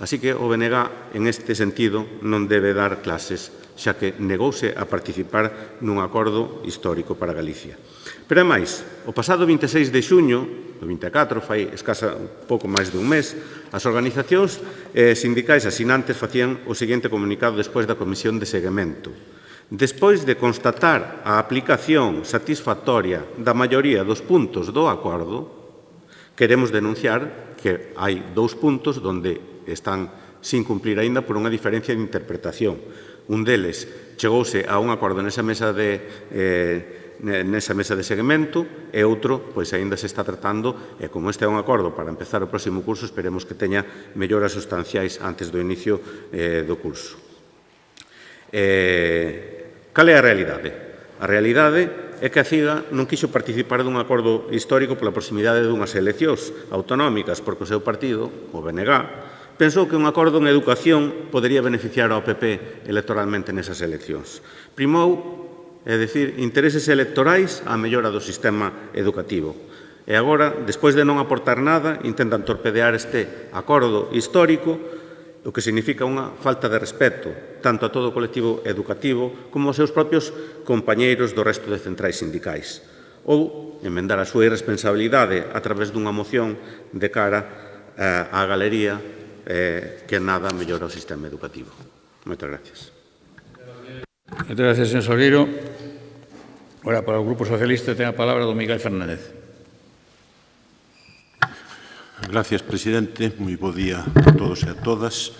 Así que o BNG, en este sentido, non debe dar clases, xa que negouse a participar nun acordo histórico para Galicia. Pero é máis, o pasado 26 de xuño, do 24, fai escasa pouco máis dun mes, as organizacións sindicais asinantes facían o seguinte comunicado despois da Comisión de Seguimento. Despois de constatar a aplicación satisfactoria da maioría dos puntos do acordo, queremos denunciar que hai 2 puntos onde están sin cumplir aínda por unha diferencia de interpretación. Un deles chegouse a un acordo nesa mesa de seguimento e outro, pois, aínda se está tratando e como este é un acordo para empezar o próximo curso, esperemos que teña melloras sustanciais antes do inicio do curso. Cal é a realidade? A realidade é que a CIGA non quixo participar dun acordo histórico pola proximidade dunhas eleccións autonómicas porque o seu partido, o BNG, pensou que un acordo en educación podería beneficiar ao PP electoralmente nesas eleccións. Primou, é dicir, intereses electorais á mellora do sistema educativo. E agora, despois de non aportar nada, intentan torpedear este acordo histórico, o que significa unha falta de respeto tanto a todo o colectivo educativo como aos seus propios compañeiros do resto de centrais sindicais. Ou enmendar a súa irresponsabilidade a través dunha moción de cara á galería que nada mellora o sistema educativo. Moitas gracias. Moitas gracias, señor Salgueiro. Ahora, para o Grupo Socialista, ten a palabra don Miguel Fernández. Gracias, presidente. Moi bo día a todos e a todas.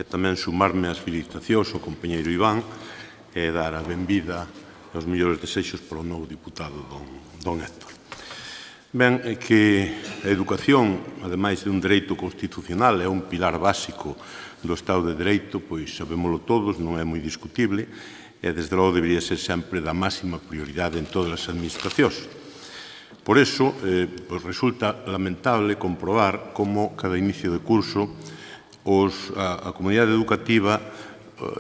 E tamén sumarme ás felicitacións ao compañeiro Iván e dar a benvida aos mellores desexos para o novo diputado don Héctor. Ben, é que a educación, ademais de un dereito constitucional, é un pilar básico do Estado de Dereito, pois sabémolo todos, non é moi discutible, e desde logo debería ser sempre da máxima prioridade en todas as administracións. Por iso, resulta lamentable comprobar como cada inicio de curso a comunidade educativa,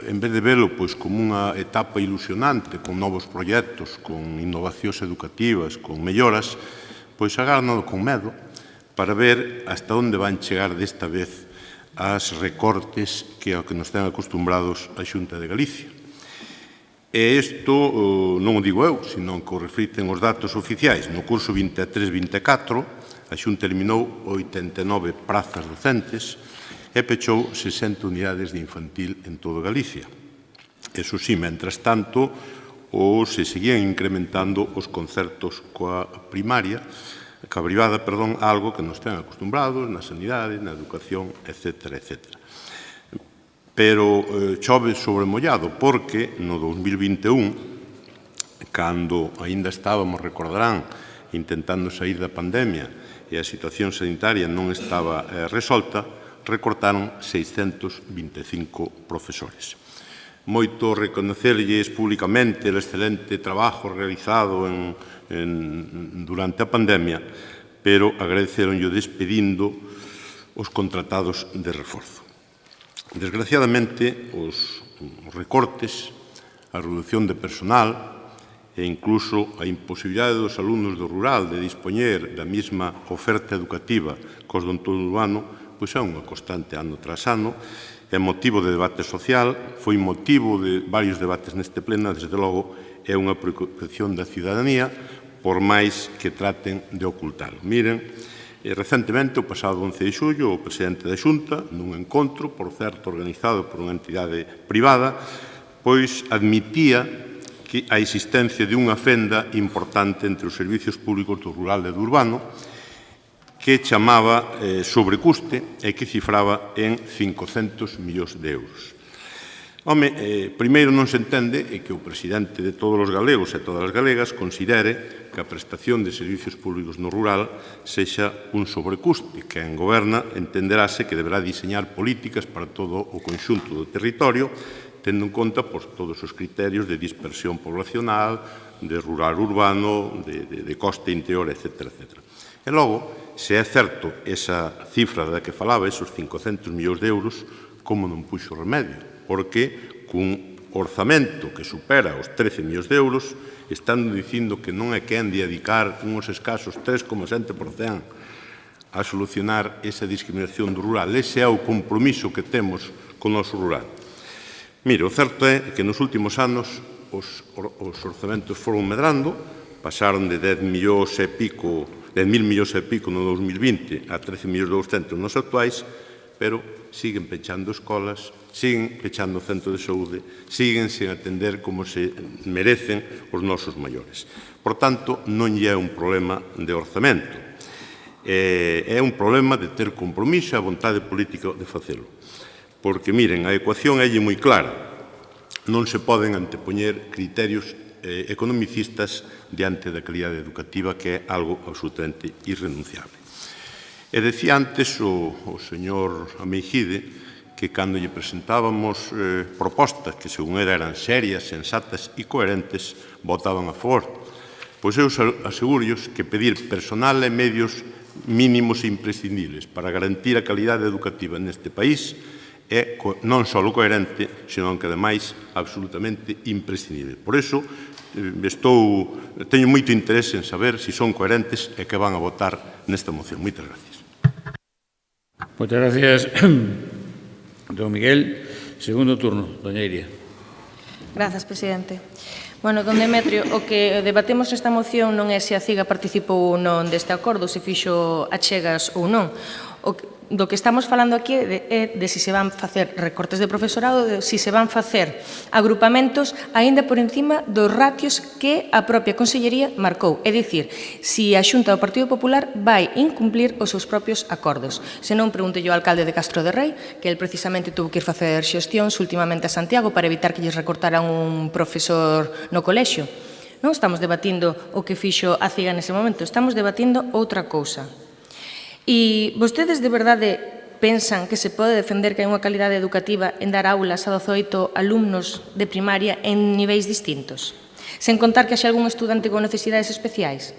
en vez de velo como unha etapa ilusionante, con novos proxectos, con innovacións educativas, con melloras, pois agárnado con medo para ver hasta onde van chegar desta vez as recortes que ao que nos ten acostumbrados a Xunta de Galicia. E isto non o digo eu, senón que o reflicten os datos oficiais. No curso 23-24, a Xunta eliminou 89 prazas docentes e pechou 60 unidades de infantil en todo Galicia. Eso sí, mentras tanto, se seguían incrementando os concertos coa privada, algo que nos ten acostumbrados na sanidade, na educación, etc., etc. Pero chove sobre mollado, porque no 2021, cando aínda estábamos, recordarán, intentando sair da pandemia e a situación sanitaria non estaba resolta, recortaron 625 profesores. Moito reconocerlles públicamente o excelente traballo realizado durante a pandemia, pero agradeceronllo despedindo os contratados de reforzo. Desgraciadamente, os recortes, a reducción de personal e incluso a imposibilidade dos alumnos do rural de dispoñer da mesma oferta educativa cos do entorno urbano, pois é unha constante ano tras ano, é motivo de debate social, foi motivo de varios debates neste pleno, desde logo é unha preocupación da ciudadanía, por máis que traten de ocultalo. Miren, recentemente, o pasado 11 de xullo, o presidente da Xunta, nun encontro, por certo, organizado por unha entidade privada, pois admitía que a existencia de unha fenda importante entre os servicios públicos do rural e do urbano, que chamaba sobrecuste e que cifraba en 500 millóns de euros. Home, primeiro non se entende que o presidente de todos os galegos e todas as galegas considere que a prestación de servicios públicos no rural sexa un sobrecuste. Quen goberna entenderase que deberá diseñar políticas para todo o conxunto do territorio, tendo en conta todos os criterios de dispersión poblacional, de rural urbano, de coste interior, etc. E logo, se é certo esa cifra da que falaba, esos 500 millóns de euros, como non puxo remedio? Porque cun orzamento que supera os 13 millóns de euros, están dicindo que non é quen de dedicar uns escasos 3,7% a solucionar esa discriminación do rural. Ese é o compromiso que temos con o noso rural. Mire, o certo é que nos últimos anos os orzamentos foron medrando, pasaron de 10.000 millóns e pico no 2020 a 13.200.000 nos actuais, pero siguen pechando escolas, siguen pechando centros de saúde, siguen sen atender como se merecen os nosos maiores. Por tanto, non é un problema de orzamento, é un problema de ter compromiso e a vontade política de facelo. Porque, miren, a ecuación é moi clara. Non se poden antepoñer criterios economicistas diante da calidade educativa, que é algo absolutamente irrenunciable. E decía antes o señor Ameijide que cando lle presentábamos propostas que, según eran serias, sensatas e coherentes, votaban a favor. Pois eu aseguro que pedir personal e medios mínimos e imprescindibles para garantir a calidade educativa neste país é non só coherente, senón que, ademais, absolutamente imprescindible. Por iso, teño moito interés en saber se son coherentes e que van a votar nesta moción. Moitas gracias. Moitas gracias, don Miguel. Segundo turno, doña Iria. Grazas, presidente. Bueno, don Demetrio, o que debatemos nesta moción non é se a CIGA participou ou non deste acordo, se fixo achegas ou non. Do que estamos falando aquí é de se se van facer recortes de profesorado, de se se van facer agrupamentos aínda por encima dos ratios que a propia Consellería marcou. É dicir, se a Xunta do Partido Popular vai incumplir os seus propios acordos. Se non, pregunte ao alcalde de Castro de Rei, que el precisamente tuvo que ir facer xestións últimamente a Santiago para evitar que lles recortaran un profesor no colexio. Non estamos debatindo o que fixo a CIGA nese momento, estamos debatindo outra cousa. E vostedes de verdade pensan que se pode defender que hai unha calidade educativa en dar aulas a 18 alumnos de primaria en niveis distintos? Sen contar que haxe algún estudante con necesidades especiais?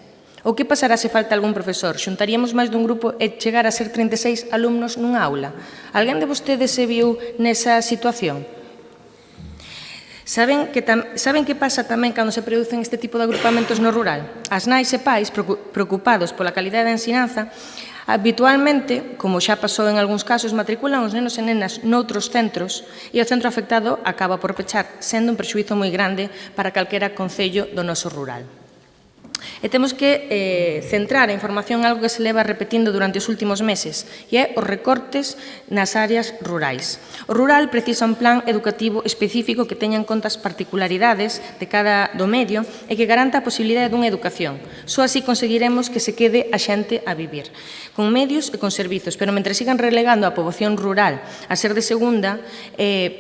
Ou que pasará se falta algún profesor? Xuntaríamos máis dun grupo e chegar a ser 36 alumnos nunha aula? Alguén de vostedes se viu nesa situación? Saben que pasa tamén cando se producen este tipo de agrupamentos no rural? As nais e pais, preocupados pola calidade da ensinanza, habitualmente, como xa pasou en algúns casos, matriculan os nenos e nenas noutros centros e o centro afectado acaba por pechar, sendo un perxuízo moi grande para calquera concello do noso rural. E temos que centrar a información en algo que se leva repetindo durante os últimos meses, e é os recortes nas áreas rurais. O rural precisa un plan educativo específico que teña en conta as particularidades de cada do medio e que garanta a posibilidade dunha educación. Só así conseguiremos que se quede a xente a vivir, con medios e con servizos, pero mentre sigan relegando a poboación rural a ser de segunda,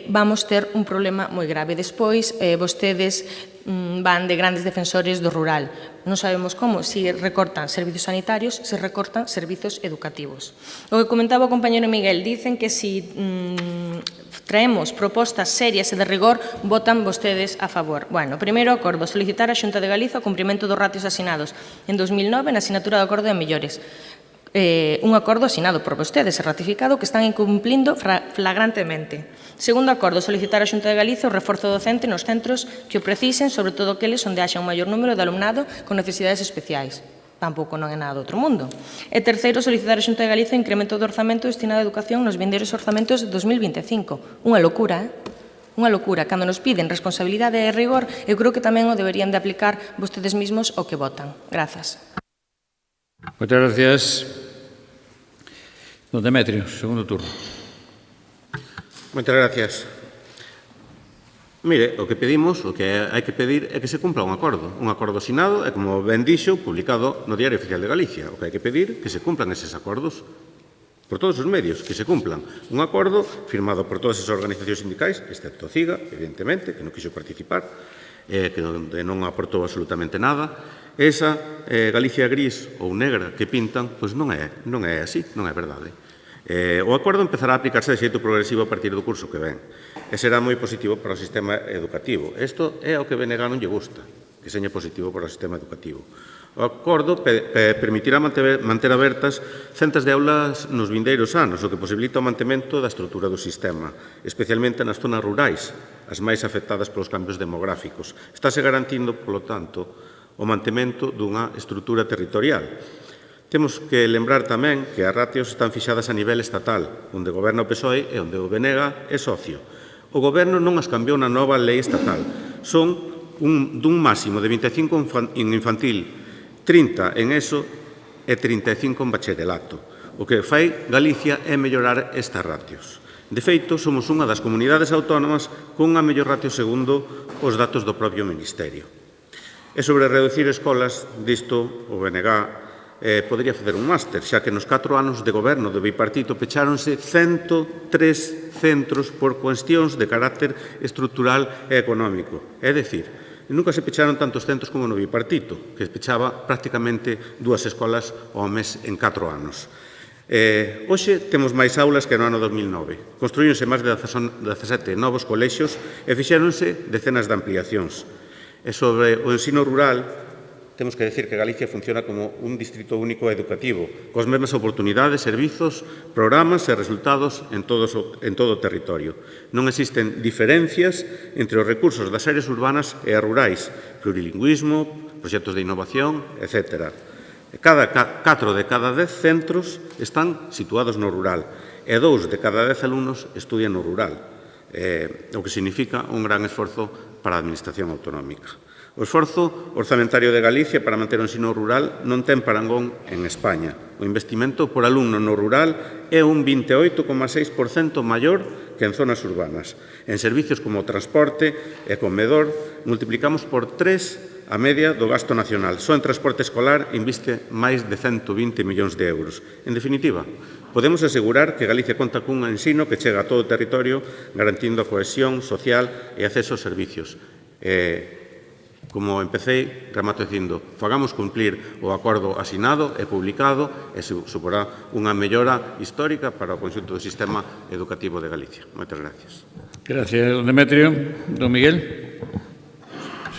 vamos ter un problema moi grave. Despois, vostedes van de grandes defensores do rural. Non sabemos como, se recortan servizos sanitarios, se recortan servizos educativos. O que comentaba o compañero Miguel, dicen que se traemos propostas serias e de rigor, votan vostedes a favor. Bueno, primeiro acordo, solicitar a Xunta de Galiza o cumprimento dos ratios asinados en 2009 na asinatura do acordo de mellores. Un acordo asinado por vostedes e ratificado que están incumplindo flagrantemente. Segundo acordo, solicitar a Xunta de Galiza o reforzo docente nos centros que o precisen, sobre todo aqueles onde haxa un maior número de alumnado con necesidades especiais. Tampouco non é nada do outro mundo. E terceiro, solicitar a Xunta de Galiza o incremento do orzamento destinado a educación nos vindeiros orzamentos de 2025. Unha locura, Unha locura. Cando nos piden responsabilidade e rigor, eu creo que tamén o deberían de aplicar vostedes mesmos o que votan. Grazas. Moitas gracias. Don Demetrio, segundo turno. Moitas gracias. Mire, o que pedimos, o que hai que pedir é que se cumpla un acordo asinado e, como ben dixo, publicado no Diario Oficial de Galicia. O que hai que pedir é que se cumplan eses acordos por todos os medios, que se cumplan. Un acordo firmado por todas as organizacións sindicais, excepto a CIGA, evidentemente, que non quixo participar, que non aportou absolutamente nada. Esa Galicia gris ou negra que pintan, pois non é así, non é verdade. O acordo empezará a aplicarse de xeito progresivo a partir do curso que ven e será moi positivo para o sistema educativo. Isto é o que BNG non lle gusta, que seña positivo para o sistema educativo. O acordo permitirá manter abertas centas de aulas nos vindeiros anos, o que posibilita o mantemento da estrutura do sistema, especialmente nas zonas rurais, as máis afectadas polos cambios demográficos. Estáse garantindo, polo tanto, o mantemento dunha estrutura territorial. Temos que lembrar tamén que as ratios están fixadas a nivel estatal, onde goberna o PSOE e onde o BNG é socio. O goberno non as cambiou na nova lei estatal. Son dun máximo de 25 en infantil, 30 en ESO e 35 en bacharelato. O que fai Galicia é mellorar estas ratios. De feito, somos unha das comunidades autónomas con unha mellor ratio segundo os datos do propio Ministerio. E sobre reducir escolas, disto o BNG podría facer un máster, xa que nos 4 anos de goberno do bipartito pecháronse 103 centros por cuestións de carácter estrutural e económico. É dicir, nunca se pecharon tantos centros como no bipartito, que pechaba prácticamente 2 escolas ao mes en 4 anos. Hoxe temos máis aulas que no ano 2009. Construíronse máis de 17 novos colexios e fixéronse decenas de ampliacións. E sobre o ensino rural, temos que decir que Galicia funciona como un distrito único educativo, cos mesmas oportunidades, servizos, programas e resultados en todo o territorio. Non existen diferencias entre os recursos das áreas urbanas e as rurais, plurilingüismo, proxectos de innovación, etc. 4 de cada 10 centros están situados no rural e 2 de cada 10 alumnos estudian no rural, o que significa un gran esforzo para a Administración autonómica. O esforzo orzamentario de Galicia para manter o ensino rural non ten parangón en España. O investimento por alumno no rural é un 28,6% maior que en zonas urbanas. En servicios como transporte e comedor multiplicamos por 3 a media do gasto nacional. Só en transporte escolar inviste máis de 120 millóns de euros. En definitiva, podemos asegurar que Galicia conta cun ensino que chega a todo o territorio garantindo a cohesión social e acceso aos servicios. Como empecé, remato dicindo, fagamos cumplir o acordo asinado e publicado e suporá unha mellora histórica para o conxunto do sistema educativo de Galicia. Moitas gracias. Gracias, don Demetrio. Don Miguel.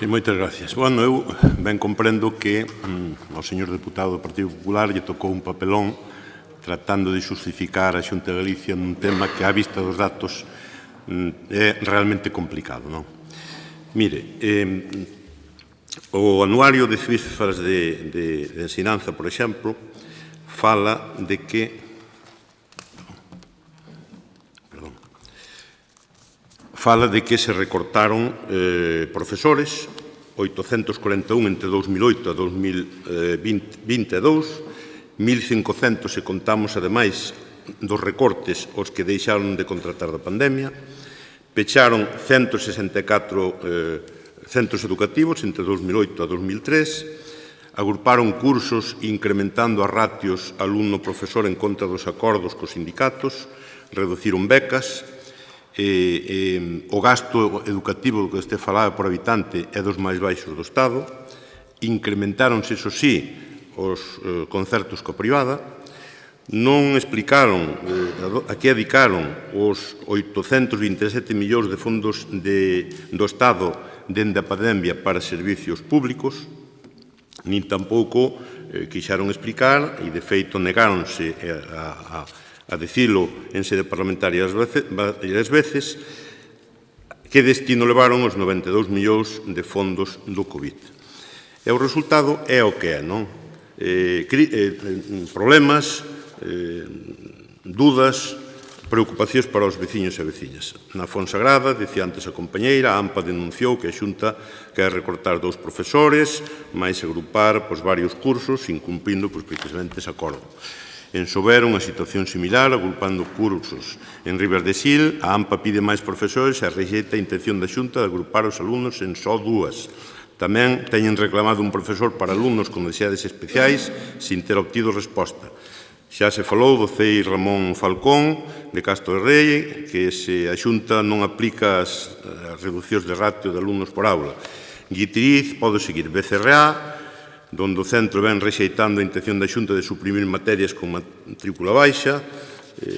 Sí, moitas gracias. Bueno, eu ben comprendo que ao señor deputado do Partido Popular lle tocou un papelón tratando de justificar a Xunta de Galicia nun tema que, á vista dos datos, é realmente complicado, non? Mire, o anuario de cifras de ensinanza, por exemplo, fala de que se recortaron profesores, 841 entre 2008 e 2022, 1.500 se contamos, ademais, dos recortes os que deixaron de contratar da pandemia, pecharon 164 centros educativos entre 2008 e 2003, agruparon cursos incrementando as ratios alumno-profesor en contra dos acordos cos sindicatos, reduciron becas, o gasto educativo do que este falaba por habitante é dos máis baixos do Estado, incrementáronse, iso sí, os concertos coa privada, non explicaron a que dedicaron os 827 millóns de fondos do Estado dende a pandemia para servicios públicos, nin tampouco quixeron explicar, e de feito negáronse a dicilo en sede parlamentaria varias veces, que destino levaron os 92 millóns de fondos do COVID. E o resultado é o que é, non? Problemas, dudas, preocupacións para os veciños e veciñas. Na Fonsagrada, dicía antes a compañeira, a AMPA denunciou que a Xunta quer recortar 2 profesores, máis agrupar varios cursos, incumplindo precisamente ese acordo. En Sober, unha situación similar, agrupando cursos. En Ribas de Sil, a AMPA pide máis profesores e rexeita a intención da Xunta de agrupar os alumnos en só 2. Tamén teñen reclamado un profesor para alumnos con necesidades especiais sin ter obtido resposta. Xa se falou do CEI Ramón Falcón, de Castro de Rei, que se a Xunta non aplica as reduccións de ratio de alumnos por aula. Guitiriz, pode seguir BCRA, donde o centro ven rexeitando a intención da Xunta de suprimir materias con matrícula baixa,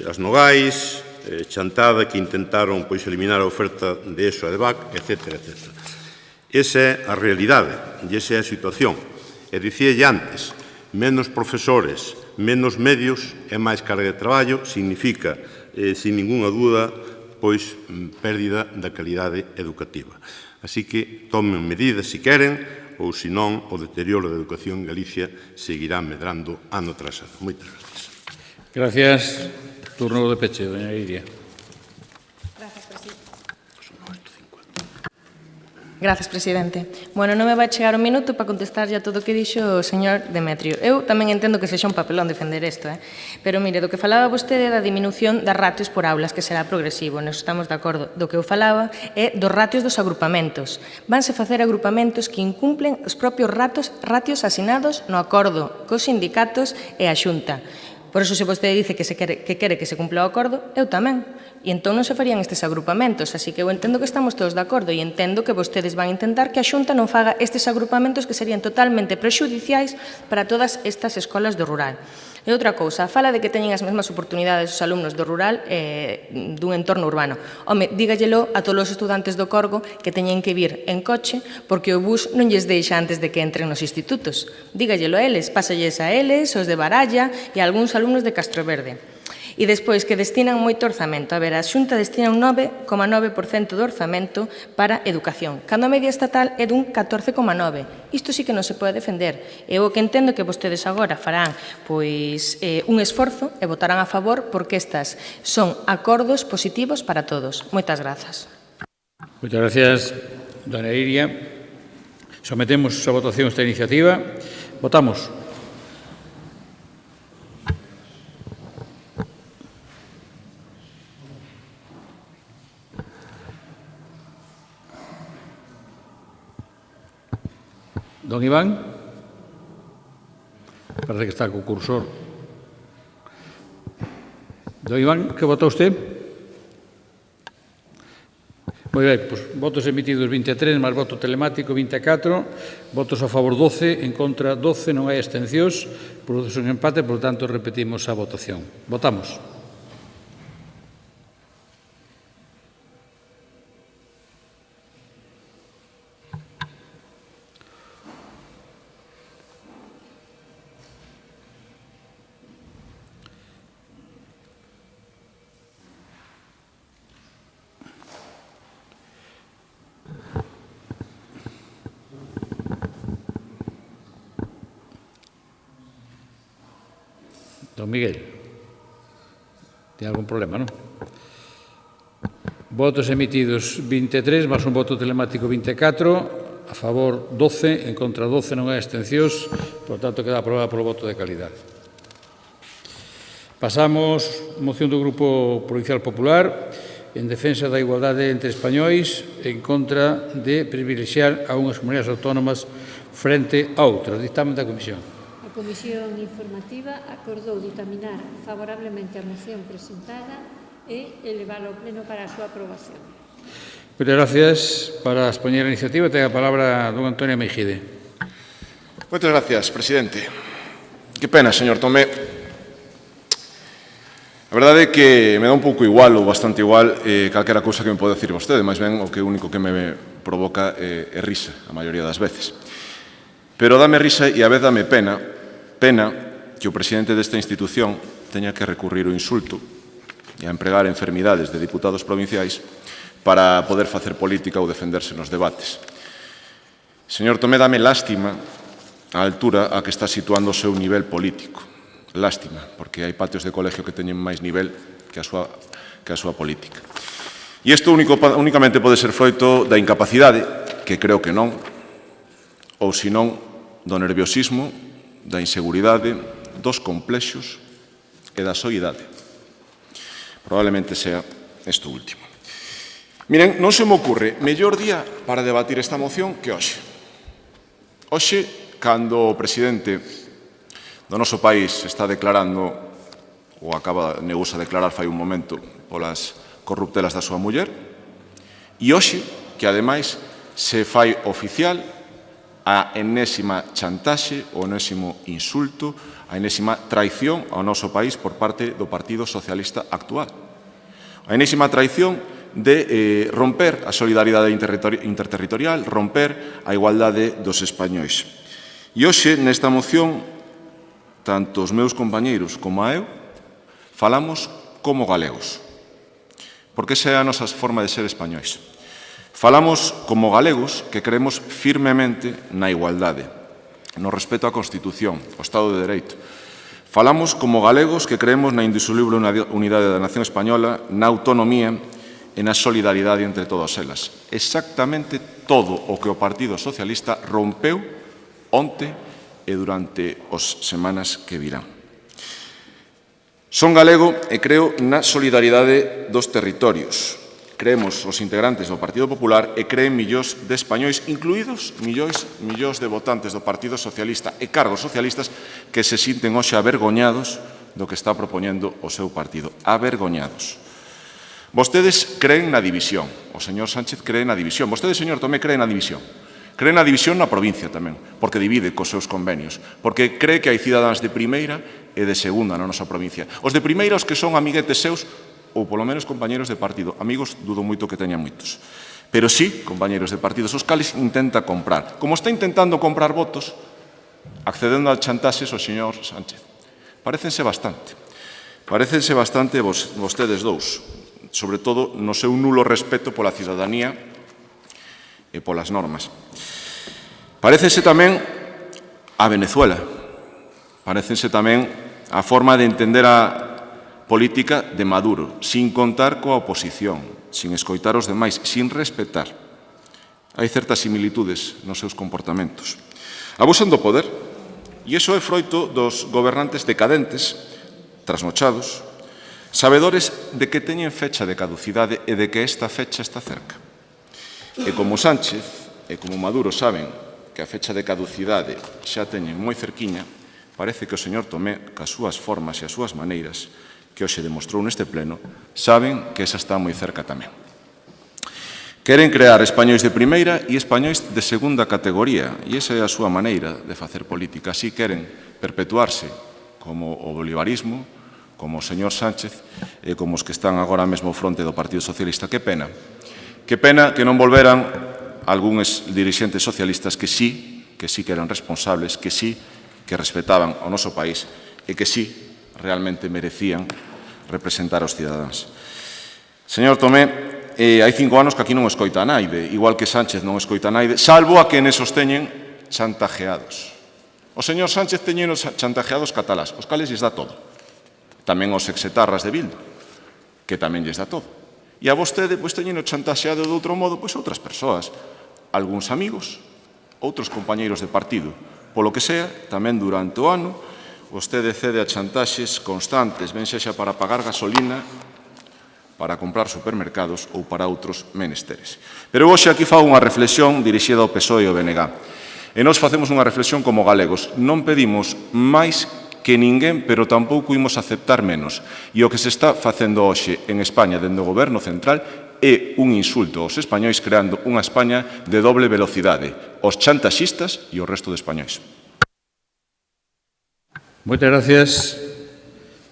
as Nogais, Chantada, que intentaron eliminar a oferta de ESO e de BAC, etc. Esa é a realidade e esa é a situación. E dicía antes, menos profesores, menos medios e máis carga de traballo significa, sin ninguna dúda, pérdida da calidade educativa. Así que tomen medidas se queren, ou senón o deterioro da educación en Galicia seguirá medrando ano tras ano. Moitas gracias. Gracias. Turno de peche, doña Iria. Gracias, presidente. Bueno, non me vai chegar un minuto para contestar ya todo o que dixo o señor Demetrio. Eu tamén entendo que sexa un papelón defender isto, pero mire, do que falaba vostede da diminución das ratios por aulas, que será progresivo, nos estamos de acordo. Do que eu falaba é dos ratios dos agrupamentos. Vanse facer agrupamentos que incumplen os propios ratios asinados no acordo cos sindicatos e a Xunta. Por eso, se vostede dice que quere que se cumpla o acordo, eu tamén. E entón non se farían estes agrupamentos. Así que eu entendo que estamos todos de acordo e entendo que vostedes van a intentar que a Xunta non faga estes agrupamentos que serían totalmente prexudiciais para todas estas escolas do rural. E outra cousa, fala de que teñen as mesmas oportunidades os alumnos do rural dun entorno urbano. Home, dígallelo a todos os estudantes do Corgo que teñen que vir en coche porque o bus non lles deixa antes de que entren nos institutos. Dígallelo a eles, pásalles a eles, os de Baralla e a algúns alumnos de Castroverde. E despois que destinan moito orzamento. A ver, a Xunta destina un 9,9% do orzamento para educación, cando a media estatal é dun 14,9%. Isto sí que non se pode defender. Eu o que entendo que vostedes agora farán un esforzo e votarán a favor porque estas son acordos positivos para todos. Moitas grazas. Moitas gracias, dona Iria. Sometemos a votación esta iniciativa. Votamos. Don Iván, parece que está co cursor. Don Iván, que vota usted? Moi ben, pois votos emitidos 23, máis voto telemático 24, votos a favor 12, en contra 12, non hai abstencións, produce un empate, por tanto repetimos a votación. Votamos. Don Miguel, ten algún problema, non? Votos emitidos 23, máis un voto telemático 24, a favor 12, en contra 12, non hai abstencións, por tanto queda aprobada polo voto de calidade. Pasamos a moción do Grupo Provincial Popular en defensa da igualdade entre españois en contra de privilexiar a unhas comunidades autónomas frente a outras. Dictamen da Comisión. A Comisión Informativa acordou ditaminar favorablemente a moción presentada e elevalo ao Pleno para a súa aprobación. Moitas gracias. Para expoñer a iniciativa ten a palabra don Antonio Meijide. Moitas gracias, presidente. Que pena, señor Tomé. A verdade é que me dá un pouco igual ou bastante igual calquera cousa que me pode decir vostede, máis ben o que único que me provoca é risa a maioría das veces. Pero dame risa e a vez dame pena que o presidente desta institución teña que recurrir o insulto e a empregar enfermidades de diputados provinciais para poder facer política ou defenderse nos debates. Señor Tomé, dame lástima a altura a que está situando o seu nivel político. Lástima, porque hai patios de colegio que teñen máis nivel que a súa política. E isto únicamente pode ser froito da incapacidade, que creo que non, ou senón do nerviosismo, da inseguridade, dos complexos e da soidade. Probablemente sea isto último. Miren, non se me ocurre mellor día para debatir esta moción que hoxe. Hoxe, cando o presidente do noso país está declarando, ou negouse a declarar fai un momento, polas corruptelas da súa muller, e hoxe, que ademais se fai oficial a enésima chantaxe, o enésimo insulto, a enésima traición ao noso país por parte do Partido Socialista actual. A enésima traición de romper a solidaridade interterritorial, romper a igualdade dos españois. E hoxe, nesta moción, tanto os meus compañeiros como a eu, falamos como galegos, porque esa é a nosa forma de ser españois. Falamos como galegos que creemos firmemente na igualdade, no respeto á Constitución, ao Estado de Dereito. Falamos como galegos que creemos na indisoluble unidade da nación española, na autonomía e na solidaridade entre todas elas. Exactamente todo o que o Partido Socialista rompeu onte e durante as semanas que virán. Son galego e creo na solidaridade dos territorios. Creemos os integrantes do Partido Popular e creen millóns de españois, incluídos millóns de votantes do Partido Socialista e cargos socialistas que se sinten hoxe avergoñados do que está propoñendo o seu partido. Avergoñados. Vostedes creen na división. O señor Sánchez cree na división. Vostedes, señor Tomé, creen na división. Cree na división na provincia tamén, porque divide cos seus convenios, porque cree que hai cidadáns de primeira e de segunda na nosa provincia. Os de primeira, os que son amiguetes seus, ou polo menos compañeros de partido. Amigos, dudo moito que teñan moitos. Pero sí, compañeros de partidos, os cales intenta comprar. Como está intentando comprar votos, accedendo al chantaxes o señor Sánchez. Parécense bastante. Parécense bastante vostedes dous, sobre todo no seu nulo respeto pola cidadanía e polas normas. Parécense tamén a Venezuela, parécense tamén a forma de entender a política de Maduro, sin contar coa oposición, sin escoitar os demais, sin respetar. Hai certas similitudes nos seus comportamentos. Abusan do poder, e iso é froito dos gobernantes decadentes, trasnochados, sabedores de que teñen fecha de caducidade e de que esta fecha está cerca. E como Sánchez e como Maduro saben que a fecha de caducidade xa teñen moi cerquiña, parece que o señor Tomé, cas súas formas e as súas maneiras, que hoxe demostrou neste pleno, saben que esa está moi cerca tamén. Queren crear españois de primeira e españois de segunda categoría, e esa é a súa maneira de facer política. Así queren perpetuarse como o bolivarismo, como o señor Sánchez e como os que están agora mesmo ao fronte do Partido Socialista. Que pena que non volveran algúns dirixentes socialistas que sí que eran responsables, que sí que respetaban o noso país e que sí realmente merecían representar aos cidadáns. Señor Tomé, hai 5 anos que aquí non escoita a naide, igual que Sánchez non escoita a naide, salvo a quenes os teñen chantajeados. O señor Sánchez teñen os chantajeados catalás, os cales lles dá todo. Tamén os exetarras de Bildu, que tamén lles dá todo. E a vostede, pois, teñen o chantaxeado de outro modo, pois, outras persoas, algúns amigos, outros compañeiros de partido. Polo que sea, tamén durante o ano, vostede cede a chantaxes constantes, ben sexa para pagar gasolina, para comprar supermercados ou para outros menesteres. Pero hoxe aquí fago unha reflexión dirixida ao PSOE e ao BNG. E nós facemos unha reflexión como galegos. Non pedimos máis que ninguén, pero tampouco imos aceptar menos. E o que se está facendo hoxe en España dende o goberno central é un insulto aos españois, creando unha España de doble velocidade, os chantaxistas e o resto de españois. Moitas gracias.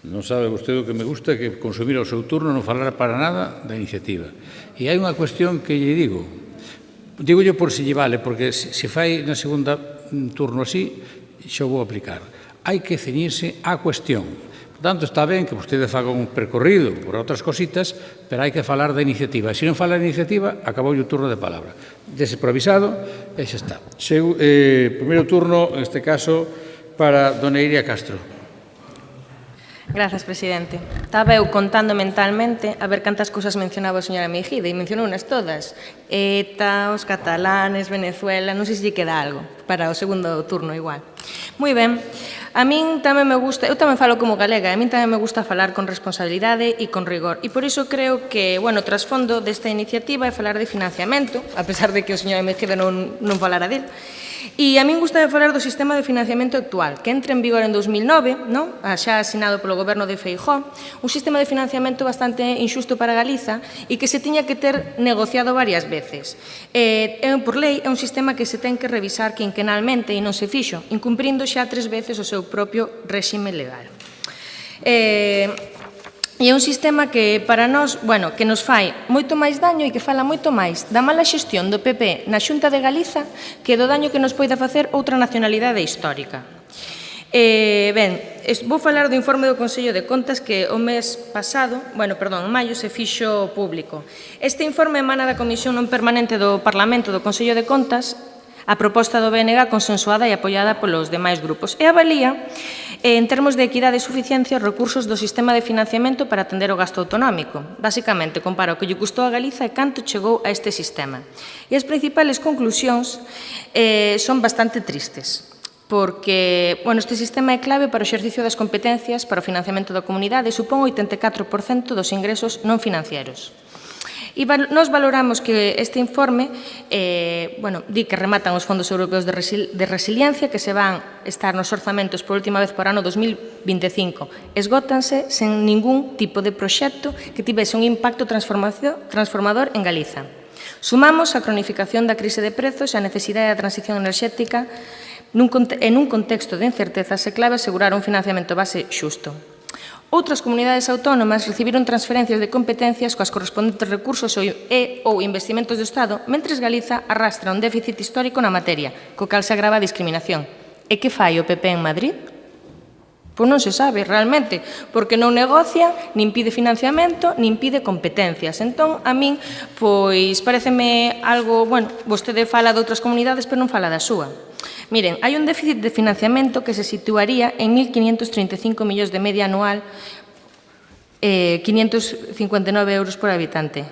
Non sabe vostede o que me gusta, que consumir o seu turno non falar para nada da iniciativa. E hai unha cuestión que lle digo yo por si lle vale, porque se fai na segunda turno así, xa vou aplicar. Hai que ceñirse á cuestión. Por tanto, está ben que vostede faga un percorrido por outras cositas, pero hai que falar da iniciativa. E se non fala da iniciativa, acabou o turno de palabra. Dese provisado, e xa está. Primeiro turno, neste caso, para dona Iria Castro. Grazas, presidente. Estaba eu contando mentalmente a ver cantas cousas mencionaba a señora Mejide, e mencionou unas todas. ETA, os catalanes, Venezuela, non sei se lle queda algo para o segundo turno igual. Moi ben. A min tamén me gusta, eu tamén falo como galega, a min tamén me gusta falar con responsabilidade e con rigor. E por iso creo que, o trasfondo desta iniciativa é falar de financiamento, a pesar de que o señor Mejide non falara del. E a min gusta falar do sistema de financiamento actual, que entra en vigor en 2009, xa asinado polo goberno de Feijóo, un sistema de financiamento bastante injusto para Galiza e que se tiña que ter negociado varias veces. Por lei, é un sistema que se ten que revisar quinquenalmente e non se fixo, incumprindo xa 3 veces o seu propio réxime legal. E é un sistema que para nós, que nos fai moito máis daño e que fala moito máis da mala xestión do PP na Xunta de Galiza que do daño que nos poida facer outra nacionalidade histórica. Vou falar do informe do Consello de Contas que o mes pasado, en maio, se fixo público. Este informe emana da Comisión non permanente do Parlamento do Consello de Contas a proposta do BNG consensuada e apoiada polos demais grupos e avalía en termos de equidade e suficiencia os recursos do sistema de financiamento para atender o gasto autonómico. Básicamente, compara o que lle custou a Galiza e canto chegou a este sistema. E as principales conclusións son bastante tristes, porque este sistema é clave para o exercicio das competencias para o financiamento da comunidade e supón o 84% dos ingresos non financieros. E nos valoramos que este informe di que rematan os fondos europeos de resiliencia que se van estar nos orzamentos por última vez por ano 2025. Esgótanse sen ningún tipo de proxecto que tivese un impacto transformador en Galiza. Sumamos a cronificación da crise de prezos e a necesidade da transición enerxética en un contexto de incertezas é clave asegurar un financiamento base xusto. Outras comunidades autónomas recibiron transferencias de competencias coas correspondentes recursos ou investimentos do Estado, mentres Galiza arrastra un déficit histórico na materia, co cal se agrava a discriminación. E que fai o PP en Madrid? Pois non se sabe realmente, porque non negocia, nin pide financiamento, nin pide competencias. Entón, a min, pois, pareceme algo, bueno, vostede fala de outras comunidades, pero non fala da súa. Miren, hai un déficit de financiamento que se situaría en 1.535 millóns de media anual, 559 euros por habitante.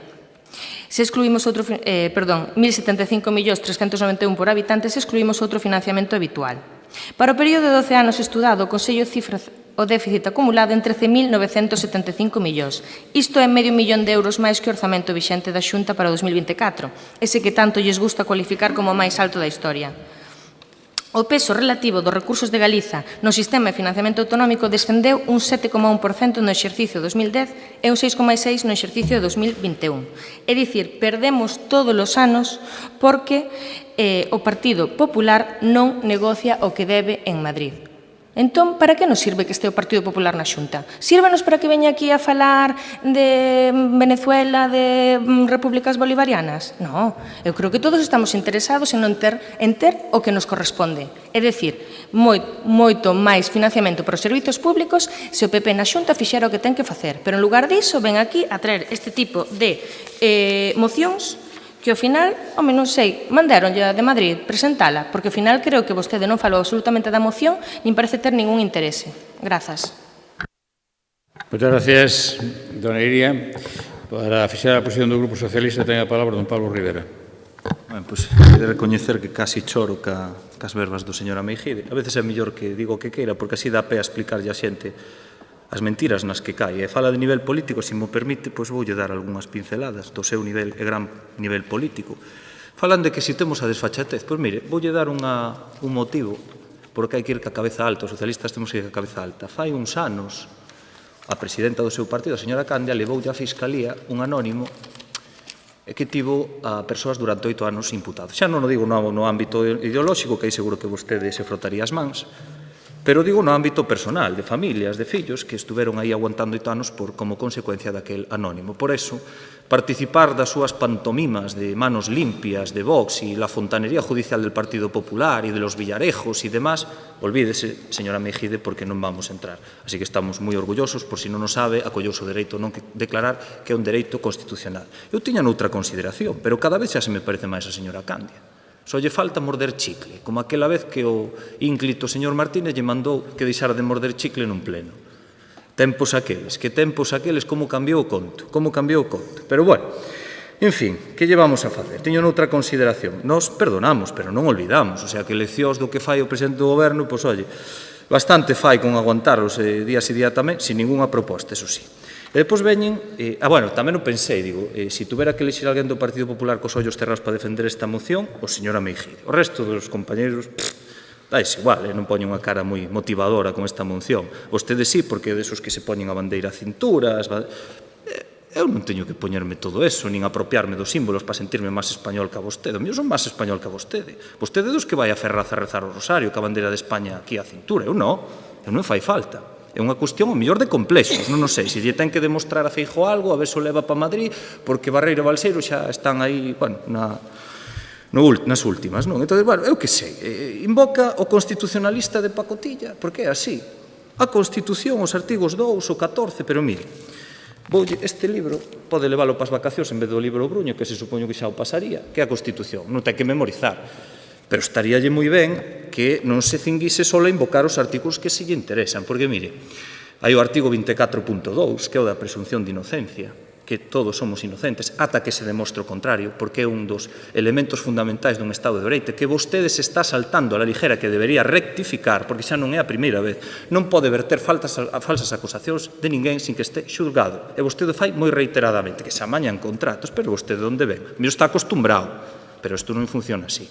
Se excluímos outro, 1.075 millóns 391 por habitante, se excluímos outro financiamento habitual. Para o período de 12 anos estudado, o Consello cifra o déficit acumulado en 13.975 millóns. Isto é medio millón de euros máis que o orzamento vixente da Xunta para 2024, ese que tanto lles gusta cualificar como o máis alto da historia. O peso relativo dos recursos de Galiza no sistema de financiamento autonómico descendeu un 7,1% no exercicio 2010 e un 6,6% no exercicio de 2021. É dicir, perdemos todos os anos porque o Partido Popular non negocia o que debe en Madrid. Entón, para que nos sirve que este o Partido Popular na Xunta? Sírvenos para que veña aquí a falar de Venezuela, de repúblicas bolivarianas? Non, eu creo que todos estamos interesados en ter o que nos corresponde. É dicir, moito máis financiamento para os servizos públicos se o PP na Xunta fixera o que ten que facer. Pero en lugar diso, ven aquí a traer este tipo de mocións que ao final, home, non sei, mandaronlle de Madrid presentala, porque ao final creo que vostede non falou absolutamente da moción, nin parece ter ningún interese. Grazas. Moitas gracias, dona Iria. Para fixar a posición do Grupo Socialista ten a palabra don Pablo Rivera. Ben, pois, he de recoñecer que casi choro cas verbas do señor Ameijide. A veces é mellor que digo o que queira, porque así dá pé a explicarlle a xente as mentiras nas que cae. E fala de nivel político, se mo permite, pois voulle dar algunhas pinceladas do seu nivel e gran nivel político. Falan de que se temos a desfachatez, pois mire, voulle dar un motivo, porque hai que ir ca cabeza alta, os socialistas temos que ir ca cabeza alta. Fai uns anos, a presidenta do seu partido, a señora Candia, levoulle á Fiscalía un anónimo que tivo a persoas durante 8 anos imputados. Xa non o digo no ámbito ideolóxico, que aí seguro que vostede se frotaría as mans, pero digo no ámbito personal, de familias, de fillos, que estuveron aí aguantando 8 anos como consecuencia daquel anónimo. Por eso, participar das súas pantomimas de manos limpias de Vox e la fontanería judicial del Partido Popular e de los Villarejos e demás, olvídese, señora Mejide, porque non vamos a entrar. Así que estamos moi orgullosos, por si non o sabe, acollouse o dereito non declarar que é un dereito constitucional. Eu tiña noutra consideración, pero cada vez xa se me parece máis a señora Candia. Só lle falta morder chicle, como aquela vez que o ínclito señor Martínez lle mandou que deixara de morder chicle nun pleno. Tempos aqueles, como cambiou o conto, Pero, bueno, en fin, que lle vamos a facer? Teño noutra consideración. Nos perdonamos, pero non olvidamos, o sea, que leccións do que fai o presidente do goberno, pois, oye, bastante fai con aguantaros día e día tamén, sin ninguna proposta, eso sí. E depois veñen, bueno, tamén o pensei, digo, se tuvera que elixir alguén do Partido Popular cos ollos cerrados para defender esta moción, o señor Ameijide. O resto dos compañeros, dais igual, non poñen unha cara moi motivadora con esta moción. Vostedes sí, porque é desos que se poñen a bandeira a cinturas. Eu non teño que poñerme todo eso, nin apropiarme dos símbolos para sentirme máis español que a vostede. Eu son máis español que a vostede. Vostede dos que vai a Ferraz a rezar o rosario, que a bandeira de España aquí a cintura. Eu non fai falta. É unha cuestión, o mellor, de complexos. Non sei, se lle ten que demostrar a Feijóo algo, a ver se o leva para Madrid, porque Barreiro e Balseiro xa están aí, bueno, nas últimas, non? Entón, bueno, eu que sei, invoca o constitucionalista de pacotilla, porque é así. A Constitución, os artigos 2 ou 14, pero mire, este libro pode leválo para as vacacións en vez do libro Bruño, que se supoño que xa o pasaría, que é a Constitución, non ten que memorizar. Pero estaríalle moi ben que non se cinguise só a invocar os artigos que se lle interesan, porque, mire, hai o artigo 24.2, que é o da presunción de inocencia, que todos somos inocentes, ata que se demostre o contrario, porque é un dos elementos fundamentais dun Estado de Dereito, que vostede se está saltando a la ligera, que debería rectificar, porque xa non é a primeira vez. Non pode verter falsas acusacións de ninguén sin que este xulgado. E vostede fai moi reiteradamente, que se amañan contratos, pero vostede onde ven? Miro, está acostumbrado, pero isto non funciona así.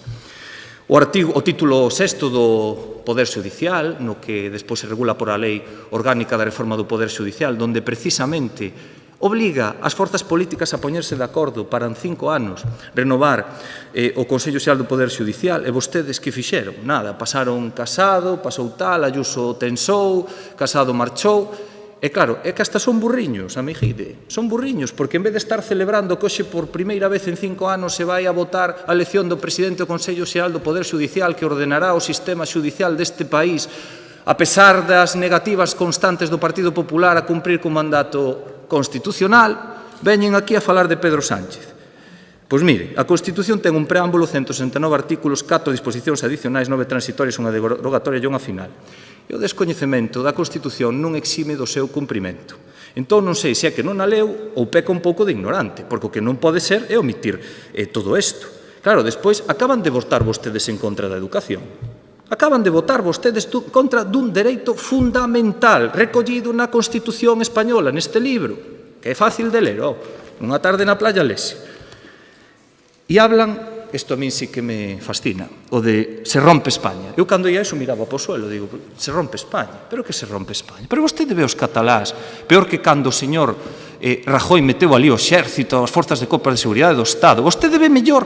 O título 6 do Poder Xudicial, no que despois se regula por a Lei Orgánica da Reforma do Poder Xudicial, donde precisamente obliga as forzas políticas a poñerse de acordo para en 5 anos renovar o Consello Xeral do Poder Xudicial, e vostedes que fixeron? Nada, pasaron Casado, pasou tal, Ayuso tensou, Casado marchou, e claro, é que hasta son burriños, amiguide, son burriños, porque en vez de estar celebrando que hoxe por primeira vez en 5 anos se vai a votar a elección do presidente do Consello Xeral do Poder Xudicial que ordenará o sistema xudicial deste país, a pesar das negativas constantes do Partido Popular a cumprir con mandato constitucional, veñen aquí a falar de Pedro Sánchez. Pois mire, a Constitución ten un preámbulo, 169 artículos, 4 disposicións adicionais, 9 transitorias, unha derogatoria e unha final. E o descoñecemento da Constitución non exime do seu cumprimento. Entón, non sei se é que non a leu ou peca un pouco de ignorante, porque o que non pode ser é omitir todo isto. Claro, despois, acaban de votar vostedes en contra da educación. Acaban de votar vostedes contra dun dereito fundamental recollido na Constitución española, neste libro, que é fácil de ler, unha tarde na playa lese. E hablan, isto a min sí que me fascina, o de se rompe España. Eu cando ia iso miraba po suelo, digo, se rompe España, pero que se rompe España? Pero vostede ve os catalás, peor que cando o señor Rajoy meteu ali o exército, as forzas de copa de seguridade do Estado. Vostede ve mellor,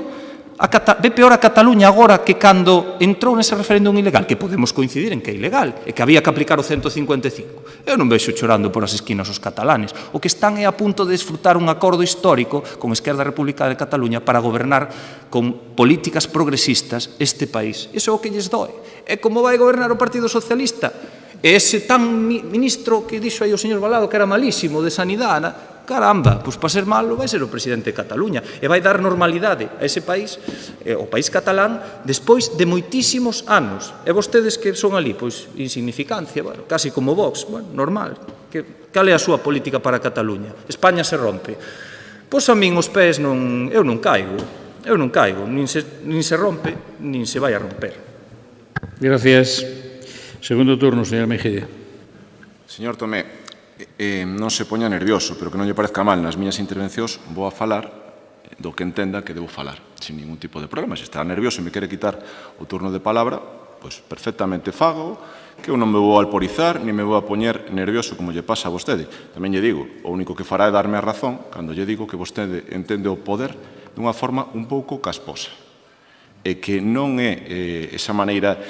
ve peor a Cataluña agora que cando entrou nese referéndum ilegal, que podemos coincidir en que é ilegal, e que había que aplicar o 155. Eu non vexo chorando por as esquinas os catalanes. O que están é a punto de desfrutar un acordo histórico con Esquerda Republicana de Cataluña para gobernar con políticas progresistas este país. Iso é o que lles doe. É como vai gobernar o Partido Socialista. E ese tan ministro que dixo aí o señor Balado que era malísimo de Sanidade, caramba, pois para ser malo vai ser o presidente de Cataluña e vai dar normalidade a ese país, o país catalán, despois de moitísimos anos. E vostedes que son ali, pois insignificancia, bueno, casi como Vox, bueno, normal. Cal é a súa política para Cataluña? España se rompe. Pois a min os pés eu non caigo, nin se rompe, nin se vai a romper. Gracias. Segundo turno, señor Mejide. Señor Tomé, non se poña nervioso, pero que non lle parezca mal nas miñas intervencións, vou a falar do que entenda que debo falar, sin ningún tipo de problema. Se está nervioso e me quere quitar o turno de palabra, pois perfectamente fago, que eu non me vou alporizar, ni me vou a poñer nervioso como lle pasa a vostede. Tamén lle digo, o único que fará é darme a razón cando lle digo que vostede entende o poder dunha forma un pouco casposa, e que non é esa maneira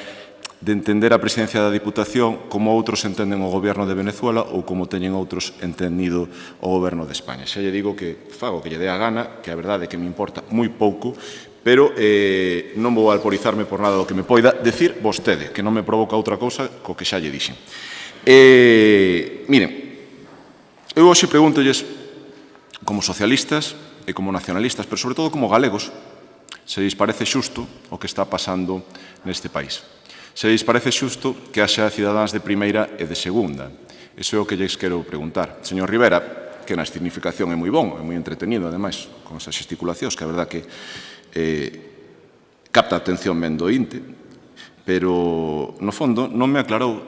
de entender a presidencia da Diputación como outros entenden o goberno de Venezuela ou como teñen outros entendido o goberno de España. Xa lle digo que fago que lle dé a gana, que a verdade é que me importa moi pouco, pero non vou alporizarme por nada do que me poida decir vostede, que non me provoca outra cousa co que xa lle dixen. Miren, eu hoxe pregúntolles como socialistas e como nacionalistas, pero sobre todo como galegos, se lles parece xusto o que está pasando neste país. Se lles parece xusto que haxa cidadáns de primeira e de segunda. Iso é o que lles quero preguntar. Señor Rivera, que na significación é moi bon, é moi entretenido, ademais, con esas gesticulacións, que a verdad que capta a atención ben do INTE, pero, no fondo, non me aclarou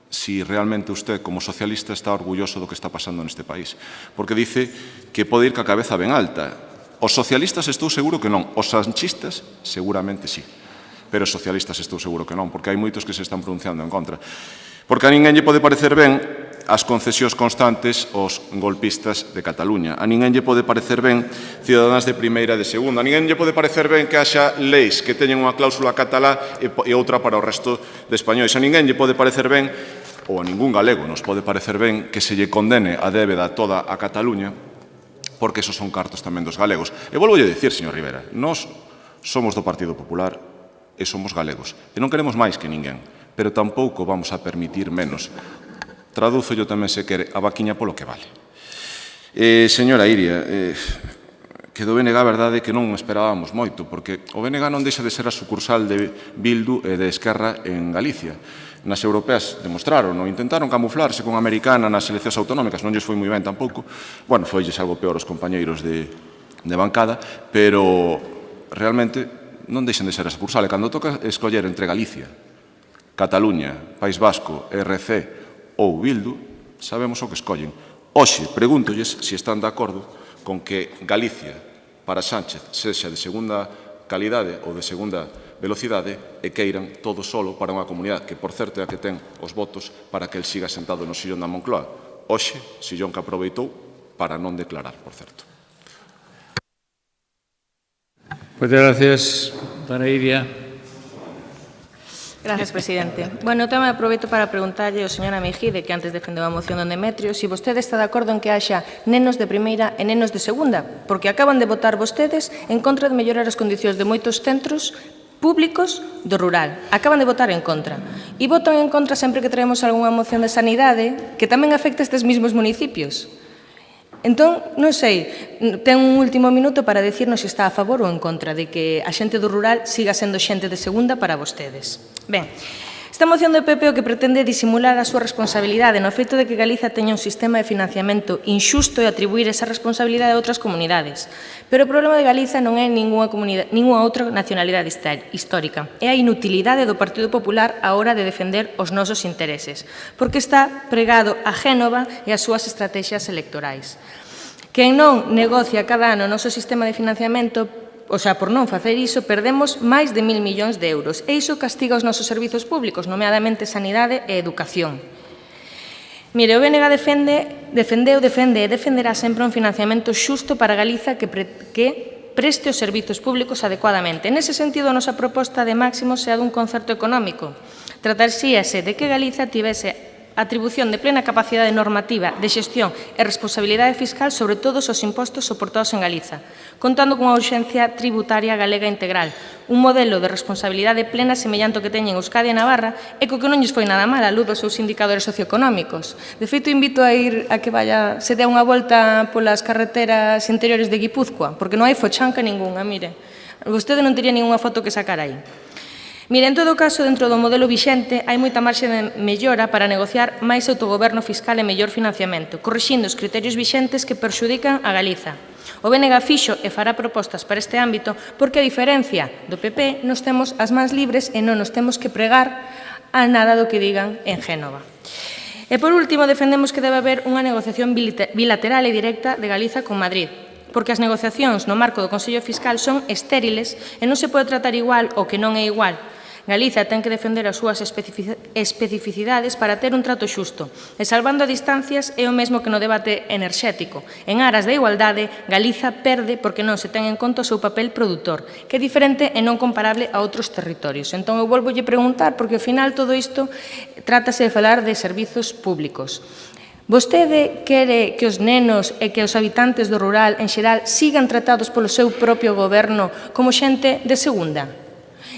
si realmente usted, como socialista, está orgulloso do que está pasando neste país. Porque dice que pode ir ca cabeza ben alta. Os socialistas estou seguro que non. Os sanchistas, seguramente sí. Pero os socialistas estou seguro que non, porque hai moitos que se están pronunciando en contra. Porque a ninguén lle pode parecer ben as concesións constantes aos golpistas de Cataluña. A ninguén lle pode parecer ben cidadáns de primeira e de segunda. A ninguén lle pode parecer ben que haxa leis que teñen unha cláusula catalá e outra para o resto de españois. A ninguén lle pode parecer ben, ou a ningún galego nos pode parecer ben, que se lle condene a débeda toda a Cataluña, porque esos son cartos tamén dos galegos. E volvo a dicir, señor Rivera, nós somos do Partido Popular e somos galegos. E non queremos máis que ninguén, pero tampouco vamos a permitir menos. Traduzo yo tamén, se quere, a vaquiña polo que vale. Señora Iria, que do BNG a verdade é que non esperábamos moito, porque o BNG non deixa de ser a sucursal de Bildu e de Esquerra en Galicia. Nas europeas demostraron, non intentaron camuflarse con a americana nas eleccións autonómicas, non lles foi moi ben tampouco. Bueno, foilles algo peor os compañeiros de bancada, pero realmente non deixen de ser a sucursal. E cando toca escoller entre Galicia, Cataluña, País Vasco, RC ou Bildu, sabemos o que escollen. Hoxe, pregúntolles se están de acordo con que Galicia, para Sánchez, sexa de segunda calidade ou de segunda velocidade e queiran todo solo para unha comunidade que, por certo, é a que ten os votos para que el siga sentado no sillón da Moncloa. Hoxe, sillón que aproveitou para non declarar, por certo. Moitas gracias, dona Iria. Gracias, presidente. Bueno, eu tamén aproveito para preguntarlle ao señor Amejide, que antes defendeu a moción do Demetrio, se vostede está de acordo en que haxa nenos de primeira e nenos de segunda, porque acaban de votar vostedes en contra de mellorar as condicións de moitos centros públicos do rural. Acaban de votar en contra. E votan en contra sempre que traemos algunha moción de sanidade que tamén afecta a estes mismos municipios. Entón, non sei, ten un último minuto para decirnos se está a favor ou en contra de que a xente do rural siga sendo xente de segunda para vostedes. Ben, esta moción do PP o que pretende disimular a súa responsabilidade no feito de que Galiza teña un sistema de financiamento inxusto e atribuir esa responsabilidade a outras comunidades. Pero o problema de Galiza non é ningunha outra nacionalidade histórica. É a inutilidade do Partido Popular a hora de defender os nosos intereses, porque está pregado a Génova e as súas estrategias electorais. Quen non negocia cada ano o noso sistema de financiamento, o sea, por non facer iso, perdemos máis de 1.000 millóns de euros. E iso castiga os nosos servizos públicos, nomeadamente sanidade e educación. Mire, o BNG defende e defenderá sempre un financiamento xusto para Galiza que preste os servizos públicos adecuadamente. Nese sentido, a nosa proposta de máximos é a dun concerto económico. Trataríase de que Galiza tivese atribución de plena capacidade normativa, de xestión e responsabilidade fiscal sobre todos os impostos soportados en Galiza, contando cunha urxencia tributaria galega integral, un modelo de responsabilidade plena semellante ao que teñen Euskadi e Navarra e co que non lles foi nada mal a luz dos seus indicadores socioeconómicos. De feito, invito a ir a que se dé unha volta polas carreteras interiores de Guipúzcoa, porque non hai fochanca ningunha, mire. Vostede non tería ninguna foto que sacar aí. Mire, en todo caso, dentro do modelo vixente, hai moita marxe de mellora para negociar máis autogoberno fiscal e mellor financiamento, corrixindo os criterios vixentes que perxudican a Galiza. O BNG fixo e fará propostas para este ámbito porque, a diferencia do PP, nos temos as mans libres e non nos temos que pregar a nada do que digan en Génova. E, por último, defendemos que debe haber unha negociación bilateral e directa de Galiza con Madrid, porque as negociacións no marco do Consello Fiscal son estériles e non se pode tratar igual o que non é igual. Galiza ten que defender as súas especificidades para ter un trato xusto e, salvando a distancias, é o mesmo que no debate enerxético. En aras da igualdade, Galiza perde porque non se ten en conta o seu papel produtor, que é diferente e non comparable a outros territorios. Entón, eu volvolle preguntar, porque ao final todo isto trátase de falar de servizos públicos. Vostede quere que os nenos e que os habitantes do rural, en xeral, sigan tratados polo seu propio goberno como xente de segunda?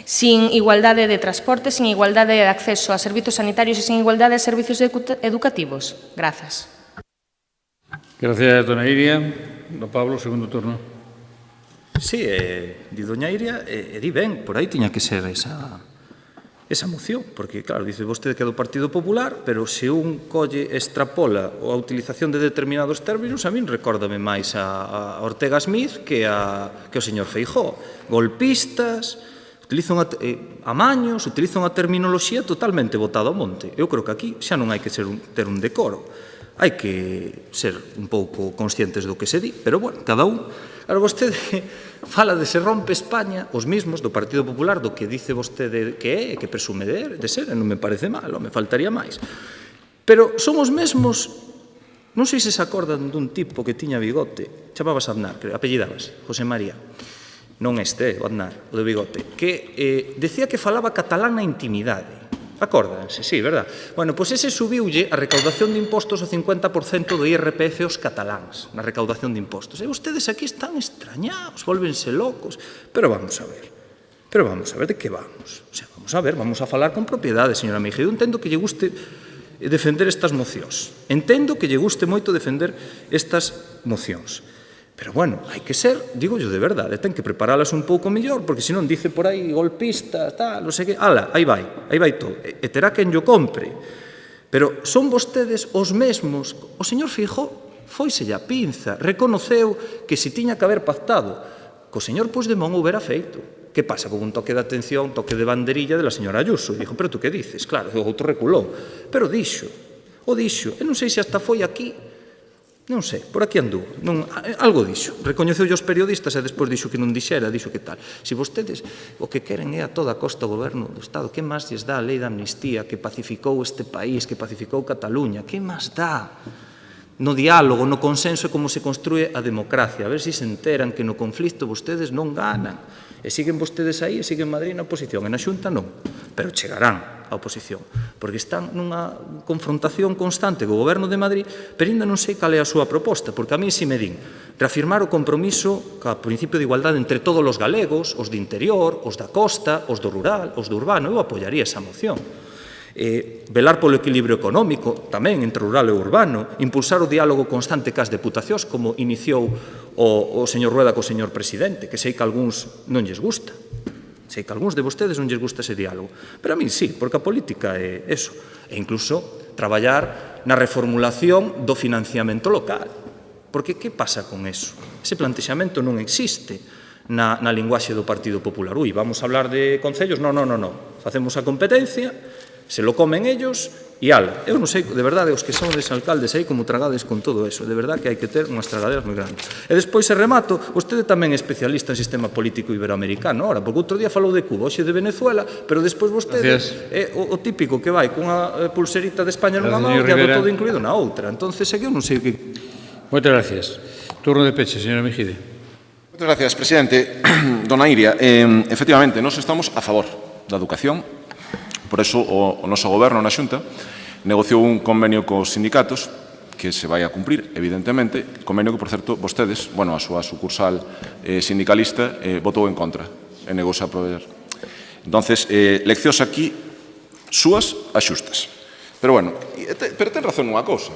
Sin igualdade de transporte, sin igualdade de acceso a servizos sanitarios e sin igualdade de servizos educativos? Grazas. Gracias, dona Iria. Don Pablo, segundo turno. Sí, di doña Iria, di ben, por aí tiña que ser esa moción, porque, claro, dice vostede que é do Partido Popular, pero se un colle extrapola a utilización de determinados términos, a min recórdame máis a Ortega Smith que o señor Feijóo. Golpistas, utilizan amaños, utilizan a terminoloxía totalmente botada ao monte. Eu creo que aquí xa non hai que ter un decoro. Hai que ser un pouco conscientes do que se di, pero, bueno, cada un. Claro, vostede fala de se rompe España, os mismos do Partido Popular, do que dice vostede que é, que presume de ser, e non me parece mal, me faltaría máis. Pero son os mesmos, non sei se se acordan dun tipo que tiña bigote, chamabas Aznar, apellidabas, José María, non este, o Aznar, o de bigote, que decía que falaba catalán na intimidade. Acórdanse, sí, verdad? Bueno, pois ese subiulle a recaudación de impostos o 50% do IRPF aos cataláns, na recaudación de impostos. E vostedes aquí están extrañados, volvense locos. Pero vamos a ver, de que vamos? O sea, vamos a ver, vamos a falar con propiedade, señora Meijedo. Eu entendo que lle guste defender estas mocións. Entendo que lle guste moito defender estas mocións. Pero, bueno, hai que ser, digo yo de verdade, ten que preparalas un pouco mellor, porque senón dice por aí golpistas, tal, non sei que, ala, aí vai todo, e terá quen yo compre. Pero son vostedes os mesmos, o señor Feijóo foiselle a pinza, reconoceu que se tiña que haber pactado co señor Puigdemont houbera feito. Que pasa con un toque de atención, toque de banderilla de la señora Ayuso? E dixo, pero tú que dices? Claro, o outro reculou, pero dixo, e non sei se hasta foi aquí, non sei, por aquí anduvo, algo dixo, recoñeceu os periodistas e despois dixo que non dixera, dixo que tal. Se vostedes o que queren é a toda costa o goberno do Estado, que máis lles dá a lei de amnistía que pacificou este país, que pacificou Cataluña, que máis dá? No diálogo, no consenso é como se construe a democracia. A ver se se enteran que no conflicto vostedes non ganan. E siguen vostedes aí, e siguen Madrid na oposición. E na Xunta non, pero chegarán a oposición. Porque están nunha confrontación constante co goberno de Madrid, pero ainda non sei cal é a súa proposta, porque a mí si me din reafirmar o compromiso co principio de igualdade entre todos os galegos, os de interior, os da costa, os do rural, os do urbano, eu apoiaría esa moción. Velar polo equilibrio económico tamén entre rural e urbano, impulsar o diálogo constante cas deputacións como iniciou o señor Rueda co señor presidente, que sei que a algúns non lles gusta, sei que a algúns de vostedes non lles gusta ese diálogo, pero a min sí, porque a política é eso, e incluso traballar na reformulación do financiamento local, porque que pasa con eso? Ese plantexamento non existe na linguaxe do Partido Popular. Ui, vamos a hablar de concellos? Non, facemos a competencia, se lo comen ellos e ala. Eu non sei, de verdade, os que son desalcaldes aí como tragades con todo eso. De verdade que hai que ter unhas tragaderas moi grandes. E despois, se remato, vostede tamén é especialista en sistema político iberoamericano, ora, porque outro día falou de Cuba, hoxe de Venezuela, pero despois vostede é o típico que vai cunha pulserita de España nunha mão e algo todo incluído na outra. Entonces, eu non sei o que... Moitas gracias. Turno de peche, señora Mejide. Moitas gracias, presidente. Dona Iria, efectivamente, nós estamos a favor da educación. Por eso, o noso goberno na Xunta negociou un convenio cos sindicatos que se vai a cumprir, evidentemente, convenio que, por certo, vostedes, a súa sucursal sindicalista votou en contra e negouse a aprobar. Entonces, leccións aquí súas a xustas. Pero, pero ten razón unha cousa.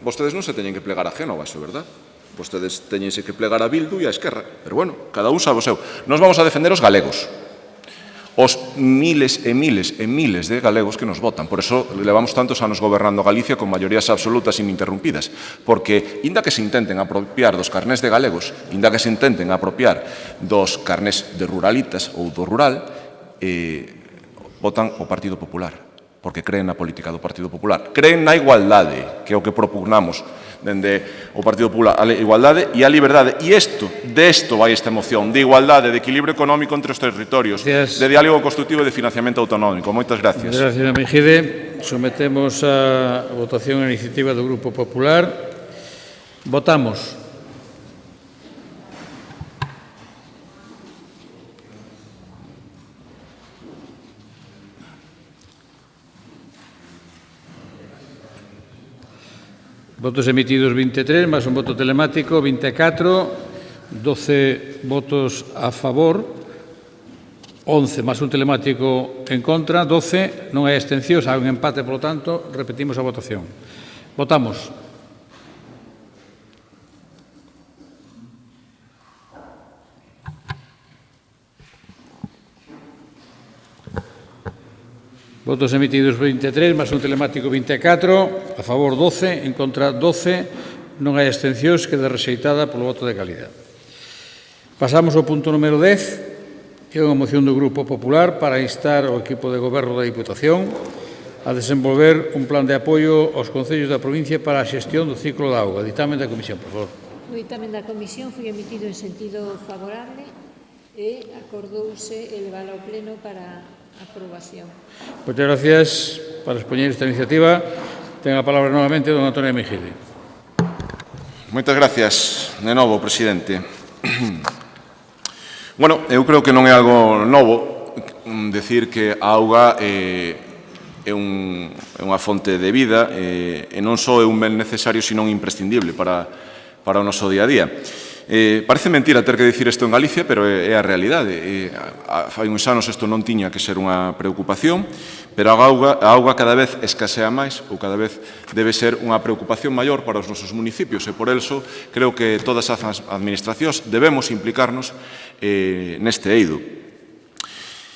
Vostedes non se teñen que plegar a Génova, iso é verdad? Vostedes teñense que plegar a Bildu e a Esquerra. Pero, cada un sabe o seu. Nos vamos a defender os galegos. Os miles e miles e miles de galegos que nos votan. Por eso levamos tantos anos gobernando Galicia con maiorías absolutas ininterrumpidas. Porque, inda que se intenten apropiar dos carnés de galegos, inda que se intenten apropiar dos carnés de ruralitas ou do rural, votan o Partido Popular. Porque creen na política do Partido Popular. Creen na igualdade, que é o que propugnamos dende o Partido Popular, a igualdade e a liberdade. E de isto vai esta moción, de igualdade, de equilibrio económico entre os territorios, de diálogo construtivo e de financiamento autonómico. Moitas gracias. Gracias, señora Mejide. Sometemos a votación a iniciativa do Grupo Popular. Votamos. Votos emitidos 23, máis un voto telemático, 24, 12 votos a favor, 11 máis un telemático en contra, 12, non hai abstencións, hai un empate, polo tanto, repetimos a votación. Votamos. Votos emitidos 23, máis un telemático 24, a favor 12, en contra 12, non hai abstencións, queda rexeitada polo voto de calidad. Pasamos ao punto número 10, que é unha moción do Grupo Popular para instar ao equipo de goberno da Diputación a desenvolver un plan de apoio aos concellos da provincia para a xestión do ciclo da auga. Ditamen da Comisión, por favor. O ditamen da Comisión foi emitido en sentido favorable e acordouse elevar ao pleno para aprobación. Moitas gracias. Para expoñer esta iniciativa, ten a palabra novamente don Antonio Mejide. Moitas gracias, de novo, presidente. Eu creo que non é algo novo decir que a auga é unha fonte de vida e non só é un ben necesario, sino imprescindible para o noso día a día. Parece mentira ter que dicir isto en Galicia, pero é a realidade. Fai uns anos isto non tiña que ser unha preocupación, pero a auga cada vez escasea máis ou cada vez debe ser unha preocupación maior para os nosos municipios e por eso creo que todas as administracións debemos implicarnos neste eido.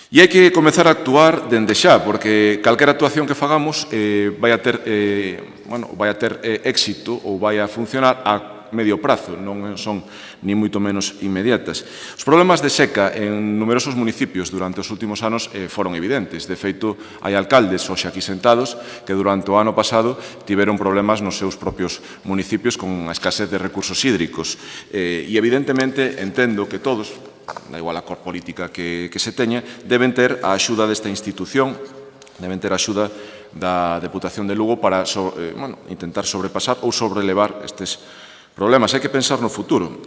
E hai que comezar a actuar dende xa, porque calquera actuación que fagamos vai a ter éxito ou vai a funcionar a medio prazo, non son ni moito menos inmediatas. Os problemas de seca en numerosos municipios durante os últimos anos foron evidentes. De feito, hai alcaldes hoxe aquí sentados que durante o ano pasado tiveron problemas nos seus propios municipios con a escasez de recursos hídricos. E evidentemente entendo que todos, da igual a cor política que se teña, deben ter a axuda desta institución deben ter a axuda da Deputación de Lugo para intentar sobrepasar ou sobrelevar estes problemas. Hai que pensar no futuro.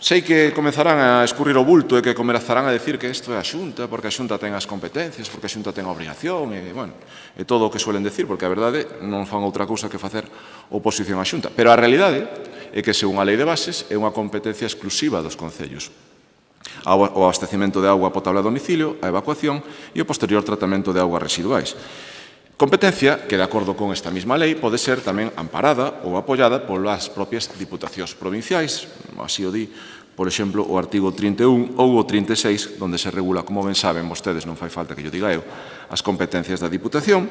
Sei que comenzarán a escurrir o bulto e que comenzarán a decir que isto é a Xunta, porque a Xunta ten as competencias, porque a Xunta ten a obrigación, e todo o que suelen decir, porque a verdade non fan outra cousa que facer oposición á Xunta. Pero a realidade é que, según a Lei de Bases, é unha competencia exclusiva dos concellos. O abastecemento de auga potable a domicilio, a evacuación e o posterior tratamento de augas residuais. Competencia que, de acordo con esta mesma lei, pode ser tamén amparada ou apoiada polas propias diputacións provinciais, así o di, por exemplo, o artigo 31 ou o 36, onde se regula, como ben saben vostedes, non fai falta que yo diga eu, as competencias da Diputación,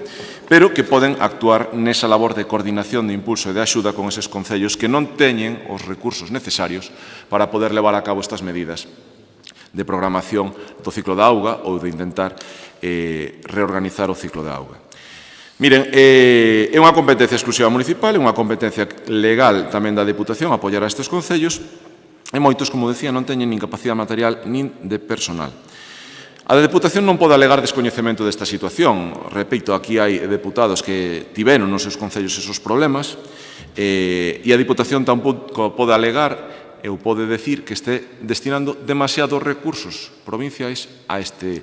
pero que poden actuar nesa labor de coordinación, de impulso e de axuda con eses concellos que non teñen os recursos necesarios para poder levar a cabo estas medidas de programación do ciclo da auga ou de intentar reorganizar o ciclo da auga. Miren, é unha competencia exclusiva municipal, é unha competencia legal tamén da Deputación apoiar a estes concellos e moitos, como decía, non teñen nin capacidade material nin de personal. A Deputación non pode alegar descoñecemento desta situación. Repito, aquí hai deputados que tiveron nos seus concellos esos problemas e a Deputación tampouco pode alegar ou pode decir que este destinando demasiados recursos provinciais a este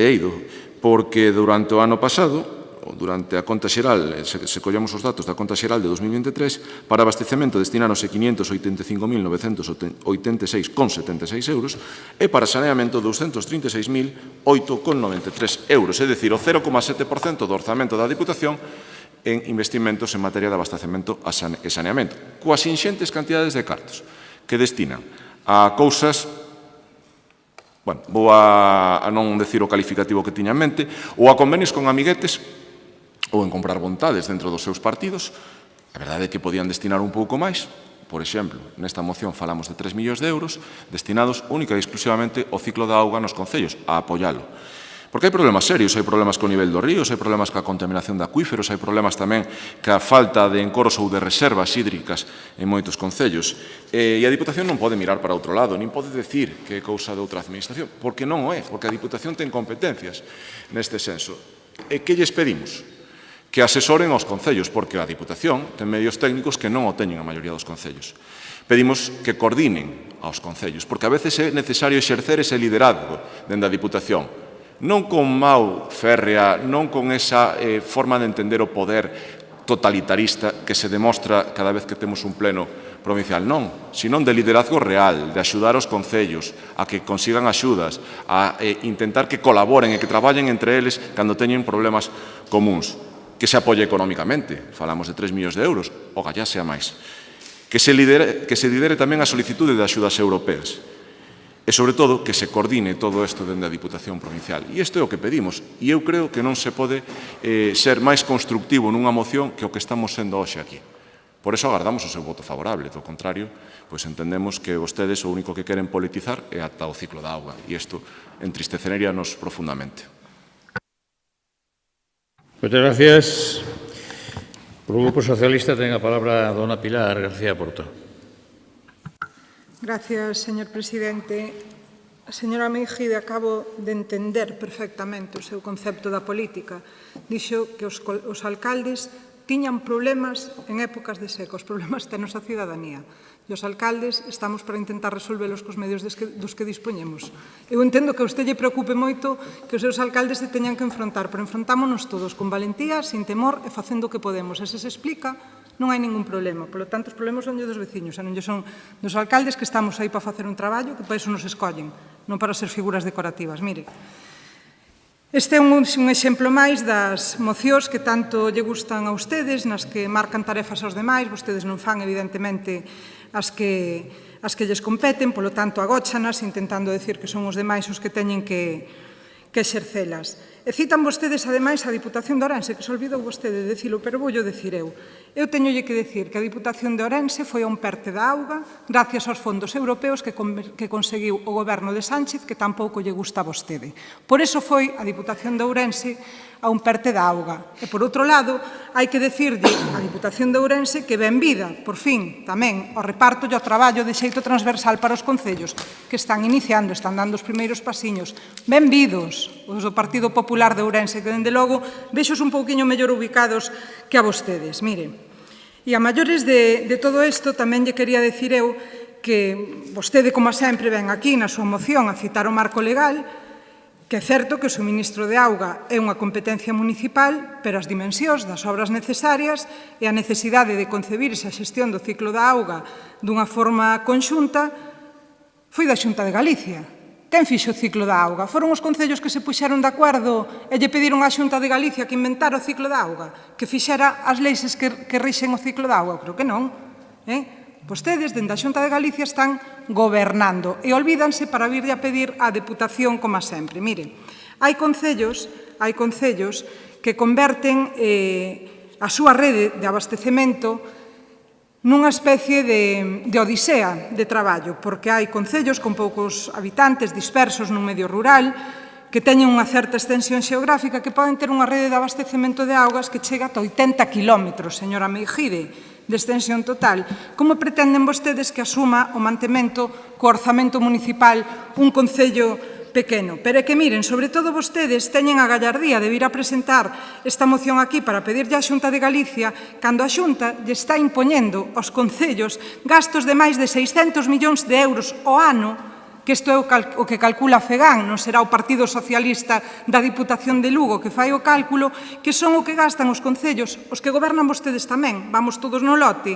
eido, porque durante o ano pasado, durante a conta xeral, se collemos os datos da conta xeral de 2023, para abastecemento destináronse 585.986,76 euros e para saneamento 236.008,93 euros, é dicir, o 0,7% do orzamento da Diputación en investimentos en materia de abastecemento e saneamento, coas inxentes cantidades de cartos que destinan a cousas, vou a non decir o calificativo que tiña en mente, ou a convenios con amiguetes ou en comprar vontades dentro dos seus partidos. A verdade é que podían destinar un pouco máis. Por exemplo, nesta moción falamos de 3 millóns de euros destinados única e exclusivamente ao ciclo da auga nos concellos, a apoialo. Porque hai problemas serios, hai problemas co nivel dos ríos, hai problemas ca contaminación de acuíferos, hai problemas tamén ca falta de encoros ou de reservas hídricas en moitos concellos. E a Diputación non pode mirar para outro lado, nin pode decir que é cousa de outra administración, porque non o é, porque a Diputación ten competencias neste senso. E que lles pedimos? Que asesoren aos concellos, porque a Diputación ten medios técnicos que non o teñen a maioría dos concellos. Pedimos que coordinen aos concellos, porque a veces é necesario exercer ese liderazgo dende a Diputación, non con mau férrea, non con esa forma de entender o poder totalitarista que se demostra cada vez que temos un pleno provincial, non, sino de liderazgo real, de axudar os concellos a que consigan axudas, a intentar que colaboren e que traballen entre eles cando teñen problemas comuns. Que se apoie económicamente, falamos de 3 millóns de euros, o gallá sea máis. Que se lidere tamén a solicitude de axudas europeas. E, sobre todo, que se coordine todo isto dende a Diputación Provincial. E isto é o que pedimos. E eu creo que non se pode ser máis constructivo nunha moción que o que estamos sendo hoxe aquí. Por iso agardamos o seu voto favorable. Do contrario, pois entendemos que vostedes o único que queren politizar é ata o ciclo da auga. E isto entristeceríanos profundamente. Muchas gracias. Por o Grupo Socialista ten a palabra a dona Pilar García Porto. Gracias, señor presidente. Señora Meijide, acabo de entender perfectamente o seu concepto da política. Dixo que os alcaldes tiñan problemas en épocas de seca, os problemas tenos a cidadanía. E os alcaldes estamos para intentar resolvelos cos medios dos que dispoñemos. Eu entendo que a usted lle preocupe moito que os seus alcaldes se teñan que enfrontar, pero enfrontámonos todos con valentía, sin temor e facendo o que podemos. E se explica, non hai ningún problema. Por lo tanto, os problemas son dos veciños, e non son dos alcaldes que estamos aí para facer un traballo que para iso nos escollen, non para ser figuras decorativas. Mire, este é un exemplo máis das mocións que tanto lle gustan a ustedes, nas que marcan tarefas aos demais, vostedes non fan, evidentemente, as que lles competen, polo tanto, agóchanas, intentando decir que son os demais os que teñen que exercelas. E citan vostedes, ademais, a Diputación de Ourense, que se olvidou vostede de dicilo, pero voulle decir eu. Eu teñolle que decir que a Diputación de Ourense foi a un perte da auga gracias aos fondos europeos que conseguiu o goberno de Sánchez, que tampouco lle gusta a vostede. Por iso foi a Diputación de Ourense a un perte da auga. E, por outro lado, hai que decirlle á Diputación de Ourense que benvida, por fin, tamén, ao reparto e ao traballo de xeito transversal para os concellos que están iniciando, están dando os primeiros pasiños. Benvidos, os do Partido Popular de Ourense, que, dende logo, vexos un pouquiño mellor ubicados que a vostedes. Miren, e a maiores de todo isto, tamén lle quería decir eu que vostede, como sempre, ven aquí na súa moción a citar o marco legal, que é certo que o suministro de auga é unha competencia municipal, pero as dimensións das obras necesarias e a necesidade de concebir esa xestión do ciclo da auga dunha forma conxunta foi da Xunta de Galicia. Quen fixo o ciclo da auga? Foron os concellos que se puxeron de acordo e lle pediron á Xunta de Galicia que inventara o ciclo da auga, que fixera as leis que rixen o ciclo da auga? Creo que non. Vostedes, dende a Xunta de Galicia, están gobernando e olvídanse para virlle a pedir á Deputación, como sempre. Miren, hai concellos que converten a súa rede de abastecemento nunha especie de odisea de traballo, porque hai concellos con poucos habitantes dispersos nun medio rural que teñen unha certa extensión xeográfica que poden ter unha rede de abastecemento de augas que chega ata 80 kilómetros, señora Meijide, de extensión total. Como pretenden vostedes que asuma o mantemento co orzamento municipal un concello pequeno? Pero é que, miren, sobre todo vostedes teñen a gallardía de vir a presentar esta moción aquí para pedirlle á Xunta de Galicia cando a Xunta lle está impoñendo aos concellos gastos de máis de 600 millóns de euros ao ano, que isto é o que calcula FEGAN, non será o Partido Socialista da Diputación de Lugo que fai o cálculo, que son o que gastan os concellos, os que gobernan vostedes tamén, vamos todos no lote,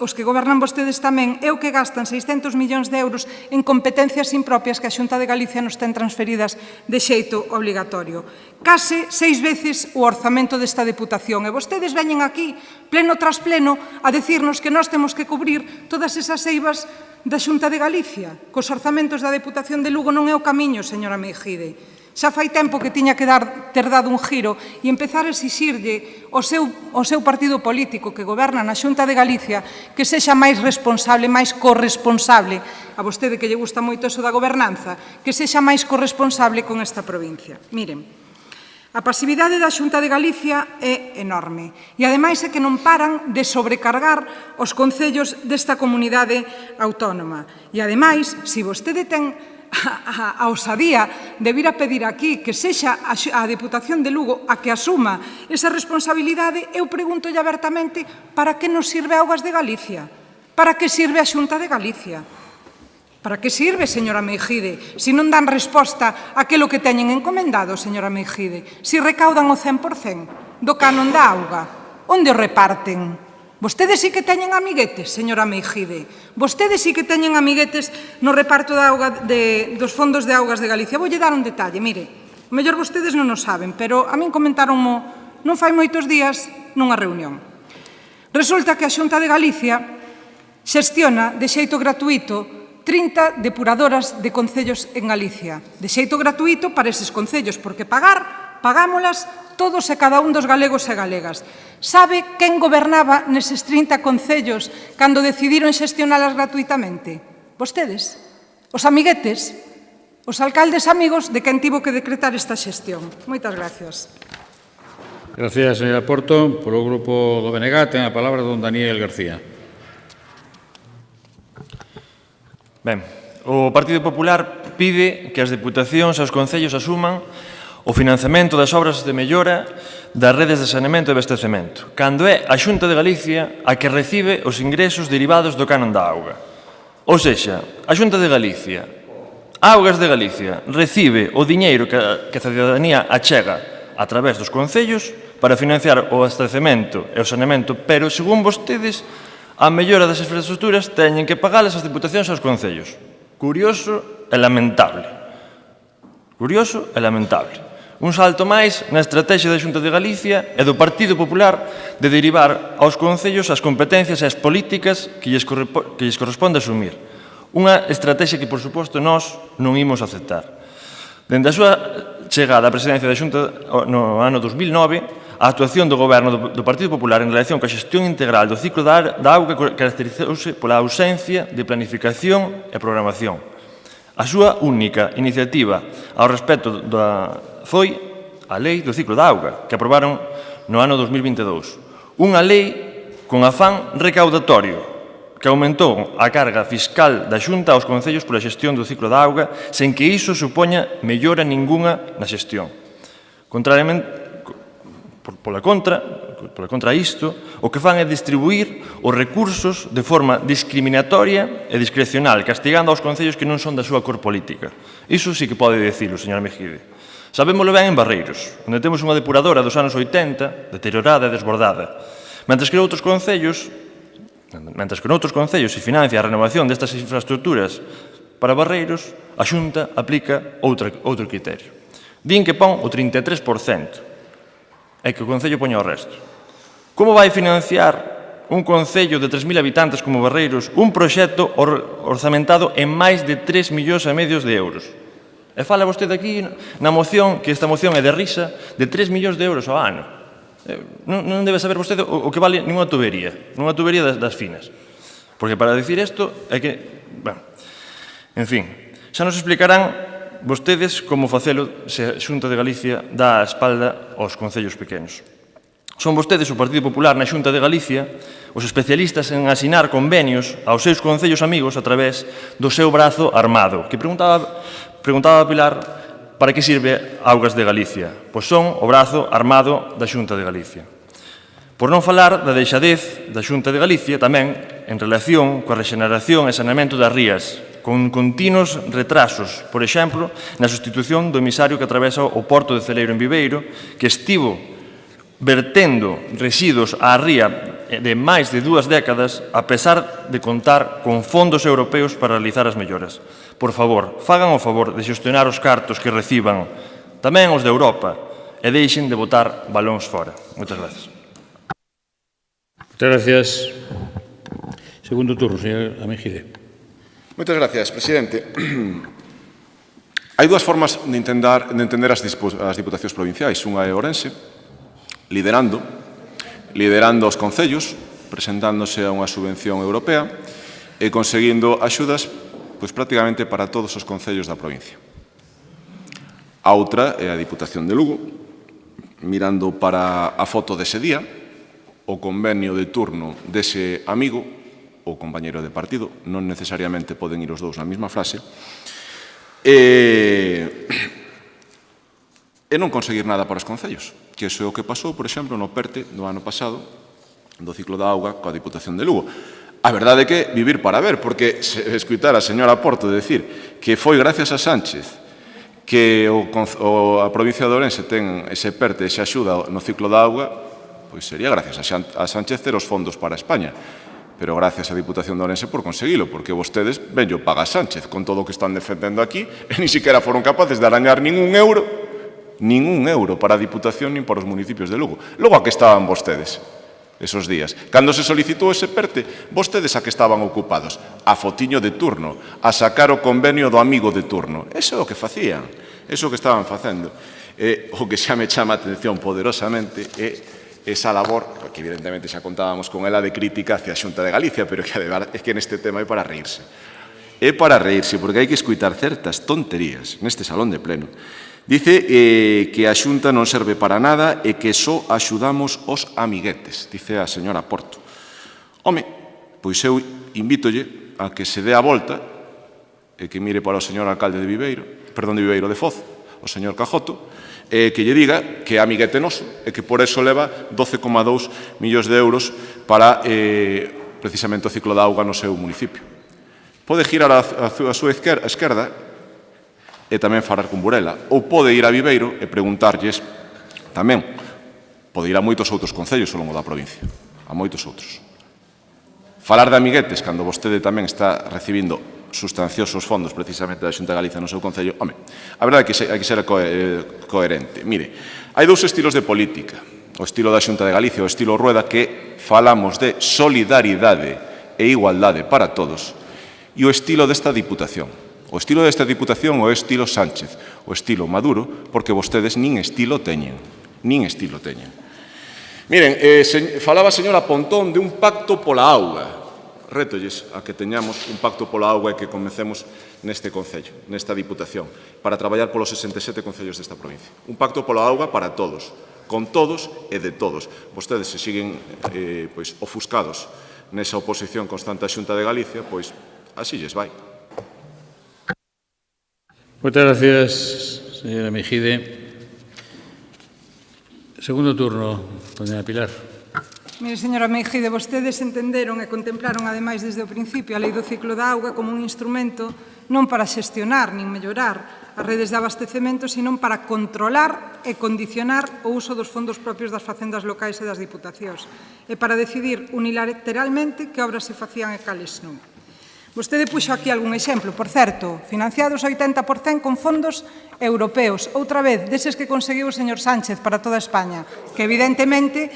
os que gobernan vostedes tamén, é o que gastan 600 millóns de euros en competencias impropias que a Xunta de Galicia nos ten transferidas de xeito obligatorio. Case 6 veces o orzamento desta Deputación. E vostedes veñen aquí, pleno tras pleno, a decirnos que nós temos que cubrir todas esas eivas da Xunta de Galicia. Cos orzamentos da Deputación de Lugo non é o camiño, señora Meijide. Xa fai tempo que tiña que ter dado un giro e empezar a exixirlle ao seu partido político que goberna na Xunta de Galicia que sexa máis responsable, máis corresponsable, a vostede que lle gusta moito eso da gobernanza, que sexa máis corresponsable con esta provincia. Miren, a pasividade da Xunta de Galicia é enorme e, ademais, é que non paran de sobrecargar os concellos desta comunidade autónoma. E, ademais, se vostede ten a osadía de vir a pedir aquí que sexa a Deputación de Lugo a que asuma esa responsabilidade, eu pregunto abertamente para que nos sirve Augas de Galicia? Para que sirve a Xunta de Galicia? Para que sirve, señora Meijide, se non dan resposta a aquilo que teñen encomendado, señora Meijide? Se recaudan o 100% do canon da auga, onde o reparten? Vostedes sí que teñen amiguetes, señora Meijide. Vostedes sí que teñen amiguetes no reparto dos fondos de Augas de Galicia. Voulle dar un detalle, mire, o mellor vostedes non o saben, pero a min comentáronmo non fai moitos días nunha reunión. Resulta que a Xunta de Galicia xestiona de xeito gratuito 30 depuradoras de concellos en Galicia. De xeito gratuito para eses concellos, porque pagámolas todos e cada un dos galegos e galegas. Sabe quen gobernaba neses 30 concellos cando decidiron xestionalas gratuitamente? Vostedes, os amiguetes, os alcaldes amigos de quen tivo que decretar esta xestión. Moitas gracias. Gracias, señora Porto. Polo grupo do BNG ten a palabra don Daniel García. Ben, o Partido Popular pide que as deputacións e os concellos asuman o financiamento das obras de mellora das redes de saneamento e abastecemento, cando é a Xunta de Galicia a que recibe os ingresos derivados do canon da auga. Ou sexa, a Xunta de Galicia, Augas de Galicia, recibe o diñeiro que a cidadanía achega a través dos concellos para financiar o abastecemento e o saneamento, pero, según vostedes, a mellora das infraestructuras teñen que pagalas as deputacións aos concellos. Curioso e lamentable. Curioso e lamentable. Un salto máis na estrategia da Xunta de Galicia e do Partido Popular de derivar aos concellos as competencias e as políticas que lles corresponde asumir. Unha estrategia que, por suposto, nós non imos aceptar. Dende a súa chegada á presidencia da Xunta no ano 2009, a actuación do Goberno do Partido Popular en relación coa xestión integral do ciclo da auga caracterizouse pola ausencia de planificación e programación. A súa única iniciativa ao respecto foi a Lei do Ciclo da Auga, que aprobaron no ano 2022. Unha lei con afán recaudatorio, que aumentou a carga fiscal da Xunta aos concellos pola xestión do ciclo da auga, sen que iso supoña mellora ningunha na xestión. Contrariamente, pola contra isto, o que fan é distribuir os recursos de forma discriminatoria e discrecional, castigando aos concellos que non son da súa cor política. Iso sí que pode dicilo, señora Mejide. Sabémoslo ben en Barreiros, onde temos unha depuradora dos anos 80, deteriorada e desbordada. Mentres que noutros concellos se financia a renovación destas infraestructuras para Barreiros, a Xunta aplica outro criterio. Din que pon o 33%. É que o Concello poña o resto. Como vai financiar un Concello de 3.000 habitantes como Barreiros un proxecto orzamentado en máis de 3,5 millóns de euros? E fala vostede aquí na moción, que esta moción é de risa, de 3 millóns de euros ao ano. Non debe saber vostede o que vale nunha tubería das finas. Porque para dicir isto é que... En fin, xa nos explicarán vostedes como facelo se a Xunta de Galicia dá a espalda aos concellos pequenos. Son vostedes, o Partido Popular na Xunta de Galicia, os especialistas en asinar convenios aos seus concellos amigos a través do seu brazo armado. Que preguntaba a Pilar para que sirve Augas de Galicia. Pois son o brazo armado da Xunta de Galicia. Por non falar da deixadez da Xunta de Galicia tamén en relación coa rexeneración e saneamento das rías, con continuos retrasos, por exemplo, na sustitución do emisario que atravesa o porto de Celeiro en Viveiro, que estivo vertendo residuos á ría de máis de 2 décadas, a pesar de contar con fondos europeos para realizar as melloras. Por favor, fagan o favor de xestionar os cartos que reciban, tamén os de Europa, e deixen de botar balóns fora. Moitas gracias. Moitas gracias. Segundo turno, señor Mejide. Moitas gracias, presidente. Hai dúas formas de entender as diputacións provinciais. Unha é Ourense, liderando os concellos, presentándose a unha subvención europea e conseguindo axudas prácticamente para todos os concellos da provincia. A outra é a Diputación de Lugo, mirando para a foto dese día, o convenio de turno dese amigo, o compañeiro de partido, non necesariamente poden ir os dous na mesma frase, e non conseguir nada para os concellos, que iso é o que pasou, por exemplo, no PERTE do ano pasado, do ciclo da auga coa Diputación de Lugo. A verdade é que vivir para ver, porque se escutar a señora Porto decir que foi gracias a Sánchez que a provincia de Ourense ten ese PERTE, esa axuda no ciclo da auga, pois sería gracias a Sánchez ter os fondos para España. Pero gracias á Diputación de Ourense por conseguilo, porque vostedes venllo paga Sánchez con todo o que están defendendo aquí e ni siquiera foron capaces de arañar ningún euro para a Diputación nin para os municipios de Lugo. Logo a que estaban vostedes esos días. Cando se solicitou ese PERTE, vostedes a que estaban ocupados? A fotiño de turno, a sacar o convenio do amigo de turno. Eso é o que facían, eso é o que estaban facendo. O que xa me chama a atención poderosamente é esa labor, que evidentemente xa contábamos con ela, de crítica hacia a Xunta de Galicia, pero que é que neste tema é para reírse. É para reírse, porque hai que escutar certas tonterías neste salón de pleno. Dice que a Xunta non serve para nada e que só axudamos os amiguetes, dice a señora Porto. Home, pois eu invítolle a que se dé a volta e que mire para o señor alcalde de Viveiro de Foz, o señor Cajoto, que lle diga que é amiguete noso e que por eso leva 12,2 millóns de euros para precisamente o ciclo da auga no seu municipio. Pode girar a súa esquerda e tamén falar con Burela, ou pode ir a Viveiro e preguntarlles tamén, pode ir a moitos outros concellos ao longo da provincia, a moitos outros. Falar de amiguetes cando vostede tamén está recibindo sustanciosos fondos precisamente da Xunta de Galicia no seu concello, home, a verdade é que hai que ser coherente. Mire, hai dous estilos de política, o estilo da Xunta de Galicia, o estilo Rueda, que falamos de solidaridade e igualdade para todos, e o estilo desta Diputación. O estilo desta Diputación é o estilo Sánchez, o estilo Maduro, porque vostedes nin estilo teñen. Miren, falaba a señora Pontón de un pacto pola auga. rétolles a que teñamos un pacto pola auga e que comecemos neste Concello, nesta Diputación, para traballar polos 67 concellos desta provincia. Un pacto pola auga para todos, con todos e de todos. Vostedes se siguen ofuscados nesa oposición constante á Xunta de Galicia, pois así lles vai. Moitas gracias, señora Mejide. Segundo turno, doña Pilar. Mire, señora Mejide, vostedes entenderon e contemplaron, ademais, desde o principio, a Lei do Ciclo da Auga como un instrumento non para xestionar nin mellorar as redes de abastecemento, sino para controlar e condicionar o uso dos fondos propios das facendas locais e das diputacións, e para decidir unilateralmente que obras se facían e cales non. Vostede puxo aquí algún exemplo, por certo, financiados 80% con fondos europeos, outra vez, deses que conseguiu o señor Sánchez para toda España, que evidentemente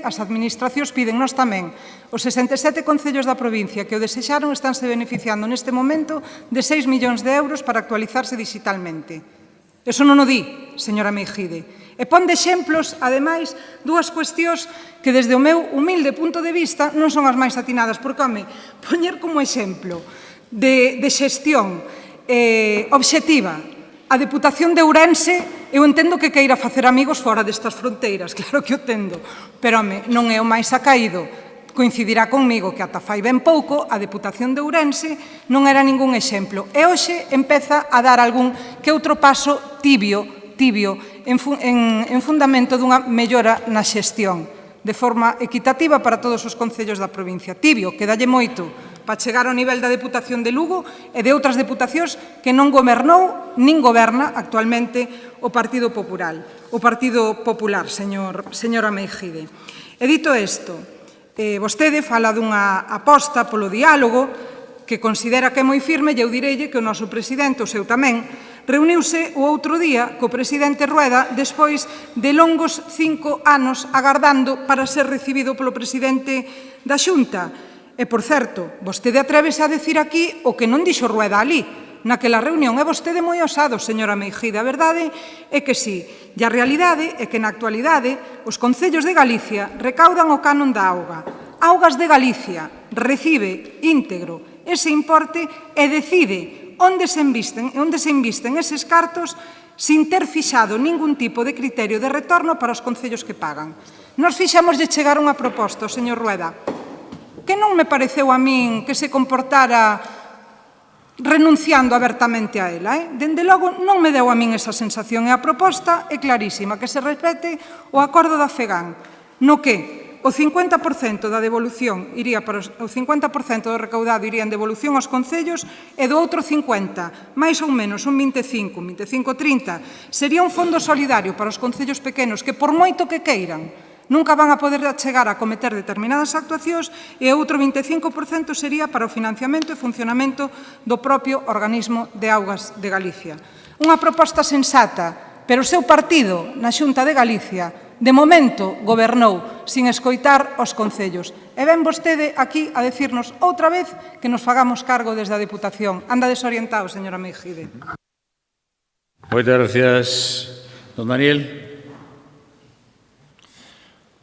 as administracións piden nós tamén. Os 67 concellos da provincia que o desexaron estánse beneficiando neste momento de 6 millóns de euros para actualizarse digitalmente. Eso non o di, señora Mejide. E pon de exemplos, ademais, dúas cuestións que desde o meu humilde punto de vista non son as máis atinadas, porque, home, poñer como exemplo de xestión obxectiva a Deputación de Ourense, eu entendo que queira facer amigos fora destas fronteiras, claro que o entendo, pero, home, non é o máis acaído. Coincidirá conmigo que ata fai ben pouco a Deputación de Ourense non era ningún exemplo, e hoxe empeza a dar algún que outro paso tibio en fundamento dunha mellora na xestión, de forma equitativa para todos os concellos da provincia. Tibio, que dalle moito para chegar ao nivel da Deputación de Lugo e de outras deputacións que non gobernou nin goberna actualmente o Partido Popular, señora Mejide. E dito isto, vostede fala dunha aposta polo diálogo que considera que é moi firme, e eu direille que o noso presidente, o seu tamén, reuniuse o outro día co presidente Rueda despois de longos 5 anos agardando para ser recibido polo presidente da Xunta. E, por certo, vostede atrévese a decir aquí o que non dixo Rueda ali, naquela reunión. É vostede moi osado, señora Mejide. A verdade é que sí. E a realidade é que na actualidade os concellos de Galicia recaudan o canon da auga. Augas de Galicia recibe íntegro ese importe e decide onde se invisten eses cartos sin ter fixado ningún tipo de criterio de retorno para os concellos que pagan. Nos fixamoslle chegar unha proposta ao señor Rueda, que non me pareceu a min que se comportara renunciando abertamente a ela. Dende logo, non me deu a min esa sensación, e a proposta é clarísima, que se respete o acordo da FEGAN, no que o 50% da devolución iría para o 50% do recaudado iría en devolución aos concellos, e do outro 50, máis ou menos un 25-30, sería un fondo solidario para os concellos pequenos que, por moito que queiran, nunca van a poder chegar a cometer determinadas actuacións, e outro 25% sería para o financiamento e funcionamento do propio organismo de augas de Galicia. Unha proposta sensata, pero o seu partido na Xunta de Galicia de momento gobernou sin escoitar os concellos. E ven vostede aquí a decirnos outra vez que nos fagamos cargo desde a Deputación. Anda desorientado, señora Mejide. Moitas gracias. Don Daniel.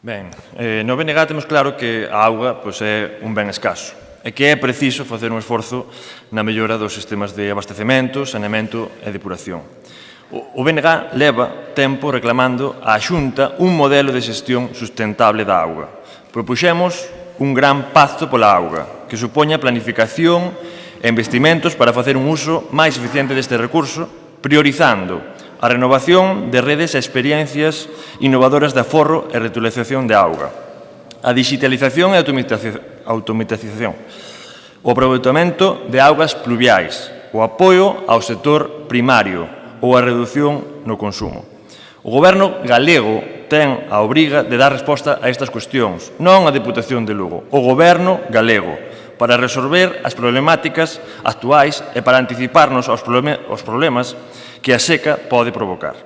Ben, no BNG temos claro que a auga é un ben escaso e que é preciso facer un esforzo na mellora dos sistemas de abastecemento, saneamento e depuración. O BNG leva tempo reclamando á Xunta un modelo de xestión sustentable da auga. Propuxemos un gran pacto pola auga, que supoña planificación e investimentos para facer un uso máis eficiente deste recurso, priorizando a renovación de redes e experiencias innovadoras de aforro e reutilización de auga, a digitalización e automatización, o aproveitamento de augas pluviais, o apoio ao sector primario ou a reducción no consumo. O Goberno galego ten a obriga de dar resposta a estas cuestións, non a Deputación de Lugo, o Goberno galego, para resolver as problemáticas actuais e para anticiparnos aos problemas que a seca pode provocar.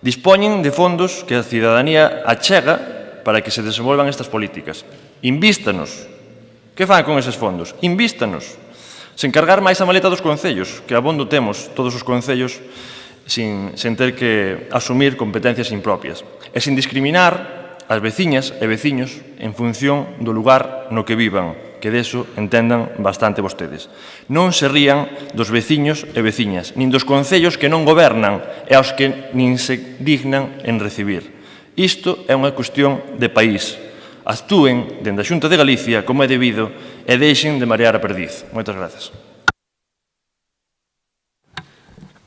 Dispoñen de fondos que a cidadanía achega para que se desenvolvan estas políticas. Invístanos. Que fan con eses fondos? Invístanos. Sen cargar máis a maleta dos concellos, que abondo temos todos os concellos sin ter que asumir competencias impropias. E sin discriminar as veciñas e veciños en función do lugar no que vivan, que deso entendan bastante vostedes. Non se rían dos veciños e veciñas, nin dos concellos que non gobernan e aos que nin se dignan en recibir. Isto é unha cuestión de país. Actúen dende a Xunta de Galicia como é debido e deixen de marear a perdiz. Moitas grazas.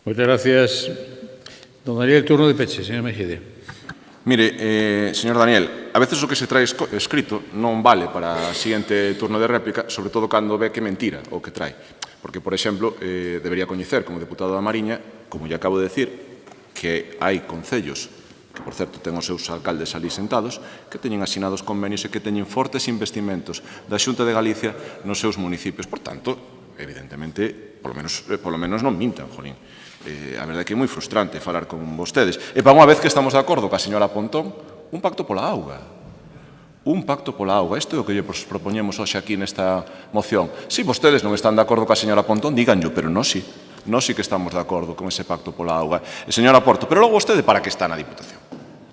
Moitas gracias. Don Daniel, turno de peche, señor Mejide. Mire, señor Daniel, a veces o que se trae escrito non vale para o seguinte turno de réplica, sobre todo cando ve que mentira o que trae. Porque, por exemplo, debería coñecer como deputado da Mariña, como lle acabo de decir, que hai concellos que, por certo, ten os seus alcaldes ali sentados, que teñen asinados convenios e que teñen fortes investimentos da Xunta de Galicia nos seus municipios. Por tanto, evidentemente, polo menos non mintan, jolín. A verdade é que é moi frustrante falar con vostedes. E para unha vez que estamos de acordo coa señora Pontón, un pacto pola auga. Un pacto pola auga. Isto é o que lle propoñemos hoxe aquí nesta moción. Se vostedes non están de acordo coa señora Pontón, díganllo, pero non si. Nós sí que estamos de acordo con ese pacto pola auga. E señora Porto, pero logo vostede para que está na Diputación?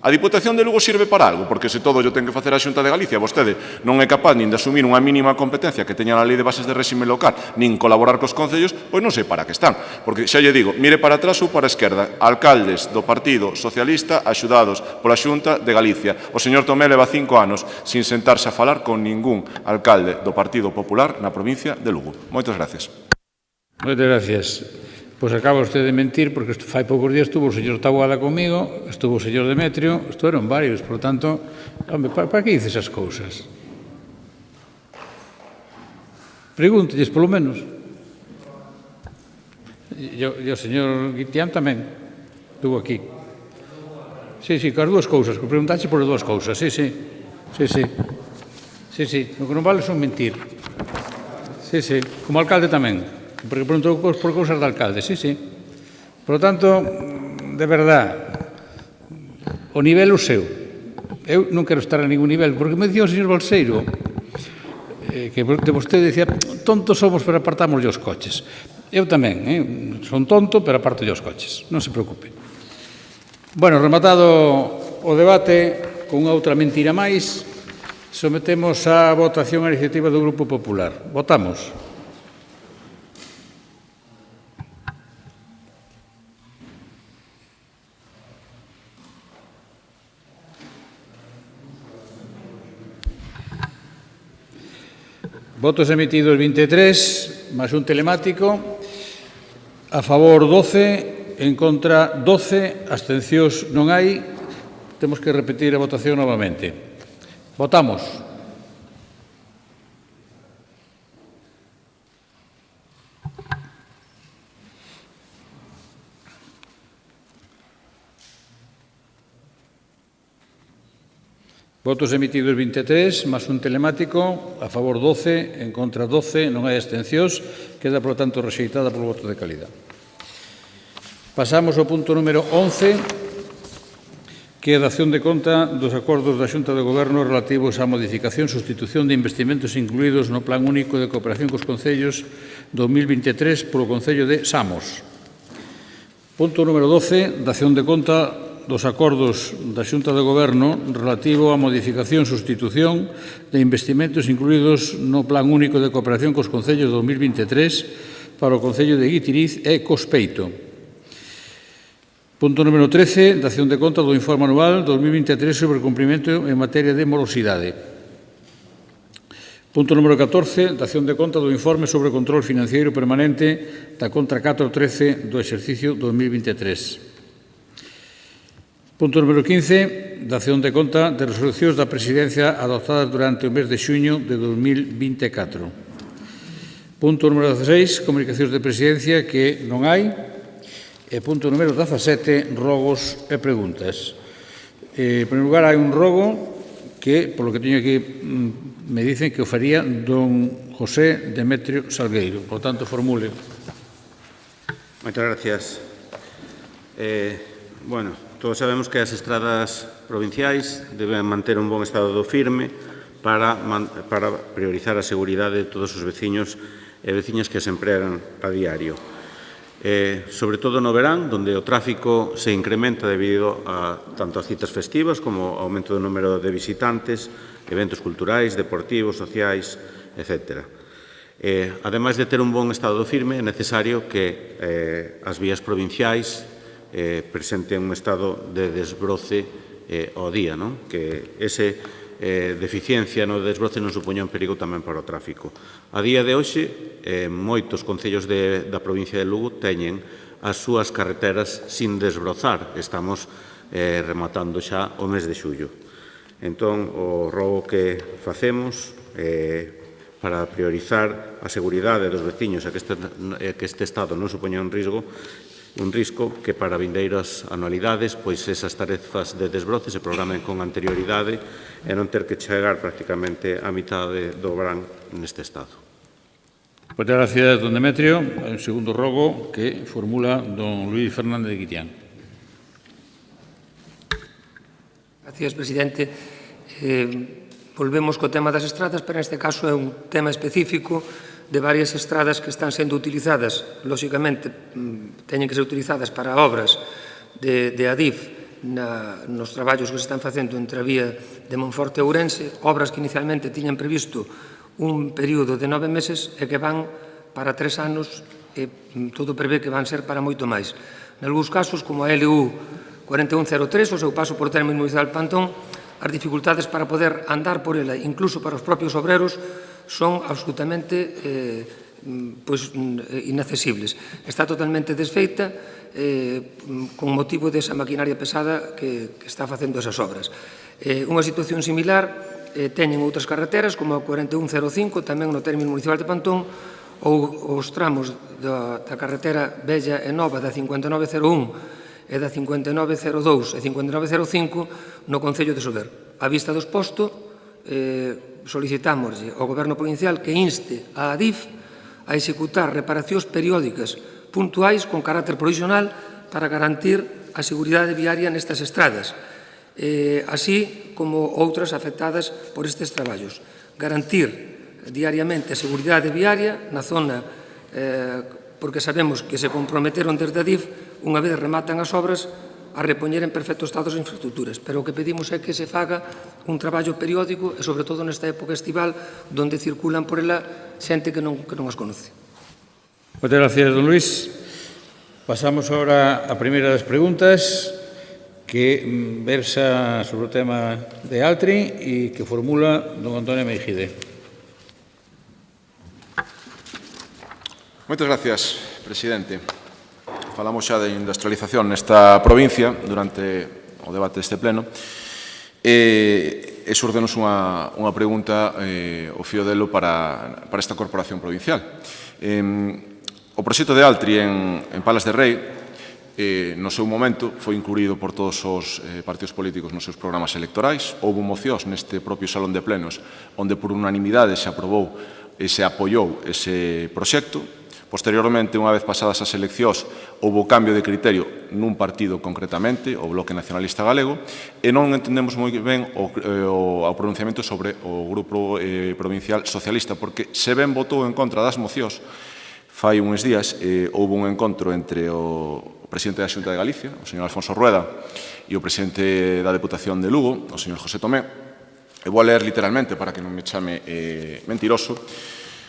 A Diputación de Lugo sirve para algo, porque se todo yo ten que facer a Xunta de Galicia, vostede non é capaz nin de asumir unha mínima competencia que teña a Lei de Bases de Réxime Local, nin colaborar cos concellos, pois non sei para que están. Porque xa lle digo, mire para atrás ou para a esquerda, alcaldes do Partido Socialista axudados pola Xunta de Galicia. O señor Tomé leva 5 anos sin sentarse a falar con ningún alcalde do Partido Popular na provincia de Lugo. Moitas gracias. Moitas gracias. Pois acaba usted de mentir, porque fai poucos días estuvo o señor Taboada comigo, estuvo o señor Demetrio, estuveron varios, por tanto, home, para que dices esas cousas? Pregúntelles, polo menos. E o señor Guitián tamén estuvo aquí. Sí, as dúas cousas, que preguntaxe por as dúas cousas, sí. O que non vale son mentir. Sí, como alcalde tamén. Porque preguntou por cousas de alcalde, sí. Por lo tanto, de verdad, o nivel o seu. Eu non quero estar a ningún nivel, porque me dicía o señor Balseiro que de vostede decía, tontos somos, pero apartamos os coches. Eu tamén, son tonto, pero aparto os coches. Non se preocupe. Bueno, rematado o debate, con outra mentira máis, sometemos a votación a iniciativa do Grupo Popular. Votamos. Votos emitidos 23, máis un telemático, a favor 12, en contra 12, abstencións non hai. Temos que repetir a votación novamente. Votamos. Votos emitidos 23, máis un telemático, a favor 12, en contra 12, non hai abstencións, queda, por lo tanto, rexeitada polo voto de calidad. Pasamos ao punto número 11, que é a dación de conta dos acordos da Xunta de Goberno relativos á modificación e sustitución de investimentos incluídos no Plan Único de Cooperación cos Concellos 2023 polo Concello de Samos. Punto número 12, dación de conta dos acordos da Xunta de Goberno relativo á modificación e sustitución de investimentos incluídos no Plan Único de Cooperación cos Concellos 2023 para o Concello de Guitiriz e Cospeito. Punto número 13, dación de conta do informe anual 2023 sobre o cumprimento en materia de morosidade. Punto número 14, dación de conta do informe sobre o control financiero permanente da contra 413 do exercicio 2023. Punto número 15, dación de conta de resolucións da Presidencia adoptadas durante o mes de xuño de 2024. Punto número 16, comunicacións de Presidencia que non hai. E punto número 17, rogos e preguntas. En primeiro lugar, hai un rogo que, polo que teño aquí, me dicen que o faría don José Demetrio Salgueiro. Por tanto, formule. Moitas gracias. Todos sabemos que as estradas provinciais deben manter un bon estado do firme para priorizar a seguridade de todos os veciños e veciñas que se empregan a diario. Sobre todo no verán, onde o tráfico se incrementa debido a tanto as citas festivas como ao aumento do número de visitantes, eventos culturais, deportivos, sociais etc. Ademais de ter un bon estado firme, é necesario que as vías provinciais presenten un estado de desbroce ao día, que ese deficiencia no desbroce non supoña un perigo tamén para o tráfico. A día de hoxe, moitos concellos da provincia de Lugo teñen as súas carreteras sin desbrozar. Estamos rematando xa o mes de xullo. Entón, o rogo que facemos para priorizar a seguridade dos veciños e que este estado non supoña un risco que para vindeiras anualidades pois esas tarefas de desbroce se programen con anterioridade e non ter que chegar prácticamente a mitad do verán neste estado. Moitas gracias, don Demetrio. Un segundo rogo que formula don Luís Fernández de Guitián. Gracias, presidente. Volvemos co tema das estradas, pero neste caso é un tema específico de varias estradas que están sendo utilizadas. Lóxicamente, teñen que ser utilizadas para obras de Adif nos traballos que se están facendo entre a vía de Monforte e Ourense, obras que inicialmente tiñan previsto un período de 9 meses e que van para 3 anos e todo prevé que van ser para moito máis. Nalgúns casos, como a LU 4103, o seu paso por término municipal de Pantón, as dificultades para poder andar por ela, incluso para os propios obreros, son absolutamente inaccesibles. Está totalmente desfeita con motivo desa maquinaria pesada que está facendo esas obras. Unha situación similar teñen outras carreteras, como a 4105, tamén no término municipal de Pantón, ou os tramos da carretera Bella e Nova da 5901 e da 5902 e 5905 no Concello de Sober. A vista do exposto, solicitámoslle ao Goberno Provincial que inste a Adif a executar reparacións periódicas puntuais con carácter provisional para garantir a seguridade viaria nestas estradas, así como outras afectadas por estes traballos. Garantir diariamente a seguridade viaria na zona, porque sabemos que se comprometeron desde Adif, unha vez rematan as obras, a repoñer en perfecto estado as infraestructuras. Pero o que pedimos é que se faga un traballo periódico e, sobre todo, nesta época estival, donde circulan por ela xente que non as conoce. Moitas gracias, don Luís. Pasamos agora a primeira das preguntas que versa sobre o tema de Altri e que formula don Antonio Meijide. Moitas gracias, presidente. Falamos xa de industrialización nesta provincia durante o debate deste pleno e surdenos unha pregunta ao fío delo para esta corporación provincial. O proxecto de Altri en Palas de Rei no seu momento foi incluído por todos os partidos políticos nos seus programas electorais. Houve mocións neste propio salón de plenos onde por unanimidade se aprobou e se apoiou ese proxecto. Posteriormente, unha vez pasadas as eleccións, houve cambio de criterio nun partido concretamente, o Bloque Nacionalista Galego, e non entendemos moi ben o pronunciamento sobre o Grupo Provincial Socialista, porque se ben votou en contra das mocións, fai uns días houve un encontro entre o presidente da Xunta de Galicia, o señor Alfonso Rueda, e o presidente da Deputación de Lugo, o señor José Tomé. E vou a ler literalmente para que non me chame mentiroso.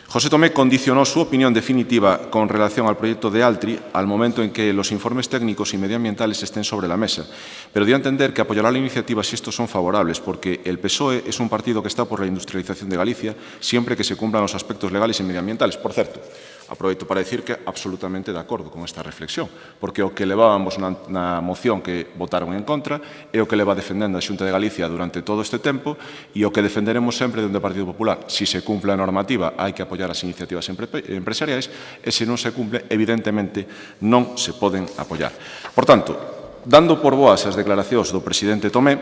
José Tomé condicionó su opinión definitiva con relación al proyecto de Altri al momento en que los informes técnicos y medioambientales estén sobre la mesa, pero dio a entender que apoyará la iniciativa si estos son favorables, porque el PSOE es un partido que está por la industrialización de Galicia siempre que se cumplan los aspectos legales y medioambientales. Por cierto, aproveito para decir que absolutamente de acordo con esta reflexión, porque o que levábamos na moción que votaron en contra é o que leva defendendo a Xunta de Galicia durante todo este tempo e o que defenderemos sempre dende o Partido Popular. Si se cumple a normativa, hai que apoiar as iniciativas empresariais e se non se cumple, evidentemente, non se poden apoiar. Por tanto, dando por boas as declaracións do presidente Tomé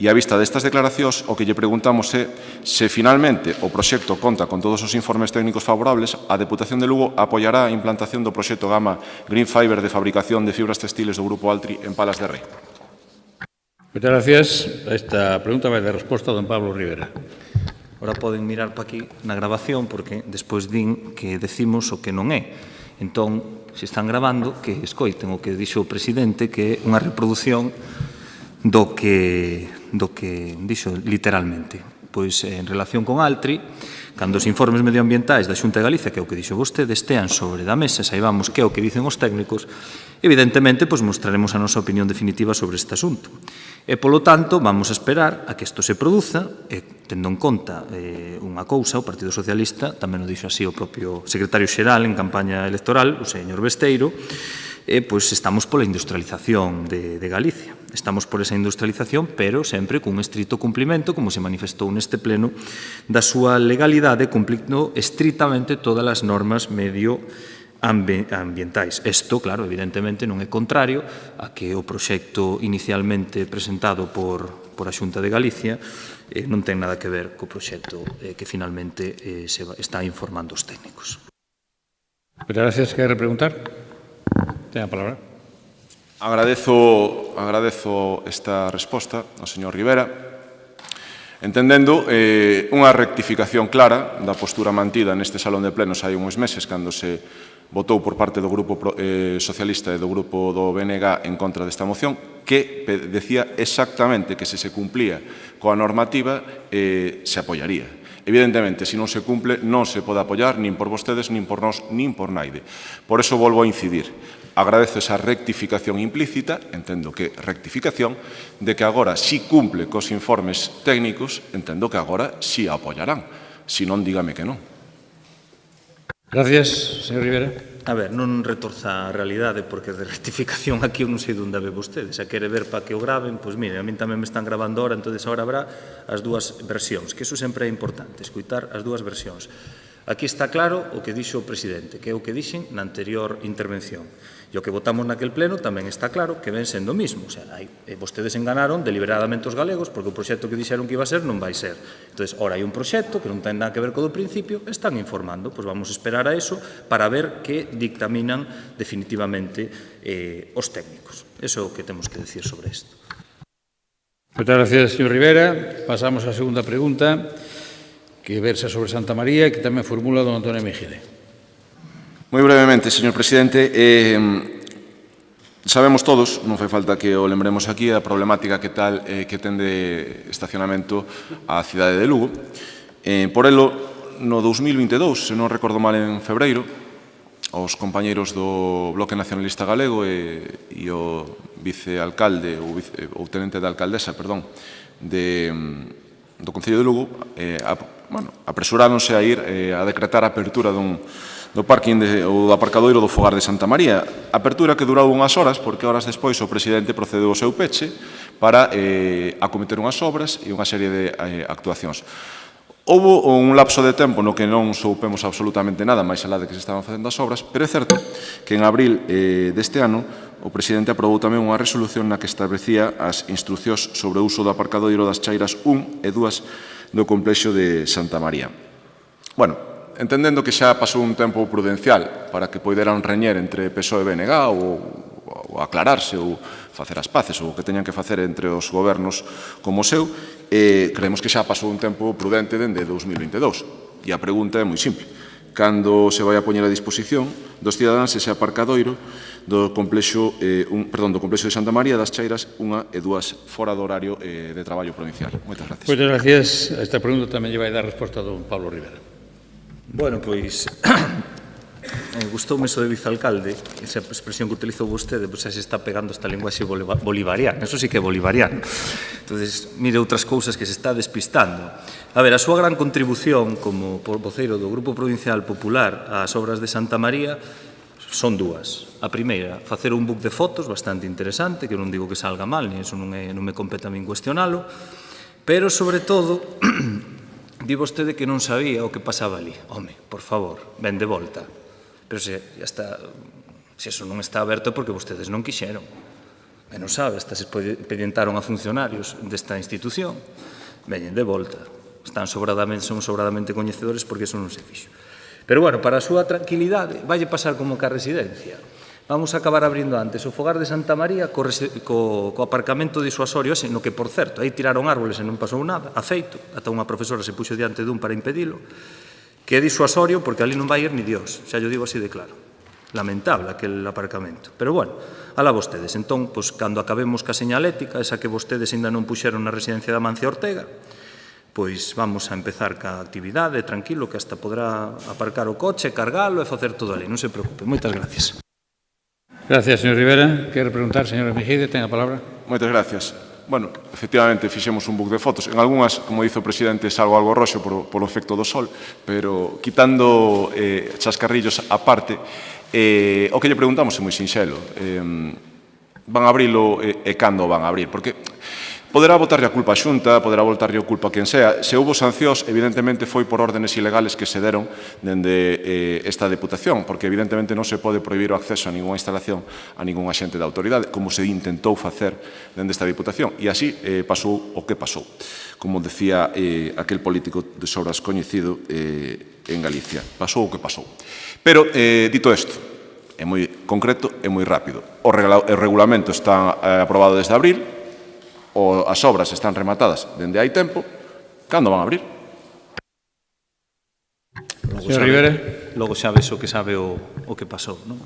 e á vista destas declaracións, o que lle preguntamos é se finalmente o proxecto conta con todos os informes técnicos favorables, a Deputación de Lugo apoiará a implantación do proxecto Gama Green Fiber de fabricación de fibras textiles do Grupo Altri en Palas de Rei. Moitas gracias. A esta pregunta vai de resposta a don Pablo Rivera. Ora poden mirar para aquí na grabación porque despois din que decimos o que non é. Entón, se están grabando, que escoiten o que dixo o presidente, que é unha reproducción do que dixo literalmente. Pois en relación con Altri, Cando os informes medioambientais da Xunta de Galicia, que é o que dixo vostede, estean sobre da mesa, saibamos que é o que dicen os técnicos, evidentemente, mostraremos a nosa opinión definitiva sobre este asunto. E, polo tanto, vamos a esperar a que isto se produza, e, tendo en conta unha cousa, o Partido Socialista, tamén o dixo así o propio secretario xeral en campaña electoral, o señor Besteiro, pois estamos pola industrialización de Galicia. Estamos por esa industrialización, pero sempre cun estrito cumplimento, como se manifestou neste pleno, da súa legalidade, cumplindo estritamente todas as normas medioambientais. Isto, claro, evidentemente non é contrario a que o proxecto inicialmente presentado por a Xunta de Galicia non ten nada que ver co proxecto que finalmente se está informando os técnicos. Muchas gracias. ¿Quer repreguntar? Ten a palabra. Agradezo esta resposta ao señor Rivera, entendendo unha rectificación clara da postura mantida neste salón de plenos hai uns meses, cando se votou por parte do Grupo Socialista e do Grupo do BNG en contra desta moción, que decía exactamente que se cumplía coa normativa se apoiaría. Evidentemente, se non se cumple, non se pode apoiar nin por vostedes, nin por nós, nin por naide. Por eso volvo a incidir. Agradezo esa rectificación implícita, entendo que rectificación, de que agora si cumple cos informes técnicos, entendo que agora si a apoiarán. Si non, dígame que non. Gracias, señor Rivera. A ver, non retorza a realidade, porque de rectificación aquí eu non sei onde ve vostedes. Se quere ver para que o graven, pois mire, a mí tamén me están gravando ahora, entón agora habrá as dúas versións, que iso sempre é importante, escutar as dúas versións. Aquí está claro o que dixo o presidente, que é o que dixen na anterior intervención. E o que votamos naquel pleno tamén está claro que ven sendo o mismo. O sea, vostedes enganaron deliberadamente os galegos porque o proxecto que dixeron que iba a ser non vai ser. Entón, ora hai un proxecto que non ten nada que ver co do principio, están informando. Pois vamos a esperar a eso para ver que dictaminan definitivamente os técnicos. Eso é o que temos que decir sobre isto. Muchas gracias, señor Rivera. Pasamos á segunda pregunta, que versa sobre Santa María e que tamén formula don Antonio Mejide. Moi brevemente, señor presidente, sabemos todos, non fai falta que o lembremos aquí, a problemática que ten de estacionamento a cidade de Lugo. Por elo, no 2022, se non recordo mal en febreiro, os compañeiros do Bloque Nacionalista Galego e o vicealcalde, ou tenente da alcaldesa, perdón, do Concello de Lugo, apresuráronse a ir a decretar a apertura do parking ou do aparcadoiro do Fogar de Santa María. Apertura que durou unhas horas, porque horas despois o presidente procedeu ao seu peche para acometer unhas obras e unha serie de actuacións. Houbo un lapso de tempo no que non soupemos absolutamente nada, máis alá de que se estaban facendo as obras, pero é certo que en abril deste ano o presidente aprobou tamén unha resolución na que establecía as instruccións sobre o uso do aparcadoiro das chairas 1 e 2 do complexo de Santa María. Bueno, entendendo que xa pasou un tempo prudencial para que poideran reñer entre PSOE e BNG ou aclararse ou facer as paces ou o que teñan que facer entre os gobernos como o seu, creemos que xa pasou un tempo prudente dende 2022. E a pregunta é moi simple. Cando se vai a poñer a disposición dos cidadáns ese aparcadoiro do complexo de Santa María das Chairas 1 e 2 fora do horario de traballo provincial? Moitas gracias. Moitas gracias. A esta pregunta tamén lle vai dar resposta a don Pablo Rivera. Bueno, pois, gustoume iso de vicealcalde, esa expresión que utilizou vostede, pois se está pegando esta linguaxe bolivariana, eso sí que é bolivariano. Entonces, mire outras cousas que se está despistando. A ver, a súa gran contribución como voceiro do Grupo Provincial Popular ás obras de Santa María son dúas. A primeira, facer un book de fotos bastante interesante, que non digo que salga mal, ni eso non me compete a min cuestionalo, pero, sobre todo, di vostede que non sabía o que pasaba ali. Home, por favor, ven de volta. Pero se eso non está aberto porque vostedes non quixeron. E non sabe, hasta se expedientaron a funcionarios desta institución. Veñen de volta. Son sobradamente coñecedores porque eso non se fixo. Pero, bueno, para a súa tranquilidade, valle pasar como ca residencia. Vamos a acabar abrindo antes o Fogar de Santa María co aparcamento disuasorio ese, no que, por certo, aí tiraron árboles e non pasou nada, afeito, ata unha profesora se puxo diante dun para impedilo, que é disuasorio porque ali non vai ir ni Dios, xa yo digo así de claro. Lamentable aquel aparcamento. Pero, bueno, alá vostedes. Entón, cando acabemos ca señalética, esa que vostedes ainda non puxeron na residencia da Mancia Ortega, pois vamos a empezar ca actividade, tranquilo, que hasta podrá aparcar o coche, cargalo e facer todo ali, non se preocupe. Moitas gracias. Gracias, señor Rivera. Quere preguntar, señora Mejide, ten a palabra. Moitas gracias. Bueno, efectivamente, fixemos un book de fotos. En algunhas, como dice o presidente, salgo algo roxo polo efecto do sol, pero quitando chascarrillos aparte, o que lle preguntamos é moi sinxelo. Van a abrilo e cando van a abrir? Porque poderá botarlle a culpa a Xunta, poderá botarlle a culpa a quen sea. Se houve sancións, evidentemente foi por órdenes ilegales que se deron dende esta Deputación, porque evidentemente non se pode prohibir o acceso a ninguna instalación a ningún axente da autoridade, como se intentou facer dende esta Deputación. E así pasou o que pasou, como decía aquel político de sobras coñecido en Galicia. Pasou o que pasou. Pero, dito isto, é moi concreto e moi rápido. O regulamento está aprobado desde abril, as obras están rematadas dende hai tempo, cando van a abrir? Señor Rivera. Logo xa ves o que sabe o que pasou, non?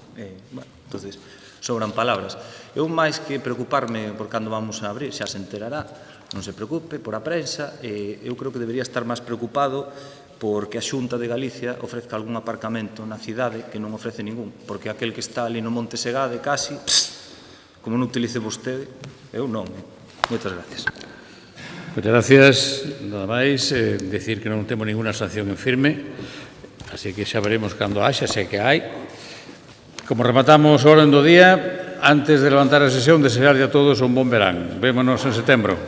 Bueno, entonces, sobran palabras. Eu máis que preocuparme por cando vamos a abrir, xa se enterará, non se preocupe, por a prensa, eu creo que debería estar máis preocupado porque a Xunta de Galicia ofrezca algún aparcamento na cidade que non ofrece ningún, porque aquel que está ali no Monte Segade, casi, como non utilice vostede, eu non, Moitas gracias. Moitas gracias. Nada máis, decir que non temos ninguna sanción en firme, así que xa veremos cando haxa, sei que hai. Como rematamos o orden do día, antes de levantar a sesión, desearlle a todos un bon verán. Vémonos en setembro.